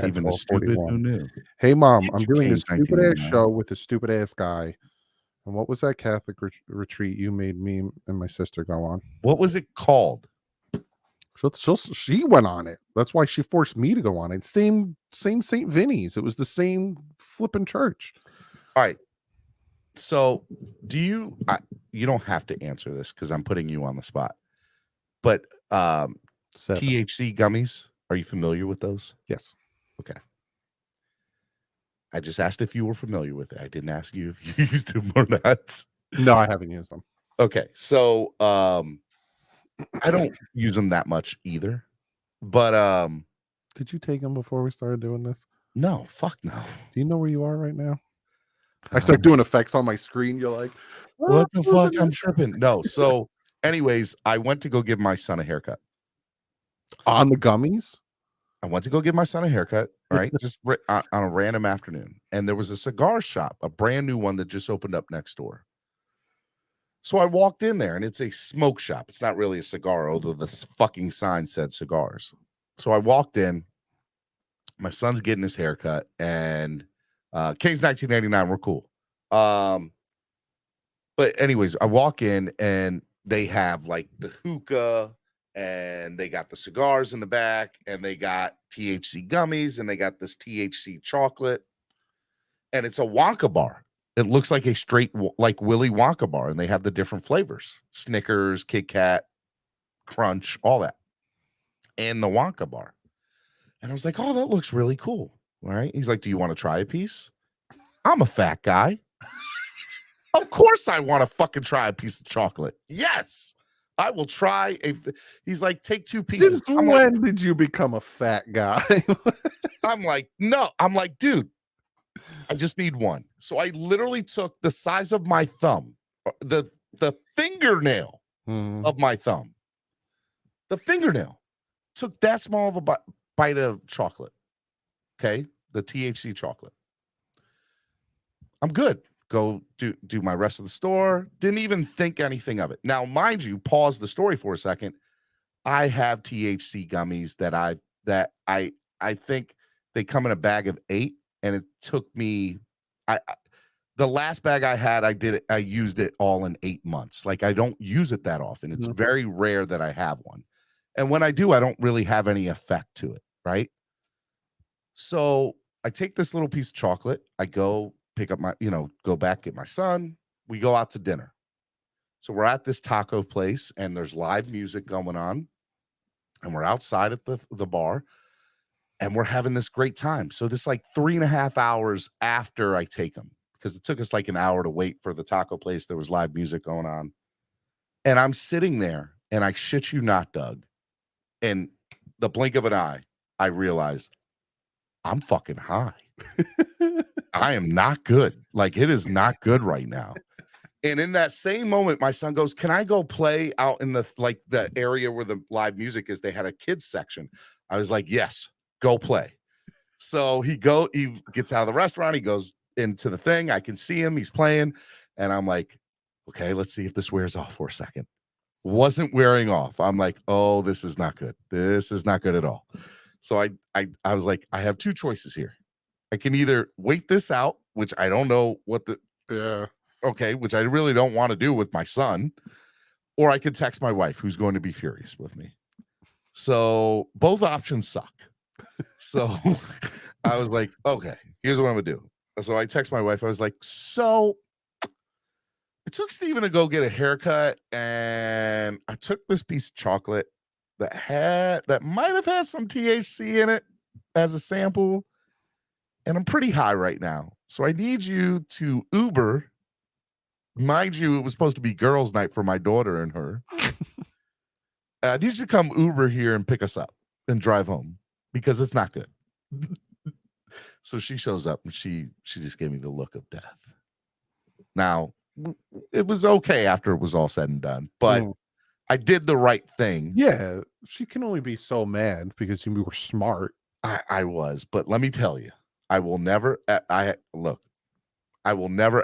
Even the stupid who knew. Hey, Mom, I'm doing a stupid ass show with a stupid ass guy. And what was that Catholic retreat you made me and my sister go on? What was it called? She went on it. That's why she forced me to go on it. Same St. Vinny's. It was the same flipping church. All right. So you don't have to answer this because I'm putting you on the spot. But THC gummies, are you familiar with those? Yes. Okay. I just asked if you were familiar with it. I didn't ask you if you used them or not. No, I haven't used them. Okay, so I don't use them that much either. But Did you take them before we started doing this? no, fuck no. Do you know where you are right now? I start doing effects on my screen. You're like, What the "Ah, fuck? I'm tripping. No. So, anyways, I went to go give my son a haircut. on the gummies?" I went to go give my son a haircut, right? Just on a random afternoon. And there was a cigar shop, a brand new one that just opened up next door. So I walked in there and it's a smoke shop. It's not really a cigar, although the fucking sign said cigars. So I walked in. My son's getting his haircut, and K's 1989. We're cool. But anyways, I walk in and they have like the hookah, and they got the cigars in the back, and they got THC gummies, and they got this THC chocolate, and it's a Wonka bar. It looks like a straight like Willy Wonka bar, and they have the different flavors: Snickers, Kit Kat, Crunch, all that, and the Wonka bar. And I was like, "Oh, that looks really cool." All right. He's like, "Do you want to try a piece?" I'm a fat guy. Of course I want to fucking try a piece of chocolate. Yes. I will try he's like, "Take 2 pieces." Since when did you become a fat guy? I'm like, "No." I'm like, "Dude, I just need one." So I literally took the size of my thumb, the fingernail of my thumb. The fingernail. Took that small of a bite of chocolate. Okay? The THC chocolate. I'm good. Go do my rest of the store. Didn't even think anything of it. Now, mind you, pause the story for a second. I have THC gummies that I think they come in a bag of 8, and it took me the last bag I had, I used it all in 8 months. Like, I don't use it that often. It's very rare that I have one. And when I do, I don't really have any effect to it, right? So I take this little piece of chocolate. I go pick up my, go back, get my son. We go out to dinner. So we're at this taco place, and there's live music going on. And we're outside at the bar, and we're having this great time. So this like 3.5 hours after I take them, because it took us like an hour to wait for the taco place. There was live music going on. And I'm sitting there, and I shit you not, Doug, in the blink of an eye, I realized I'm fucking high. I am not good. Like, it is not good right now. And in that same moment, my son goes, "Can I go play out in the area where the live music is?" They had a kids section. I was like, "Yes, go play." So he gets out of the restaurant. He goes into the thing. I can see him. He's playing. And I'm like, "Okay, let's see if this wears off for a second." Wasn't wearing off. I'm like, "Oh, this is not good. This is not good at all." So I was like, I have 2 choices here. I can either wait this out, which I don't know what which I really don't want to do with my son, or I could text my wife, who's going to be furious with me. So both options suck. So I was like, okay, here's what I'm gonna do. So I text my wife. I was like, "So I took Steven to go get a haircut, and I took this piece of chocolate that might have had some THC in it as a sample, and I'm pretty high right now. So I need you to Uber." Mind you, it was supposed to be girls' night for my daughter and her. "I need you to come Uber here and pick us up and drive home, because it's not good." So she shows up, and she just gave me the look of death. Now, it was okay after it was all said and done, but I did the right thing. Yeah, she can only be so mad because you were smart. I was, but let me tell you, I will never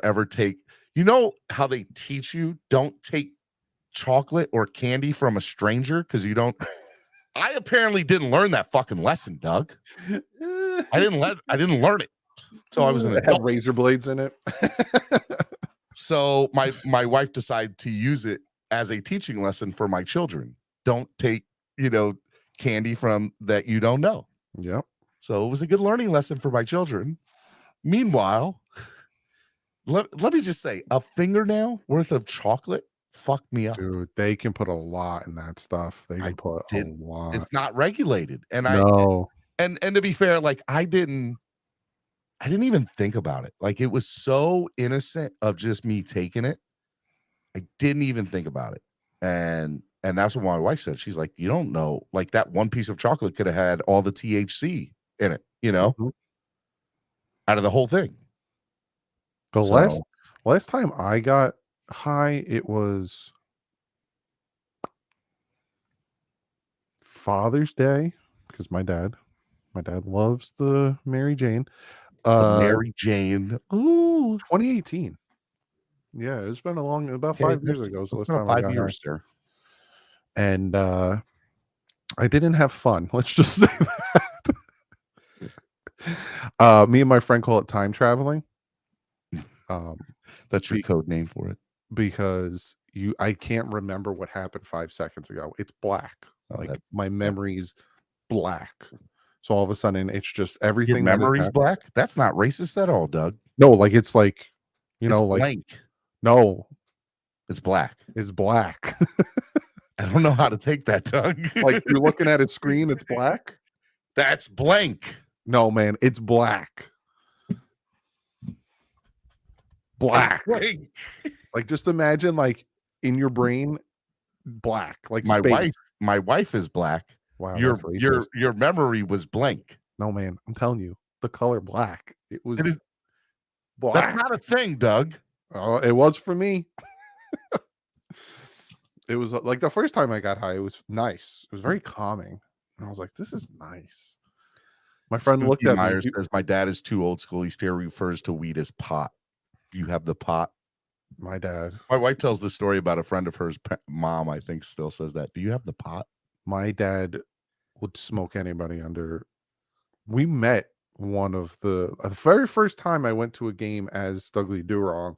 ever take, you know how they teach you, don't take chocolate or candy from a stranger, because you don't. I apparently didn't learn that fucking lesson, Doug. I didn't learn it. So I was an adult. Had razor blades in it. So my wife decided to use it as a teaching lesson for my children. Don't take, candy from that you don't know. Yep. So it was a good learning lesson for my children. Meanwhile, let me just say, a fingernail worth of chocolate fucked me up. Dude, they can put a lot in that stuff. They can put a lot. It's not regulated. And no. And to be fair, like, I didn't even think about it. Like, it was so innocent of just me taking it. I didn't even think about it. And that's what my wife said. She's like, you don't know, like that one piece of chocolate could have had all the THC in it, Mhm. out of the whole thing. The So last time I got high, it was Father's Day because my dad loves the Mary Jane. the Mary Jane. Ooh. 2018. Yeah, it's been about Okay, 5 years ago was the it's last been time I 5 got high. years, sir. And I didn't have fun. Let's just say that. Me and my friend call it time traveling. That's your code name for it. Because I can't remember what happened 5 seconds ago. It's black. Oh, Like my memory's black. So all of a sudden it's just Your everything that has memory's happened. black? That's not racist at all, Doug. No, like it's like, you It's know, like blank. no, It's black. it's black. I don't know how to take that, Doug. Like you're looking at a screen, it's black. That's blank. No, man, it's black. Black. Blank. Like just imagine like in your brain, black. Like space. My wife is black. Wow, Your that's racist. your memory was blank. No, man, I'm telling you, the color black. It was It is, black. that's not a thing, Doug. Oh, it was for me. It was like the first time I got high, it was nice. It was very calming. And I was like, this is nice. My friend Spooky looked at Myers me. says my dad is too old school. He still refers to weed as pot. You have the pot. My dad. My wife tells the story about a friend of hers, mom, I think, still says that. Do you have the pot? My dad would smoke anybody under. We met one of the very first time I went to a game as Douglie Durong,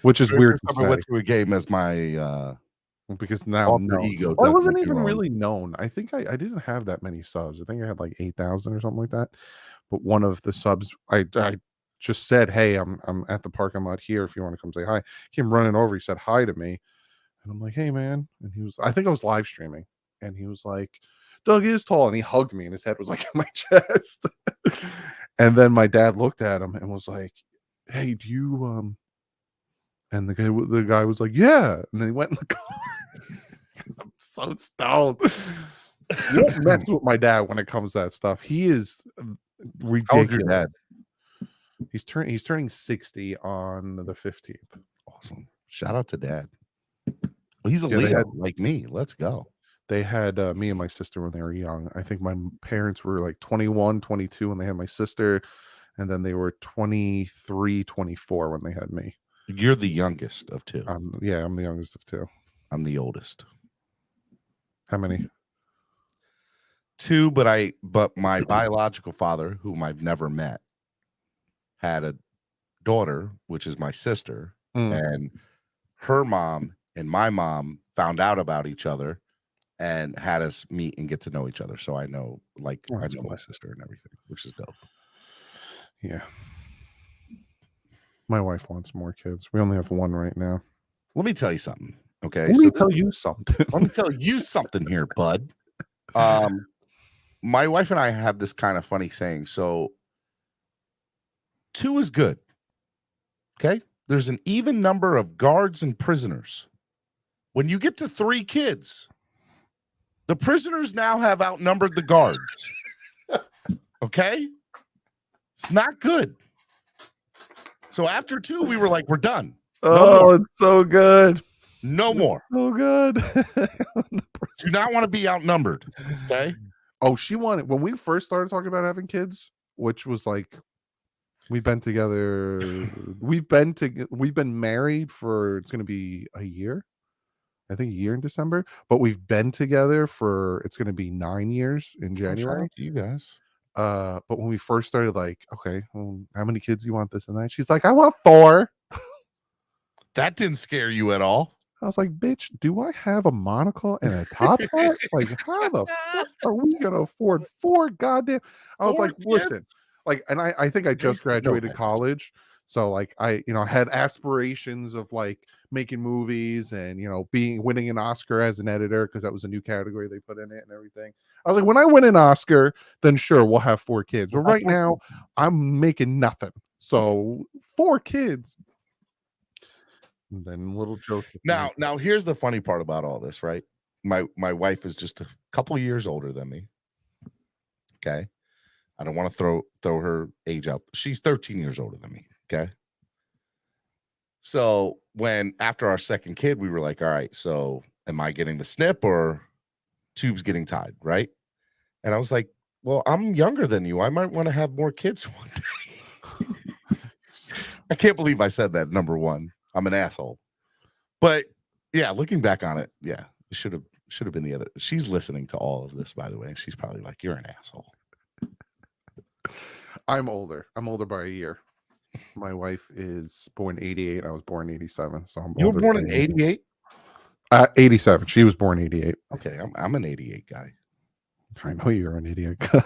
which is weird to I say went to a game as my because now alter no, ego. well, I Douglie wasn't even Durong. really known. I think I didn't have that many subs. I think I had like 8,000 or something like that. But one of the subs, I just said, "Hey, I'm at the parking lot here. If you want to come say hi." He came running over. He said hi to me, and I'm like, "Hey, man!" And he was, I think I was live streaming, and he was like, "Doug is tall," and he hugged me, and his head was like in my chest. And then my dad looked at him and was like, "Hey, do you?" And the guy was like, "Yeah," and then he went in the car. I'm so stoned. You don't mess with my dad when it comes to that stuff. He is ridiculous. How old's your dad? He's turning 60 on the 15th. Awesome. Shout out to dad. Well, he's a Yeah, Leo like me. Let's go. They had me and my sister when they were young. I think my parents were like 21, 22 when they had my sister, and then they were 23, 24 when they had me. You're the youngest of two. Yeah, I'm the youngest of two. I'm the oldest. How many? Two, but my biological father, whom I've never met, had a daughter, which is my sister, and her mom and my mom found out about each other and had us meet and get to know each other. So I know, I know my sister and everything, which is dope. Yeah. My wife wants more kids. We only have one right now. Let me tell you something. Okay. Let me tell you something. Let me tell you something here, bud. My wife and I have this kind of funny saying. So 2 is good. Okay. There's an even number of guards and prisoners. When you get to 3 kids, the prisoners now have outnumbered the guards. Okay. It's not good. So after 2, we were like, we're done. No it's so good. No more. So good. Do not want to be outnumbered. Okay. Oh, she wanted, when we first started talking about having kids, which was like, we've been together. We've been married for, it's going to be a year. I think a year in December, but we've been together for, it's going to be 9 years in January. Shout out to you guys. But when we first started, like, okay, well, how many kids do you want, this and that? She's like, I want 4. That didn't scare you at all. I was like, bitch, do I have a monocle and a top hat? Like, how the fuck are we gonna afford 4 goddamn? I was 4 like, listen, like, and I think I just graduated college. So like I had aspirations of like making movies and winning an Oscar as an editor, because that was a new category they put in it and everything. I was like, when I win an Oscar, then sure, we'll have 4 kids. But right now, I'm making nothing. So 4 kids. And then little Joseph. Now here's the funny part about all this, right? My wife is just a couple years older than me. Okay. I don't want to throw her age out. She's 13 years older than me. Okay. So when after our second kid, we were like, all right, so am I getting the snip or tubes getting tied? Right. And I was like, well, I'm younger than you. I might want to have more kids one day. I can't believe I said that. Number one, I'm an asshole. But yeah, looking back on it, yeah, it should have been the other. She's listening to all of this, by the way. She's probably like, you're an asshole. I'm older. I'm older by a year. My wife is born 88. I was born 87. So I'm You were older born by in a year. 88? 87. She was born 88. Okay, I'm an 88 guy. I know you're an 88 guy.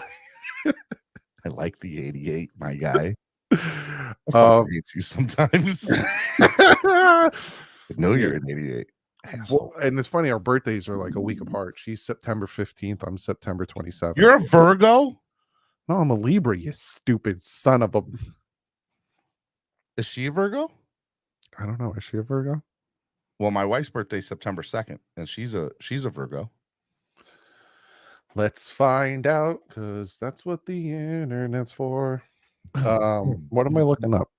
I like the 88, my guy. I fucking hate you sometimes. I know you're an 88. Well, and it's funny, our birthdays are like a week apart. She's September 15th. I'm September 27th. You're a Virgo? No, I'm a Libra, you stupid son of a. Is she a Virgo? I don't know. Is she a Virgo? Well, my wife's birthday is September 2nd, and she's a Virgo. Let's find out, because that's what the internet's for. What am I looking up?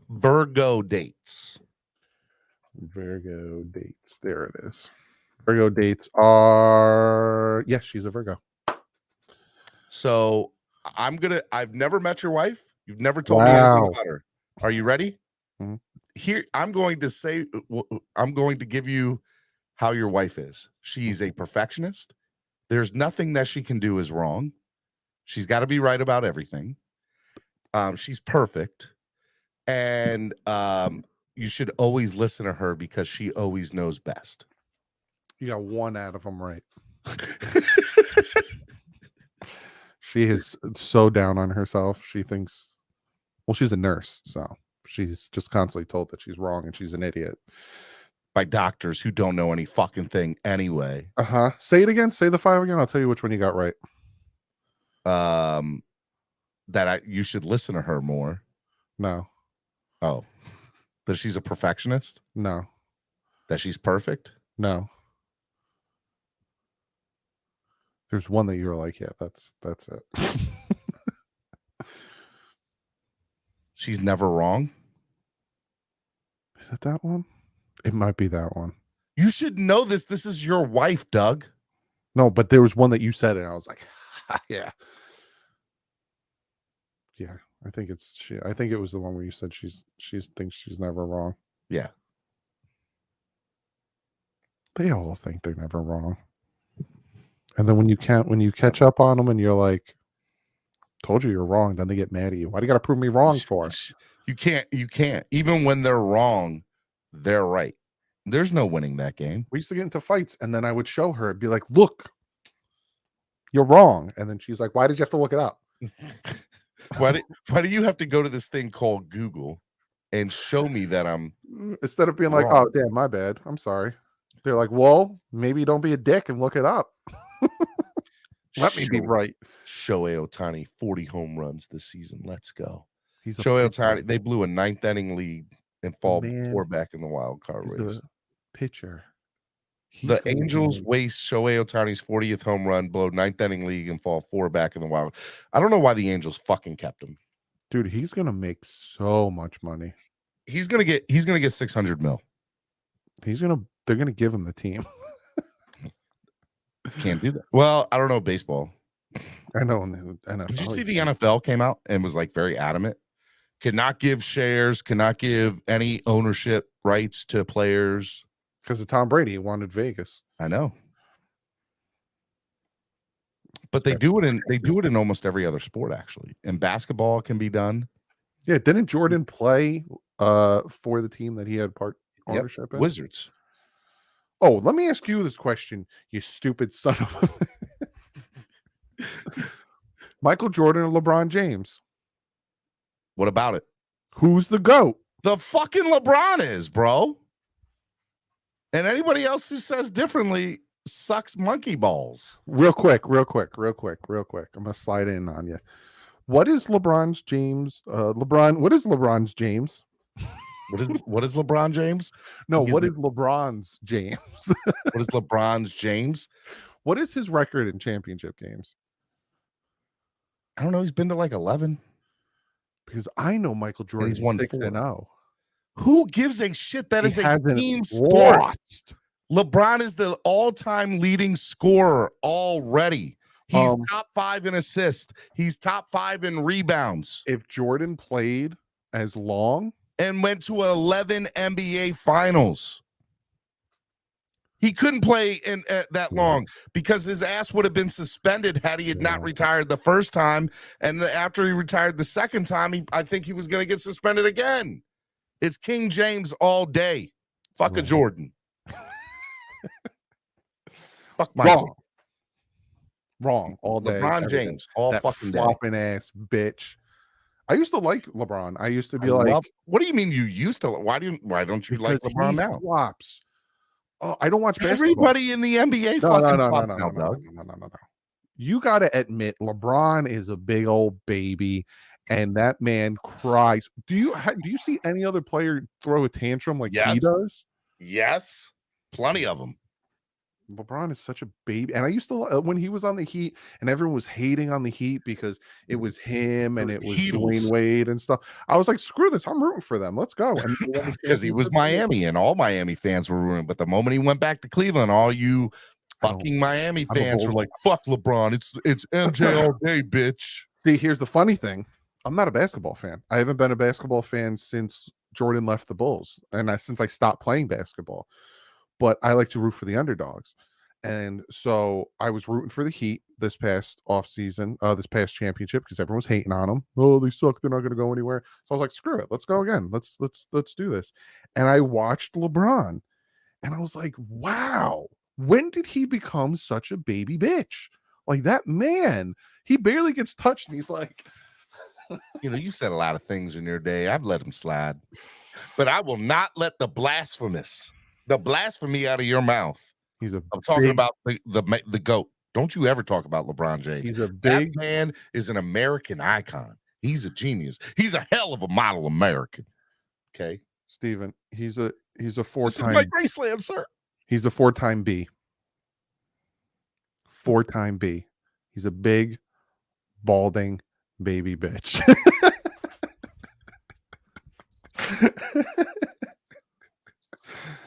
Virgo dates. Virgo dates. There it is. Virgo dates are, yes, she's a Virgo. So I've never met your wife. You've never told me anything about her. Are you ready? Mhm. Here, I'm going to give you how your wife is. She's a perfectionist. There's nothing that she can do is wrong. She's got to be right about everything. She's perfect. And you should always listen to her because she always knows best. You got one out of them right. She is so down on herself. She thinks, well, she's a nurse, so she's just constantly told that she's wrong and she's an idiot by doctors who don't know any fucking thing anyway. Say it again. Say the 5 again. I'll tell you which one you got right. You should listen to her more. No. Oh, that she's a perfectionist? No. That she's perfect? No. There's one that you were like, yeah, that's it. She's never wrong. Is it that one? It might be that one. You should know this. This is your wife, Doug. No, but there was one that you said, and I was like, yeah. Yeah, I think it's she. I think it was the one where you said she thinks she's never wrong. Yeah. They all think they're never wrong. And then when you catch up on them and you're like, told you you're wrong, then they get mad at you. Why do you got to prove me wrong for? You can't. Even when they're wrong, they're right. There's no winning that game. We used to get into fights, and then I would show her, be like, look, you're wrong. And then she's like, why did you have to look it up? Why do you have to go to this thing called Google and show me that I'm instead of being wrong. Like, oh damn, my bad, I'm sorry. They're like, well, maybe don't be a dick and look it up. Let me be right. Shohei Ohtani, 40 home runs this season. Let's go. Shohei Ohtani, they blew a 9th inning lead and fall 4 back in the wild card race. Pitcher. The Angels waste Shohei Ohtani's 40th home run, blow 9th inning league, and fall 4 back in the wild. I don't know why the Angels fucking kept him. Dude, he's gonna make so much money. He's gonna get 600 mil. They're gonna give him the team. Can't do that. Well, I don't know baseball. I know in the NFL. Did you see the NFL came out and was like very adamant? Cannot give shares, cannot give any ownership rights to players. Because of Tom Brady, he wanted Vegas. I know. But they do it in almost every other sport, actually. And basketball can be done. Yeah, didn't Jordan play for the team that he had part ownership in? Wizards. Oh, let me ask you this question, you stupid son of a Michael Jordan or LeBron James? What about it? Who's the GOAT? The fucking LeBron is, bro. And anybody else who says differently sucks monkey balls. Real quick. I'm gonna slide in on you. What is LeBron's James? What is LeBron's James? What is LeBron James? No, He's what the- is LeBron's James? What is LeBron's James? What is his record in championship games? I don't know. He's been to like 11. Because I know Michael Jordan he's is won 6-0. Who gives a shit? That He is a hasn't team sport. lost. LeBron is the all-time leading scorer already. He's top 5 in assists. He's top 5 in rebounds. If Jordan played as long and went to 11 NBA finals, he couldn't play in that long because his ass would have been suspended had he had not retired the first time. And after he retired the second time, I think he was going to get suspended again. It's King James all day. Fuck a Jordan. Fuck Michael. Wrong all day. LeBron James all that fucking flopping day. ass bitch. I used to like LeBron. I used to be like, what do you mean you used to? Why don't you like LeBron now? Flops. Oh, I don't watch basketball. Everybody in the NBA No. You got to admit, LeBron is a big old baby, and that man cries. Do you see any other player throw a tantrum like he does? Yes, plenty of them. LeBron is such a baby, and I used to when he was on the Heat, and everyone was hating on the Heat because it was him and it was Dwayne Wade and stuff. I was like, screw this, I'm rooting for them. Let's go. Because he was Miami, and all Miami fans were rooting. But the moment he went back to Cleveland, all you fucking Miami fans were like, "Fuck LeBron, it's MJ all day, bitch." See, here's the funny thing: I'm not a basketball fan. I haven't been a basketball fan since Jordan left the Bulls, and since I stopped playing basketball. But I like to root for the underdogs. And so I was rooting for the Heat this past offseason, this past championship, because everyone was hating on them. Oh, they suck. They're not going to go anywhere. So I was like, screw it. Let's go again. Let's do this. And I watched LeBron and I was like, wow, when did he become such a baby bitch? Like that man, he barely gets touched. And he's like, you said a lot of things in your day. I've let him slide, but I will not let the blasphemy out of your mouth. I'm talking about the GOAT. Don't you ever talk about LeBron James. That man is an American icon. He's a genius. He's a hell of a model American. Okay, Steven, he's a 4-time. This is my Graceland, sir. He's a 4-time B. 4-time B. He's a big, balding baby bitch.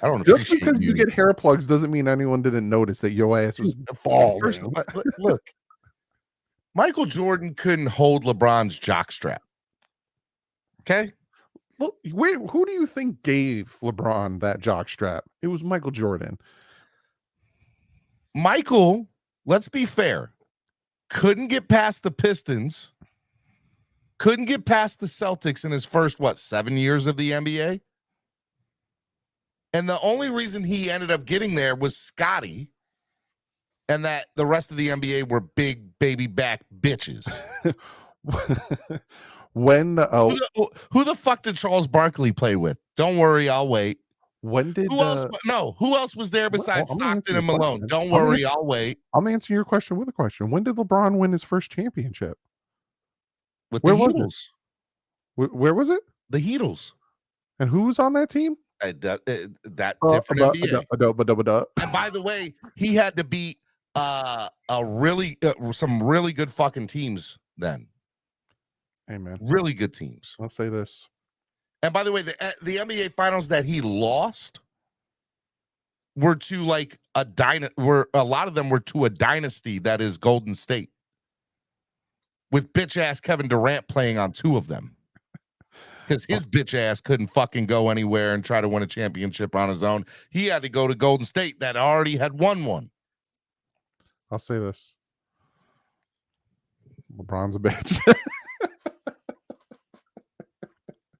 I don't just because you get hair plugs doesn't mean anyone didn't notice that your ass was bald. Look, Michael Jordan couldn't hold LeBron's jockstrap. Okay, look, who do you think gave LeBron that jockstrap? It was Michael Jordan. Michael, let's be fair, couldn't get past the Pistons, couldn't get past the Celtics in his first 7 years of the NBA. And the only reason he ended up getting there was Scotty, and that the rest of the NBA were big baby back bitches. Who the fuck did Charles Barkley play with? Don't worry, I'll wait. When did who else was there besides Stockton and Malone? Don't worry, I'll wait. I'm answering your question with a question. When did LeBron win his first championship? With the Heatles. Where was it? The Heatles. And who was on that team? That different NBA. And by the way, he had to beat some really good fucking teams then. Hey man, really good teams. I'll say this. And by the way, the NBA finals that he lost were to like a lot of them were to a dynasty that is Golden State, with bitch ass Kevin Durant playing on 2 of them. Because his bitch ass couldn't fucking go anywhere and try to win a championship on his own. He had to go to Golden State that already had won one. I'll say this. LeBron's a bitch.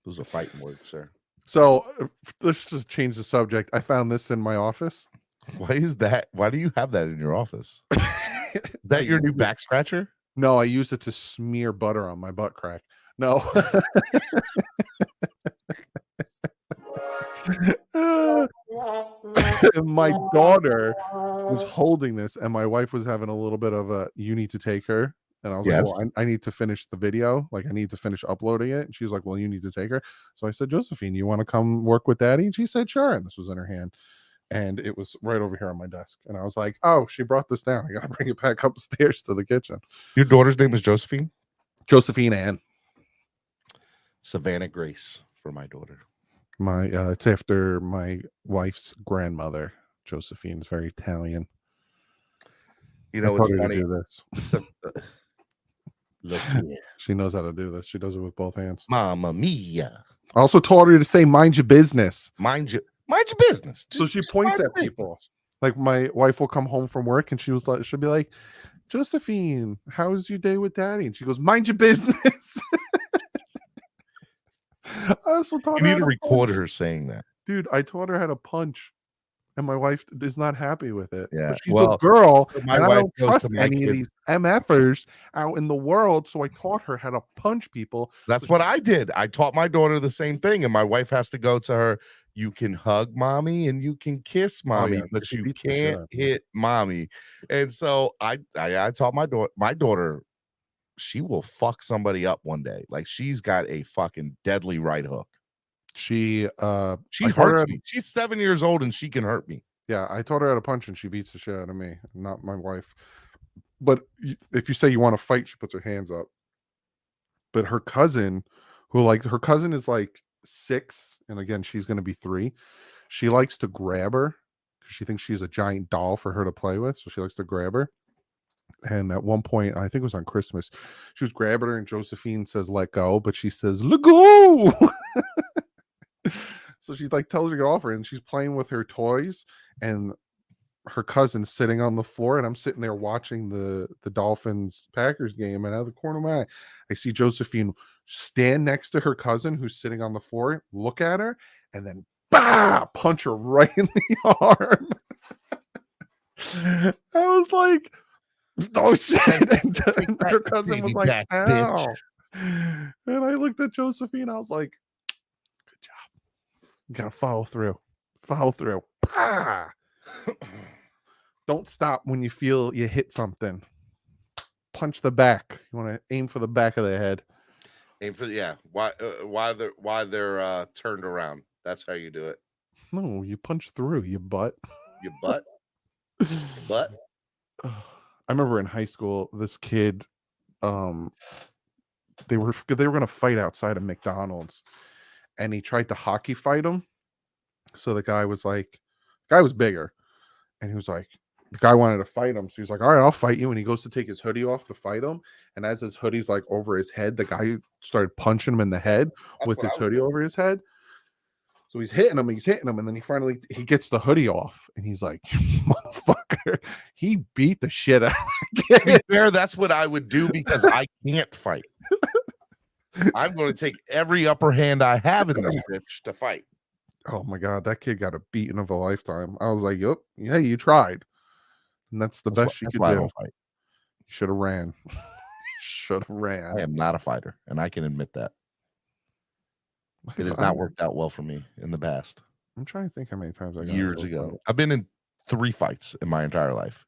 Those are fighting words, sir. So let's just change the subject. I found this in my office. Why is that? Why do you have that in your office? Is that your new back scratcher? No, I use it to smear butter on my butt crack. No. My daughter was holding this, and my wife was having a little bit of a, you need to take her And I was like, Yes. well, I need to finish the video. Like, I need to finish uploading it. And she was like, well, you need to take her. So I said, Josephine, you want to come work with Daddy? And she said, sure. And this was in her hand. And it was right over here on my desk. And I was like, oh, she brought this down. I got to bring it back upstairs to the kitchen. Your daughter's name is Josephine? Josephine Ann. Savannah Grace for my daughter. It's after my wife's grandmother. Josephine's very Italian. You know, it's it's funny. funny. To do this. Look here. She knows how to do this. She does it with both hands. Mamma mia. I also taught her to say, mind your business. Mind your business. So she points at people. Like, my wife will come home from work and she'll be like, Josephine, how was your day with Daddy? And she goes, mind your business. I also taught You her need to record her saying that. Dude, I taught her how to punch. And my wife is not happy with it. Yeah, but she's a girl, and I don't goes trust to my any of these MFers out in the world. So I taught her how to punch people. That's what I did. I taught my daughter the same thing, and my wife has to go to her. You can hug mommy and you can kiss mommy, but you can't hit mommy. And so I taught my daughter, she will fuck somebody up one day. Like, she's got a fucking deadly right hook. She hurts me. She's 7 years old and she can hurt me. Yeah, I taught her how to punch and she beats the shit out of me, not my wife. But if you say you want to fight, she puts her hands up. But her cousin, her cousin is like 6, and again, she's going to be 3. She likes to grab her because she thinks she's a giant doll for her to play with. So she likes to grab her. And at one point, I think it was on Christmas, she was grabbing her and Josephine says, let go. But she says, let go. So she like tells her to get off her, and she's playing with her toys, and her cousin's sitting on the floor, and I'm sitting there watching the Dolphins Packers game, and out of the corner of my eye, I see Josephine stand next to her cousin who's sitting on the floor, look at her, and then punch her right in the arm. I was like, oh shit. And her cousin was like, ow. And I looked at Josephine, I was like, good job. You gotta follow through. Don't stop when you feel you hit something. Punch the back. You want to aim for the back of the head. Aim for why they're turned around. That's how you do it. No, you punch through, you butt. You butt. Butt. I remember in high school, this kid, they were gonna fight outside of McDonald's, and he tried to hockey fight him. So the guy was bigger, and he was like, the guy wanted to fight him. So he's like, all right, I'll fight you. And he goes to take his hoodie off to fight him. And as his hoodie's like over his head, the guy started punching him in the head with his hoodie over his head. So he's hitting him. And then he gets the hoodie off. And he's like, motherfucker, he beat the shit out of the kid. To be fair, that's what I would do because I can't fight. I'm going to take every upper hand I have in this bitch to fight. Oh my God, that kid got a beating of a lifetime. I was like, yep, yeah, you tried. And that's the best you could do. You should have ran. I am not a fighter, and I can admit that. It has not worked out well for me in the past. I'm trying to think how many times I got years ago. I've been in 3 fights in my entire life.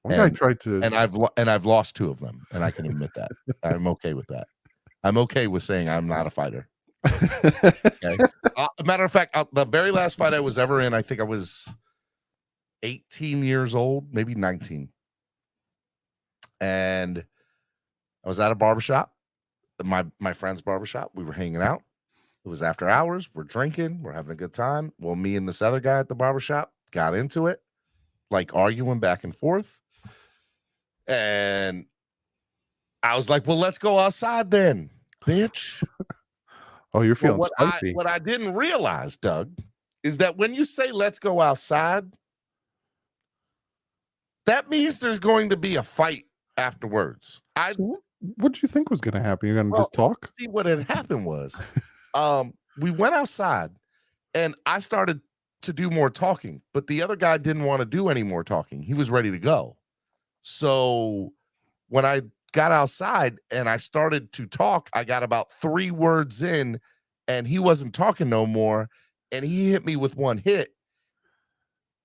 I tried to, and I've lost 2 of them, and I can admit that. I'm okay with that. I'm okay with saying I'm not a fighter. Okay. Matter of fact, the very last fight I was ever in, I think I was 18 years old, maybe 19. And I was at a barbershop, my friend's barbershop. We were hanging out. It was after hours. We're drinking. We're having a good time. Well, me and this other guy at the barbershop got into it, like arguing back and forth. And I was like, well, let's go outside then, bitch. Oh, you're feeling spicy. What I didn't realize, Doug, is that when you say let's go outside, that means there's going to be a fight afterwards. So what did you think was going to happen? You're going to just talk? See, what had happened was we went outside and I started to do more talking, but the other guy didn't want to do any more talking. He was ready to go. So when I got outside and I started to talk, I got about 3 words in and he wasn't talking no more. And he hit me with one hit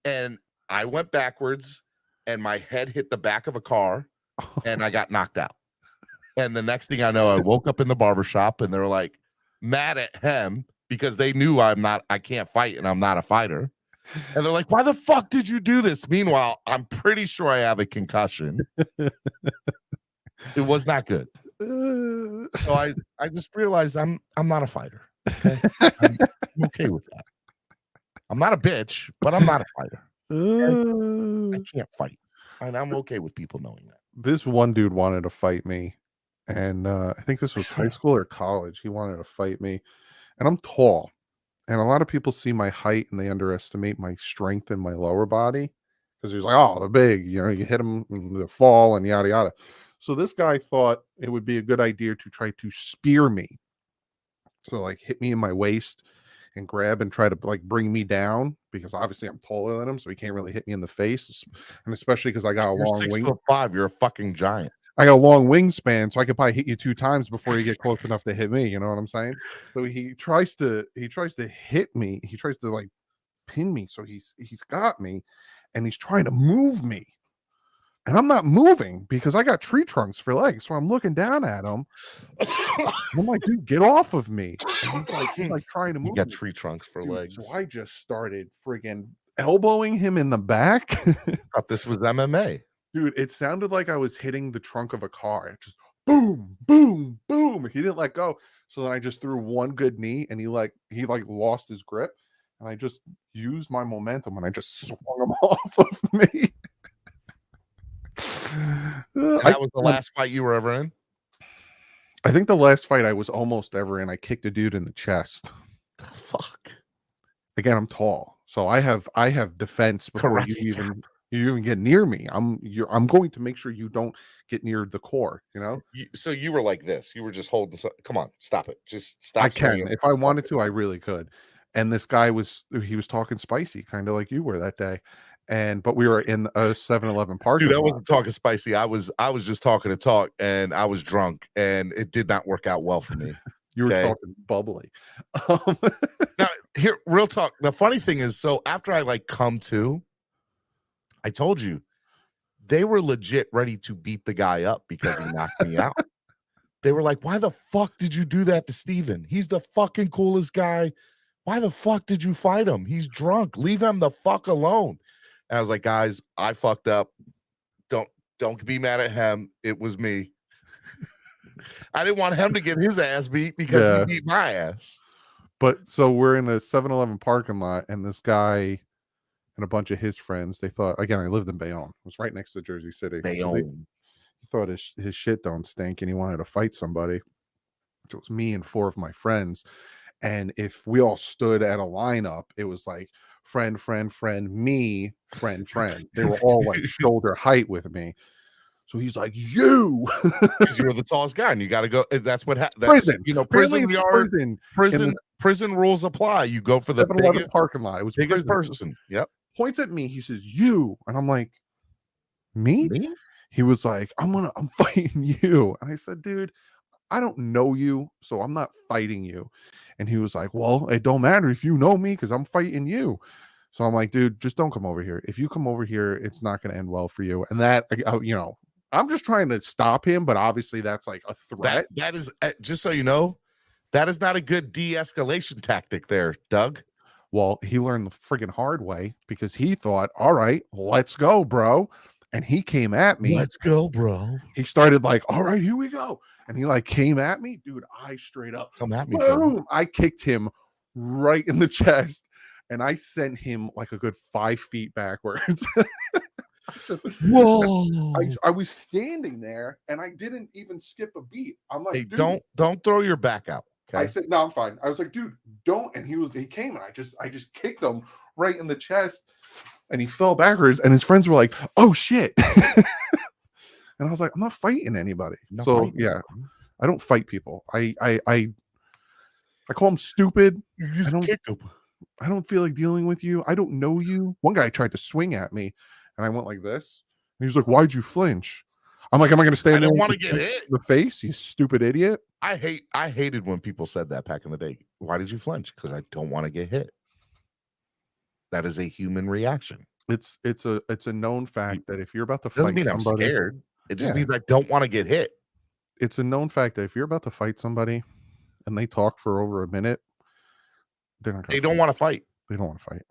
and I went backwards and my head hit the back of a car and I got knocked out. And the next thing I know, I woke up in the barbershop and they were like mad at him because they knew I can't fight and I'm not a fighter. And they're like, why the fuck did you do this? Meanwhile, I'm pretty sure I have a concussion. It was not good. So I just realized I'm not a fighter. Okay. I'm okay with that. I'm not a bitch, but I'm not a fighter. Okay? I can't fight. And I'm okay with people knowing that. This one dude wanted to fight me. And I think this was high school or college. He wanted to fight me. And I'm tall. And a lot of people see my height and they underestimate my strength in my lower body. Because he's like, oh, they're big. You know, you hit them, they fall, and yada, yada. So this guy thought it would be a good idea to try to spear me. So, like, hit me in my waist and grab and try to, like, bring me down. Because obviously I'm taller than him. So he can't really hit me in the face. And especially because I got a You're long 6'5". You're a fucking giant. I got a long wingspan, so I could probably hit you 2 times before you get close enough to hit me. You know what I'm saying? So he tries to hit me. He tries to like pin me. So he's got me, and he's trying to move me, and I'm not moving because I got tree trunks for legs. So I'm looking down at him. I'm like, dude, get off of me! And he's like trying to move. You got me. tree trunks for Dude, legs. So I just started friggin' elbowing him in the back. Thought this was MMA. Dude, it sounded like I was hitting the trunk of a car. It just boom, boom, boom. He didn't let go. So then I just threw one good knee and he lost his grip. And I just used my momentum and I just swung him off of me. That was the last fight you were ever in? I think the last fight I was almost ever in, I kicked a dude in the chest. Fuck. Again, I'm tall. So I have defense before you even get near me. I'm going to make sure you don't get near the core, you know? So you were like this. You were just holding. Come on, stop it. Just stop. I can. If I wanted to, I really could. And this guy was talking spicy, kind of like you were that day. But we were in a 7-Eleven parking Dude, I lot. wasn't talking spicy. I was just talking to talk, and I was drunk, and it did not work out well for me. You were talking bubbly. Now, here, real talk. The funny thing is, so after I like come to, I told you, they were legit ready to beat the guy up because he knocked me out. They were like, why the fuck did you do that to Steven? He's the fucking coolest guy. Why the fuck did you fight him? He's drunk. Leave him the fuck alone. And I was like, guys, I fucked up. Don't be mad at him. It was me. I didn't want him to get his ass beat because he beat my ass. But so we're in a 7-Eleven parking lot, and this guy and a bunch of his friends, they thought, again, I lived in Bayonne. It was right next to Jersey City. Bayonne. So he thought his shit don't stink, and he wanted to fight somebody. So it was me and 4 of my friends. And if we all stood at a lineup, it was like friend, me, friend. They were all like shoulder height with me. So he's like, you, because you're the tallest guy, and you got to go. That's what happens. Prison, prison rules apply. You go for the biggest parking lot. It was biggest person. Yep. Points at me. He says, you, and I'm like, me? He was like, I'm fighting you. And I said, dude, I don't know you, so I'm not fighting you. And he was like, well, it don't matter if you know me because I'm fighting you. So I'm like, dude, just don't come over here. If you come over here, it's not going to end well for you. And that, I'm just trying to stop him, but obviously that's like a threat. That is, just so you know, that is not a good de-escalation tactic there, Doug. Well, he learned the friggin' hard way because he thought, all right, let's go, bro. And he came at me. Let's go, bro. He started like, all right, here we go. And he like came at me. Dude, I straight up come at me. Boom! I kicked him right in the chest. And I sent him like a good 5 feet backwards. Whoa! I was standing there and I didn't even skip a beat. I'm like, hey, don't throw your back out. Okay? I said, no, I'm fine. I was like, dude, don't. And he came and I just kicked him right in the chest and he fell backwards. And his friends were like, oh shit. And I was like, I'm not fighting anybody. Yeah, I don't fight people. I call them stupid. You just kick them. I don't feel like dealing with you. I don't know you. One guy tried to swing at me and I went like this. And he was like, why'd you flinch? I'm like, am I going to stand there? I didn't want to get hit in the face, you stupid idiot. I hated when people said that back in the day. Why did you flinch? Because I don't want to get hit. That is a human reaction. It's a known fact that if you're about to doesn't fight mean somebody, I'm scared. It just means I don't want to get hit. it's a known fact that if you're about to fight somebody and they talk for over a minute, they're not They gonna don't want to fight. They don't want to fight.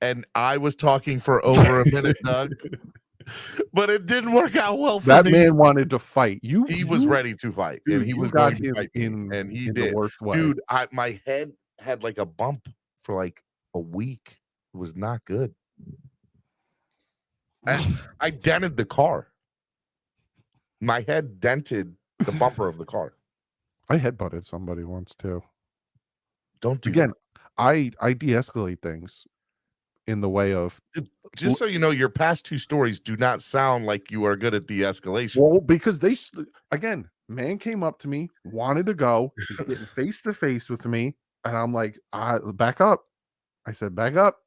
And I was talking for over a minute, Doug, but it didn't work out well for That me. man wanted to fight. He was ready to fight, dude, and he you was got going to him fight me, in and he the did. worst way. Dude, my head had like a bump for like a week. It was not good. I dented the car. My head dented the bumper of the car. I headbutted somebody once too. Don't do Again, that. I de-escalate things in the way of Just so you know, your past two stories do not sound like you are good at de-escalation. well, because again, man came up to me, wanted to go, he's getting face to face with me, and I'm like, back up. I said, back up.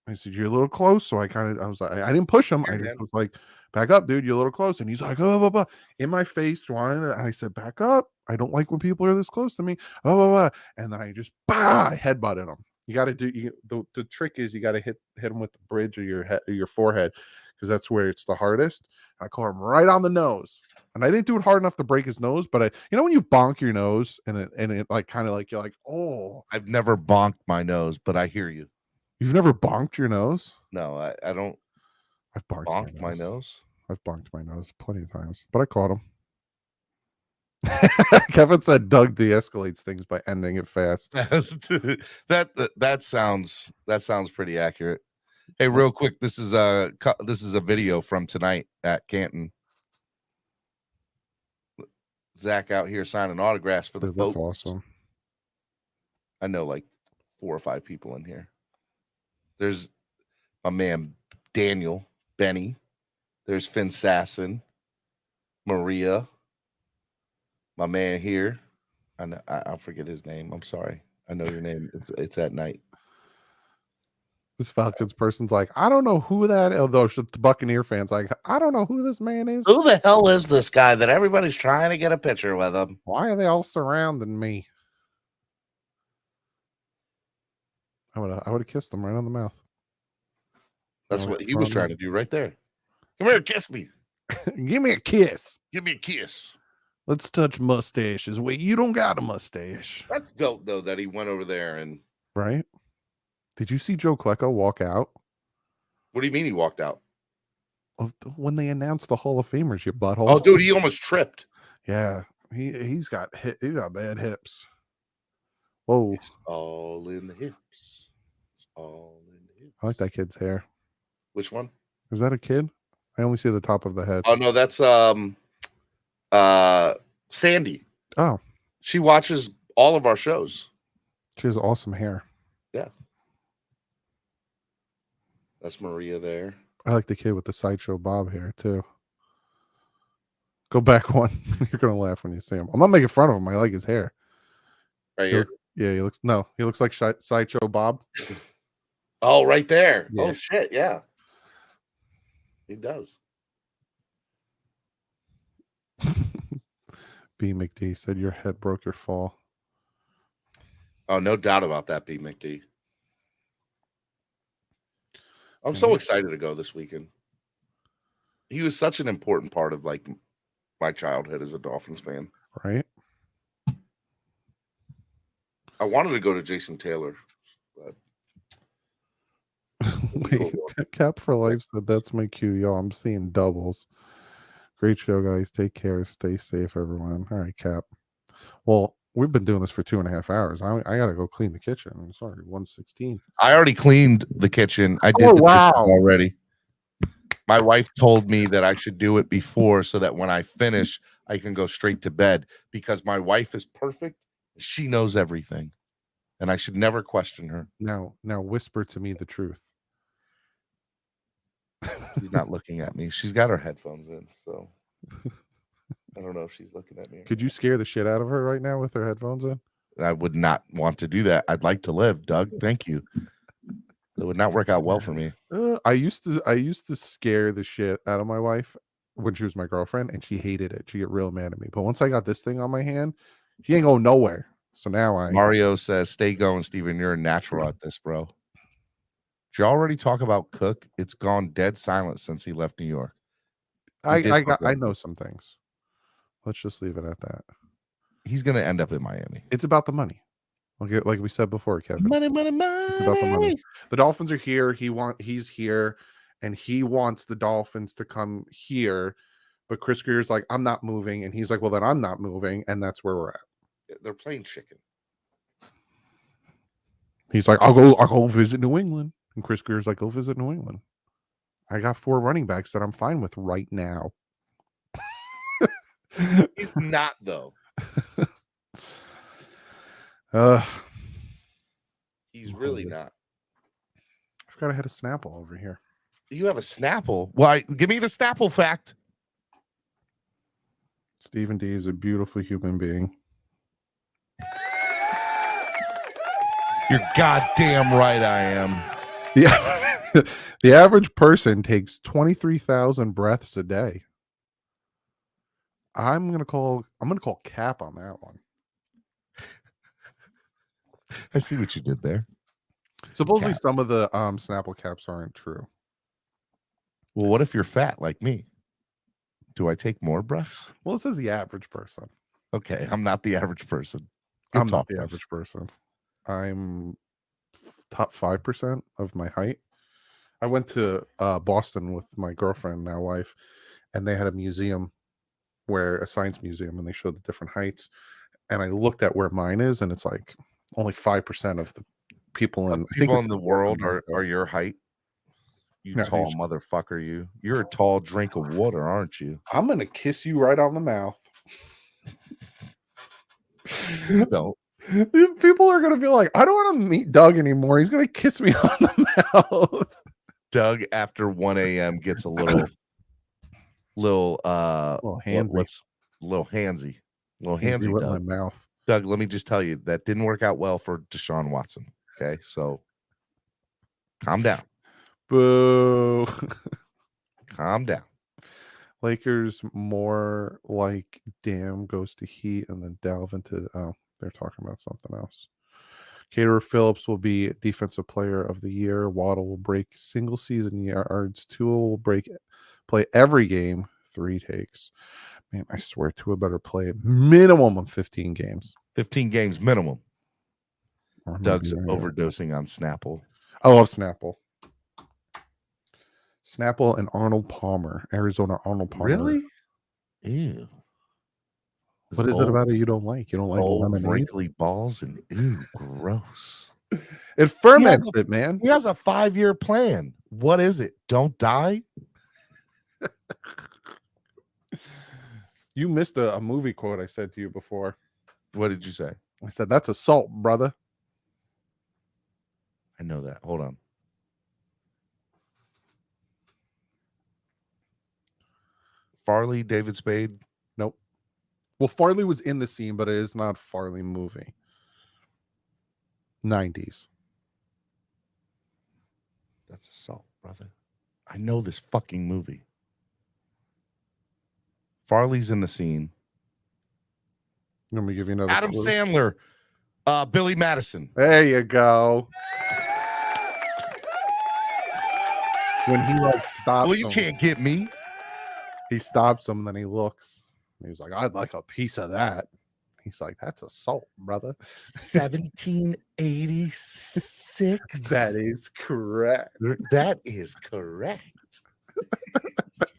I said, you're a little close. So I was like, I didn't push him. I just was like, back up, dude. You're a little close. And he's like, oh, blah, blah, in my face. And I said, back up. I don't like when people are this close to me. Oh, blah, blah. And then I just, I headbutted him. You got to do, the trick is you got to hit him with the bridge of your head, or your forehead, because that's where it's the hardest. I caught him right on the nose. And I didn't do it hard enough to break his nose, but when you bonk your nose and it like kind of like, you're like, oh. I've never bonked my nose, but I hear you. You've never bonked your nose? No, I don't. I've bonked my nose. I've bonked my nose plenty of times, but I caught him. Kevin said Doug de-escalates things by ending it fast. that sounds pretty accurate. Hey, real quick, this is a video from tonight at Canton. Zach out here signing autographs for the folks. That's awesome. I know like 4 or 5 people in here. There's my man Daniel, Benny. There's Finn Sasson, Maria, my man here. I'll forget his name. I'm sorry. I know your name. It's at night. This Falcons person's like, I don't know who that. Although the Buccaneer fans like, I don't know who this man is. Who the hell is this guy that everybody's trying to get a picture with him? Why are they all surrounding me? I would have kissed him right on the mouth. That's what he was trying to do right there. Come here, kiss me. Give me a kiss. Give me a kiss. Let's touch mustaches. Wait, you don't got a mustache. That's dope though that he went over there and right. Did you see Joe Klecko walk out? What do you mean he walked out? When they announced the Hall of Famers, you butthole. Oh, dude, he almost tripped. Yeah, he's got bad hips. Whoa. It's all in the hips. It's all in the hips. I like that kid's hair. Which one? Is that a kid? I only see the top of the head. Oh no, that's Sandy. Oh. She watches all of our shows. She has awesome hair. Yeah. That's Maria there. I like the kid with the sideshow bob hair too. Go back one. You're gonna laugh when you see him. I'm not making fun of him. I like his hair. Right here. He looks like sideshow Bob. Oh, right there. Yeah. Oh shit, yeah. He does. B McD said your head broke your fall. Oh, no doubt about that, B McD. I'm so excited to go this weekend. He was such an important part of like my childhood as a Dolphins fan. Right. I wanted to go to Jason Taylor. But wait, Cap for Life said that's my cue. Yo, I'm seeing doubles. Great show, guys. Take care. Stay safe, everyone. All right, Cap. Well, we've been doing this for 2.5 hours. I gotta go clean the kitchen. I'm sorry, 1:16. I already cleaned the kitchen. I did already. My wife told me that I should do it before so that when I finish, I can go straight to bed because my wife is perfect. She knows everything, and I should never question her. Now whisper to me the truth. She's not looking at me. She's got her headphones in, so I don't know if she's looking at me. Could you scare the shit out of her right now with her headphones in? I would not want to do that. I'd like to live, Doug. Thank you. That would not work out well for me. I used to scare the shit out of my wife when she was my girlfriend, and she hated it. She get real mad at me. But once I got this thing on my hand, she ain't going nowhere. So now Mario says, "Stay going, Steven. You're a natural at this, bro." Did you already talk about Cook? It's gone dead silent since he left New York. I know some things. Let's just leave it at that. He's going to end up in Miami. It's about the money. Okay, like we said before, Kevin. Money, money, money. It's about the money. The Dolphins are here. He's here, and he wants the Dolphins to come here. But Chris Greer's like, I'm not moving, and he's like, well, then I'm not moving, and that's where we're at. They're playing chicken. He's like, I'll go visit New England, and Chris Greer's like, go visit New England. I got 4 running backs that I'm fine with right now. He's not though. He's really not. I forgot I had a Snapple over here. You have a Snapple? Why? Give me the Snapple fact. Stephen D is a beautiful human being. You're goddamn right I am. Yeah. The average person takes 23,000 breaths a day. I'm gonna call cap on that one. I see what you did there. Supposedly some of the Snapple caps aren't true. Well, what if you're fat like me? Do I take more breaths? Well, it says the average person. Okay, I'm not the average person. I'm not the average person. I'm top 5% of my height. I went to Boston with my girlfriend, now wife, and they had a museum a science museum, and they showed the different heights. And I looked at where mine is, and it's like only 5% of the people in the world are your height. You tall motherfucker, you're a tall drink of water, aren't you? I'm gonna kiss you right on the mouth. No. People are gonna be like, I don't want to meet Doug anymore. He's gonna kiss me on the mouth. Doug after 1 a.m. gets a little handsy. Little handsy. With Doug. my mouth. Doug, let me just tell you that didn't work out well for Deshaun Watson. Okay, so calm down. Boo. Calm down. Lakers more like Dam goes to Heat and then delve into they're talking about something else. Caterer Phillips will be Defensive Player of the Year. Waddle will break single season yards. Tua will play every game. 3 takes. Man, I swear Tua better play a minimum of 15 games. 15 games minimum. Doug's overdosing on Snapple. I love Snapple. Snapple and Arnold Palmer. Arizona Arnold Palmer. Really? Ew. What is it about it you don't like? You don't like lemonade? Wrinkly balls and ew, gross. It ferments it, man. He has a 5-year plan. What is it? Don't die? You missed a movie quote I said to you before. What did you say? I said, that's assault, brother. I know that. Hold on. Farley, David Spade? Nope. Well, Farley was in the scene, but it is not a Farley movie. 90s. That's assault, brother. I know this fucking movie. Farley's in the scene. Let me give you another Adam clue. Sandler, Billy Madison. There you go. When he stops. Well, you can't get me. He stops him, then he looks. And he's like, I'd like a piece of that. He's like, that's assault, brother. 1786. That is correct. That is correct.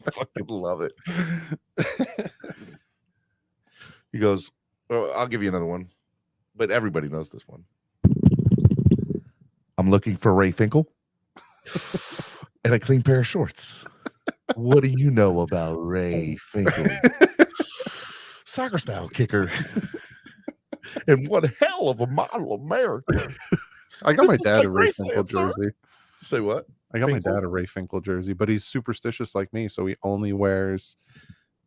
Fucking love it. He goes, oh, I'll give you another one, but everybody knows this one. I'm looking for Ray Finkel and a clean pair of shorts. What do you know about Ray Finkel? Soccer style kicker. And one hell of a model America. I got my dad a Ray Finkel jersey. Say what? I got my dad a Ray Finkel jersey, but he's superstitious like me, so he only wears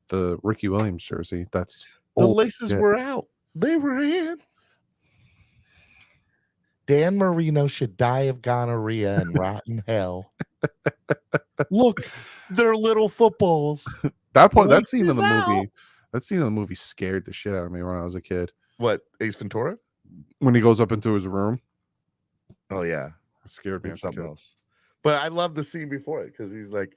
the Ricky Williams jersey. That's the laces were out. They were in. Dan Marino should die of gonorrhea and rot in hell. Look, they're little footballs. That scene in the movie scared the shit out of me when I was a kid. What, Ace Ventura? When he goes up into his room. Oh yeah, it scared me. Something else. But I love the scene before it because he's like,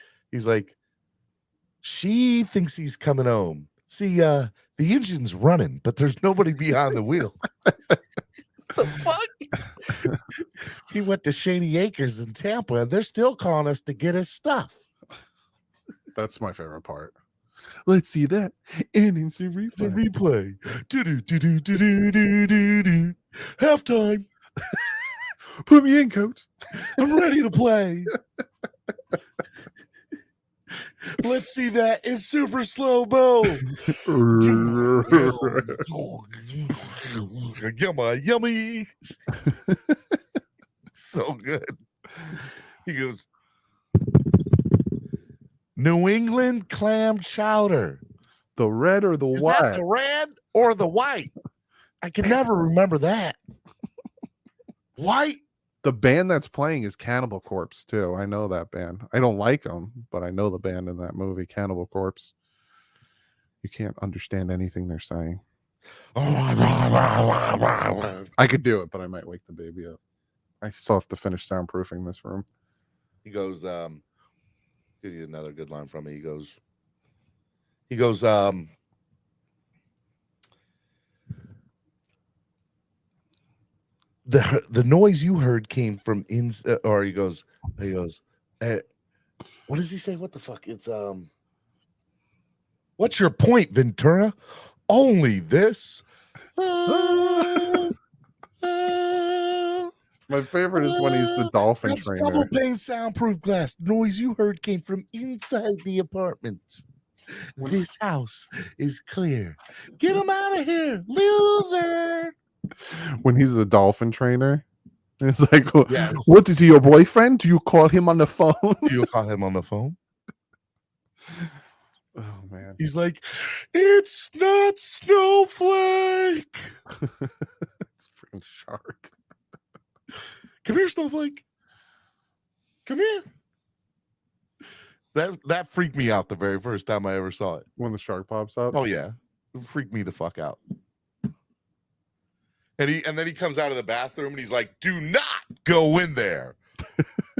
she thinks he's coming home. See, the The engine's running, but there's nobody behind the wheel. The fuck? He went to Shady Acres in Tampa, and they're still calling us to get his stuff. That's my favorite part. Let's see that. And instant The replay. replay. Do-do-do-do-do-do-do-do. Halftime. Put me in, coach. I'm ready to play. Let's see that in super slow mo. Yummy. So good. He goes, New England clam chowder. The red or the Is white? that the red or the white? I can never remember that. White? The band that's playing is Cannibal Corpse too. I know that band. I don't like them, but I know the band in that movie, Cannibal Corpse. You can't understand anything they're saying. I could do it, but I might wake the baby up. I still have to finish soundproofing this room. He goes, give you another good line from me. He goes, the noise you heard came from or he goes, what does he say? What the fuck? It's what's your point, Ventura? Only this. My favorite is when he's the dolphin That's trainer. double pane soundproof glass. The noise you heard came from inside the apartment. This house is clear. Get him out of here, loser. When he's the dolphin trainer. It's like, Yes. What is he, your boyfriend? Do you call him on the phone? Do you call him on the phone? Oh man. He's like, it's not Snowflake. It's a freaking shark. Come here, Snowflake. Come here. That freaked me out the very first time I ever saw it. When the shark pops up. Oh yeah. It freaked me the fuck out. And then he comes out of the bathroom and he's like, do not go in there.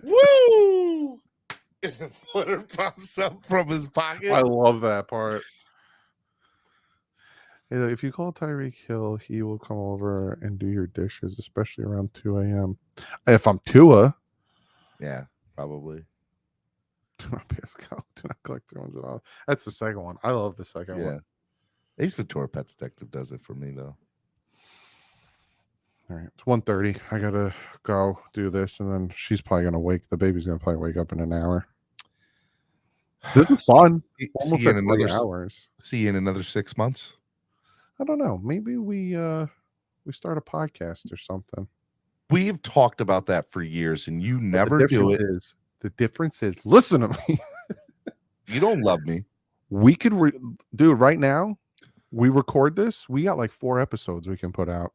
Woo! And the water pops up from his pocket. I love that part. Hey, look, if you call Tyreek Hill, he will come over and do your dishes, especially around 2 a.m. If I'm Tua, Yeah, probably. do not be a scout. Do not collect $200. That's the second one. I love the second Yeah. one. Ace Ventura Pet Detective does it for me though. All right, it's 1:30. I gotta go do this, and then she's probably gonna wake. The baby's gonna probably wake up in an hour. This is fun. Almost See you like in 3 another hours. See you in another 6 months. I don't know. Maybe we start a podcast or something. We've talked about that for years, and you never do it. The difference is, listen to me. You don't love me. We could dude, right now, we record this. We got like 4 episodes we can put out.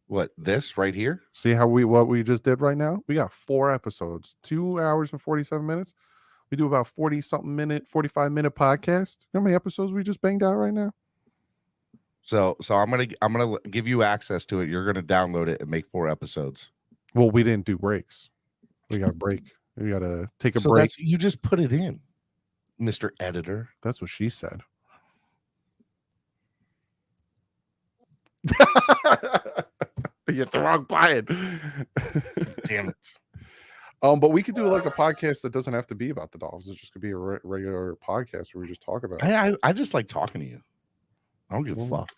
What, this right here? See how what we just did right now? We got 4 episodes, 2 hours and 47 minutes. We do about 45 minute podcast. You know how many episodes we just banged out right now? So I'm gonna give you access to it. You're gonna download it and make 4 episodes. Well, we didn't do breaks. We got a break. We got to take a break. You just put it in, Mr. Editor. That's what she said. You hit the wrong button. Damn it. But we could do like a podcast that doesn't have to be about the Dolphins. It just could be a regular podcast where we just talk about it. I just like talking to you. I don't give a fuck.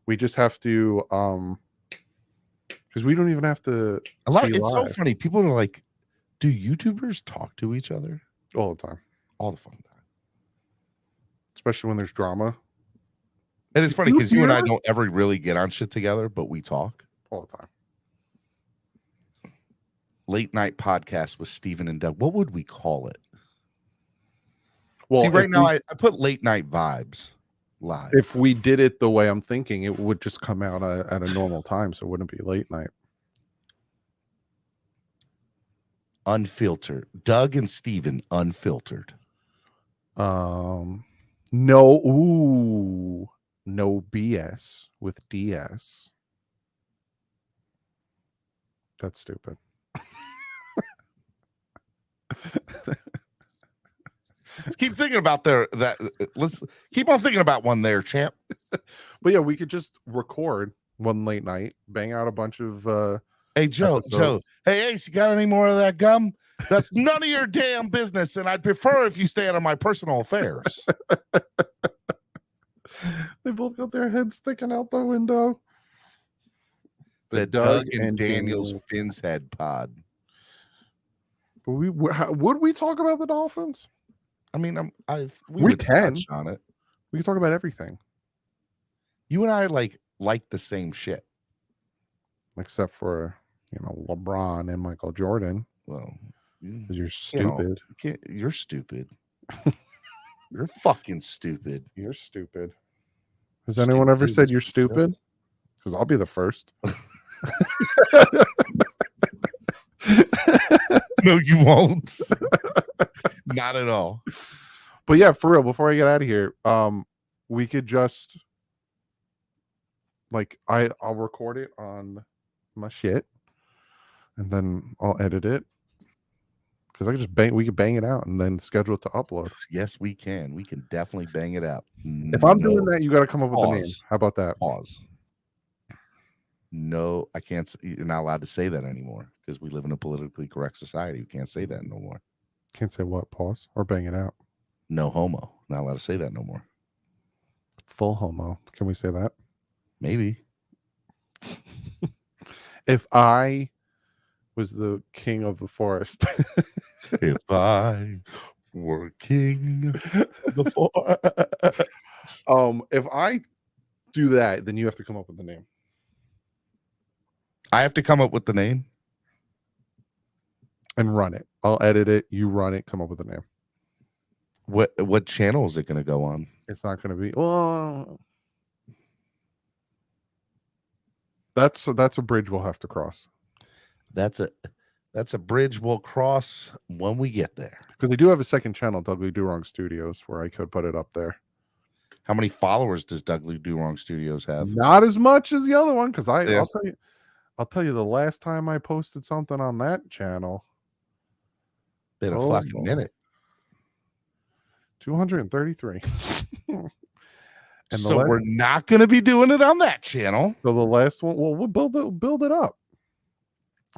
We just have to because we don't even have to. It's so funny. People are like, do YouTubers talk to each other? All the time. All the fucking time. Especially when there's drama. And it's funny because you and I don't ever really get on shit together, but we talk. All the time. Late night podcast with Steven and Doug. What would we call it? Well, see, right now I put late night vibes live. If we did it the way I'm thinking, it would just come out at a normal time, so it wouldn't be late night. Unfiltered. Doug and Steven unfiltered. No BS with DS. That's stupid. Let's keep thinking about let's keep on thinking about one there, champ. But yeah, we could just record one late night, bang out a bunch of Hey, Joe, episodes. Hey, Ace, you got any more of that gum? That's none of your damn business, and I'd prefer if you stay out of my personal affairs. They both got their heads sticking out the window. The Doug and Daniel's Fins Head pod. But would we talk about the Dolphins? I mean, we can touch on it. We can talk about everything. You and I like the same shit, except for LeBron and Michael Jordan. Well, because you're stupid. You're stupid. You're fucking stupid. You're stupid. Has anyone ever said you're stupid? Because I'll be the first. No, you won't. Not at all. But yeah, for real, before I get out of here, we could just I'll record it on my shit and then I'll edit it. Because we could bang it out and then schedule it to upload. Yes, we can. We can definitely bang it out. If I'm doing that, you got to come up with a name. How about that? Pause. No, I can't. You're not allowed to say that anymore because we live in a politically correct society. You can't say that no more. Can't say what? Pause or bang it out. No homo. Not allowed to say that no more. Full homo. Can we say that? Maybe. If I was the king of the forest. If I were king of the forest. If I do that, then you have to come up with the name. I have to come up with the name and run it. I'll edit it. You run it. Come up with a name. What channel is it going to go on? It's not going to be. Well, that's a bridge we'll have to cross. That's a bridge we'll cross when we get there. Because they do have a second channel, Douglie Do Wrong Studios, where I could put it up there. How many followers does Douglie Do Wrong Studios have? Not as much as the other one, because I'll tell you the last time I posted something on that channel. Been a fucking minute. 233. So we're not going to be doing it on that channel. So the last one, well, we'll build it up.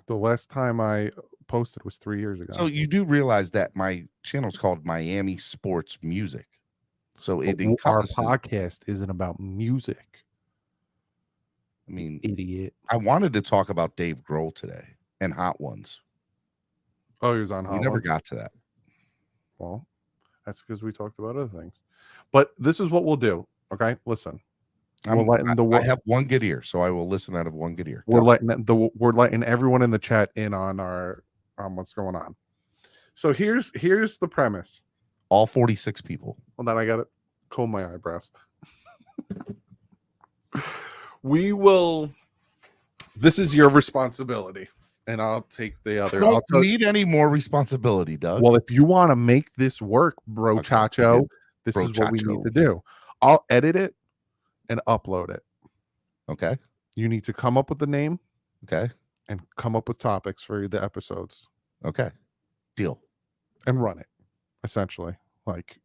The last time I posted was 3 years ago. So you do realize that my channel is called Miami Sports Music. So it encompasses. Our podcast isn't about music. I mean, idiot. I wanted to talk about Dave Grohl today and Hot Ones. Oh, he was on Hot Ones? We never got to that. Well, that's because we talked about other things. But this is what we'll do. Okay, listen. I have one good ear, so I will listen out of one good ear. We're letting everyone in the chat in on what's going on. So here's the premise. All 46 people. Well, then I got to comb my eyebrows. This is your responsibility, and I'll take the other. I don't need any more responsibility, Doug. Well, if you want to make this work, bro, Okay, Chacho, this is what we need to do. I'll edit it and upload it. Okay. You need to come up with the name. Okay. And come up with topics for the episodes. Okay. Deal. And run it, essentially. Like,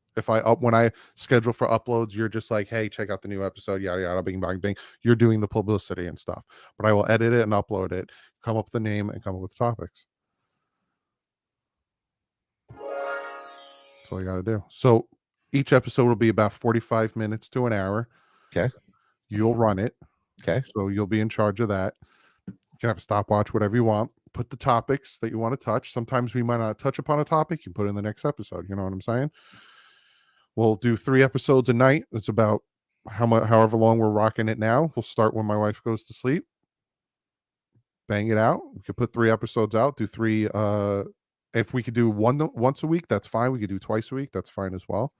when I schedule for uploads, you're just like, hey, check out the new episode, yada yada, bing bang bing. You're doing the publicity and stuff. But I will edit it and upload it, come up with the name, and come up with topics. That's all you got to do. So each episode will be about 45 minutes to an hour. Okay. You'll run it. Okay. So you'll be in charge of that. You can have a stopwatch, whatever you want. Put the topics that you want to touch. Sometimes we might not touch upon a topic. You put it in the next episode. You know what I'm saying? We'll do 3 episodes a night. It's about however long we're rocking it now. We'll start when my wife goes to sleep. Bang it out. We could put 3 episodes out. Do 3. If we could do once a week, that's fine. We could do twice a week. That's fine as well.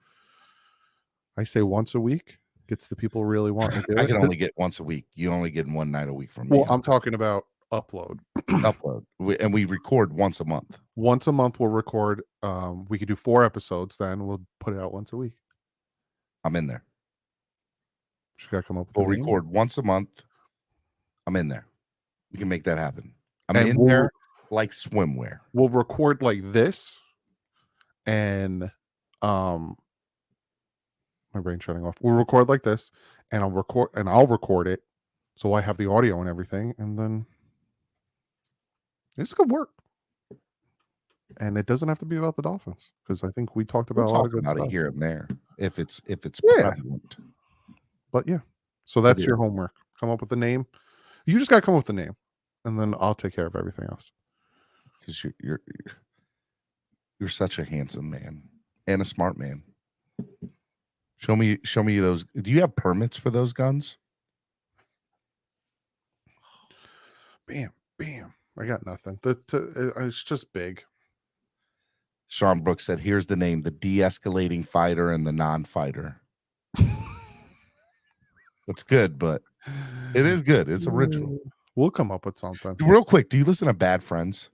I say once a week. Gets the people really wanting to do it. I can only get once a week. You only get one night a week from me. Well, I'm talking about upload. And we record once a month. Once a month we'll record. We could do 4 episodes, then we'll put it out once a week. I'm in there. Just gotta come up with we'll record once a month. I'm in there. We can make that happen. I'm in there like swimwear. We'll record like this, and My brain shutting off. We'll record like this, and I'll record it, so I have the audio and everything, and then this could work. And it doesn't have to be about the Dolphins, because I think we talked about We'll a lot talk of good about stuff. it here and there if it's Yeah. prevalent. But yeah, so that's do. your homework. Come up with a name. You just got to come up with a name, and then I'll take care of everything else. Because you're such a handsome man and a smart man. Show me those. Do you have permits for those guns? Bam, bam. I got nothing. It's just big. Sean Brooks said, "Here's the name: the de-escalating fighter and the non-fighter." That's good, but it is good. It's original. We'll come up with something. Real quick, do you listen to Bad Friends?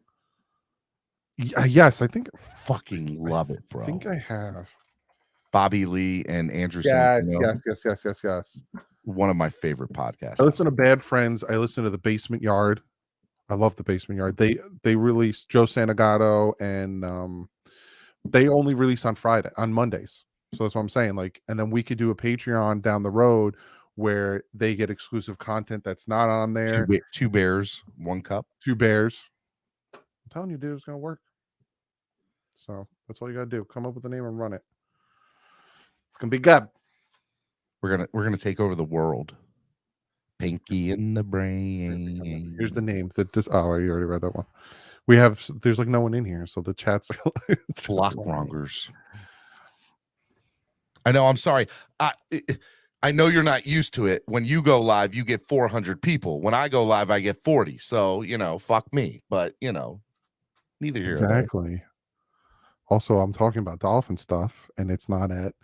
Yes, I think. Fucking love it, bro. I think I have. Bobby Lee and Andrew Yes, Santino. yes. One of my favorite podcasts. I listen to Bad Friends. I listen to The Basement Yard. I love The Basement Yard. They release Joe Santagato, and they only release on Mondays. So that's what I'm saying. Like, and then we could do a Patreon down the road where they get exclusive content that's not on there. Two bears, one cup. Two bears. I'm telling you, dude, it's gonna work. So that's all you gotta do. Come up with a name and run it. It's gonna be good. We're gonna take over the world. Pinky in the brain. Here's the name. You already read that one. There's like no one in here, so the chats are Block-rongers. I know. I'm sorry. I know you're not used to it. When you go live, you get 400 people. When I go live, I get 40. So fuck me. But neither here. Exactly. Also, I'm talking about Dolphin stuff, and it's not at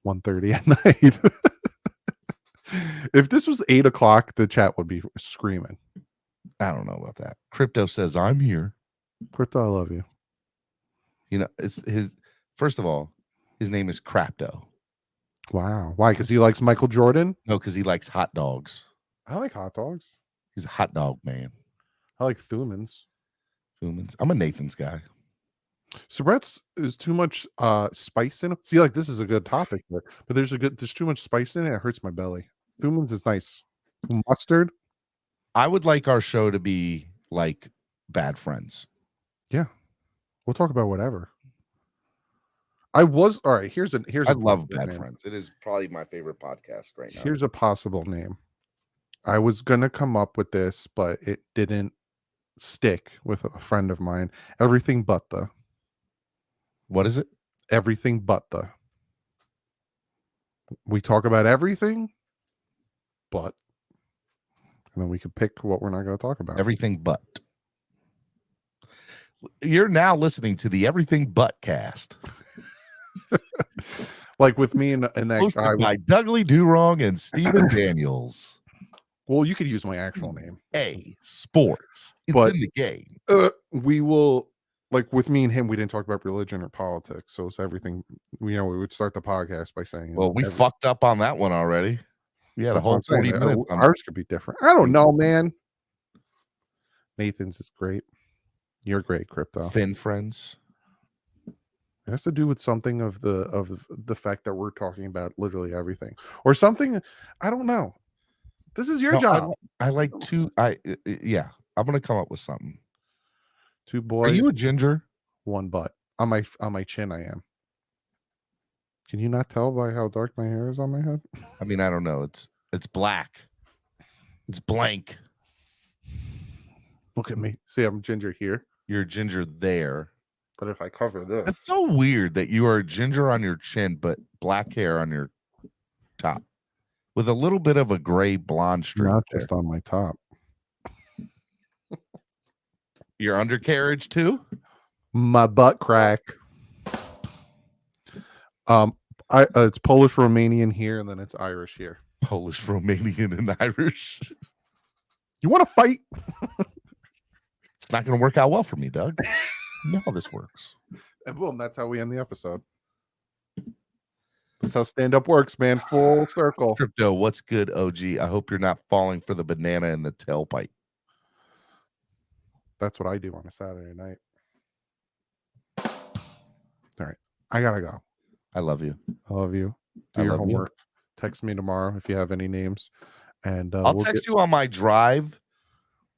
1:30 at night. If this was 8 o'clock, the chat would be screaming. I don't know about that. Crypto says I'm here. Crypto, I love you. It's his. First of all, his name is Crapto. Wow. Why? Because he likes Michael Jordan? No, because he likes hot dogs. I like hot dogs. He's a hot dog man. I like Thumans. I'm a Nathan's guy. Sabrett's is too much spice in it. See, like this is a good topic, but there's too much spice in it. It hurts my belly. Thumans is nice. Mustard. I would like our show to be like Bad Friends. Yeah, we'll talk about whatever. All right. I love Bad Friends. It is probably my favorite podcast right now. Here's a possible name. I was gonna come up with this, but it didn't stick with a friend of mine. Everything but the. What is it? Everything but the. We talk about everything, but, and then we could pick what we're not going to talk about. Everything but. You're now listening to the Everything But cast. Like with me and that guy by Douglie Durong and Steven Daniels. Well, you could use my actual name. Sports. It's in the game. We will, like with me and him, we didn't talk about religion or politics. So it's everything. We would start the podcast by saying, well, we fucked up on that one already. We had a whole 40 minutes. Ours could be different. I don't know, man. Nathan's is great. You're great, Crypto. Fin friends. It has to do with something of the fact that we're talking about literally everything or something. I don't know. This is your job. I like two. Yeah. I'm gonna come up with something. Two boys. Are you a ginger? One butt. On my chin, I am. Can you not tell by how dark my hair is on my head? I mean, I don't know. It's black. It's blank. Look at me. See, I'm ginger here. You're ginger there. But if I cover this, it's so weird that you are ginger on your chin, but black hair on your top, with a little bit of a gray blonde streak. Not just on my top. Your undercarriage too. My butt crack. It's Polish Romanian here, and then it's Irish here. Polish, Romanian, and Irish. You want to fight? It's not going to work out well for me, Doug. You know how this works. And boom, that's how we end the episode. That's how stand-up works, man. Full circle. Crypto, what's good, OG? I hope you're not falling for the banana in the tailpipe. That's what I do on a Saturday night. All right. I gotta go. I love you. I love you. Do I your love you. homework. Text me tomorrow if you have any names, and I'll we'll text you on my drive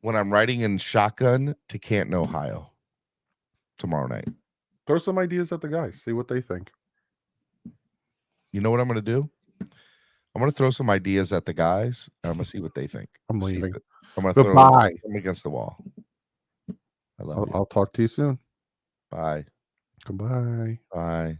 when I'm riding in shotgun to Canton, Ohio tomorrow night. throw some ideas at the guys. See what they think. You know what I'm going to do? I'm going to throw some ideas at the guys, and I'm going to see what they think. I'm See if leaving. I'm going to throw Goodbye. them against the wall. I love you. I'll talk to you soon. Bye. Goodbye. Bye.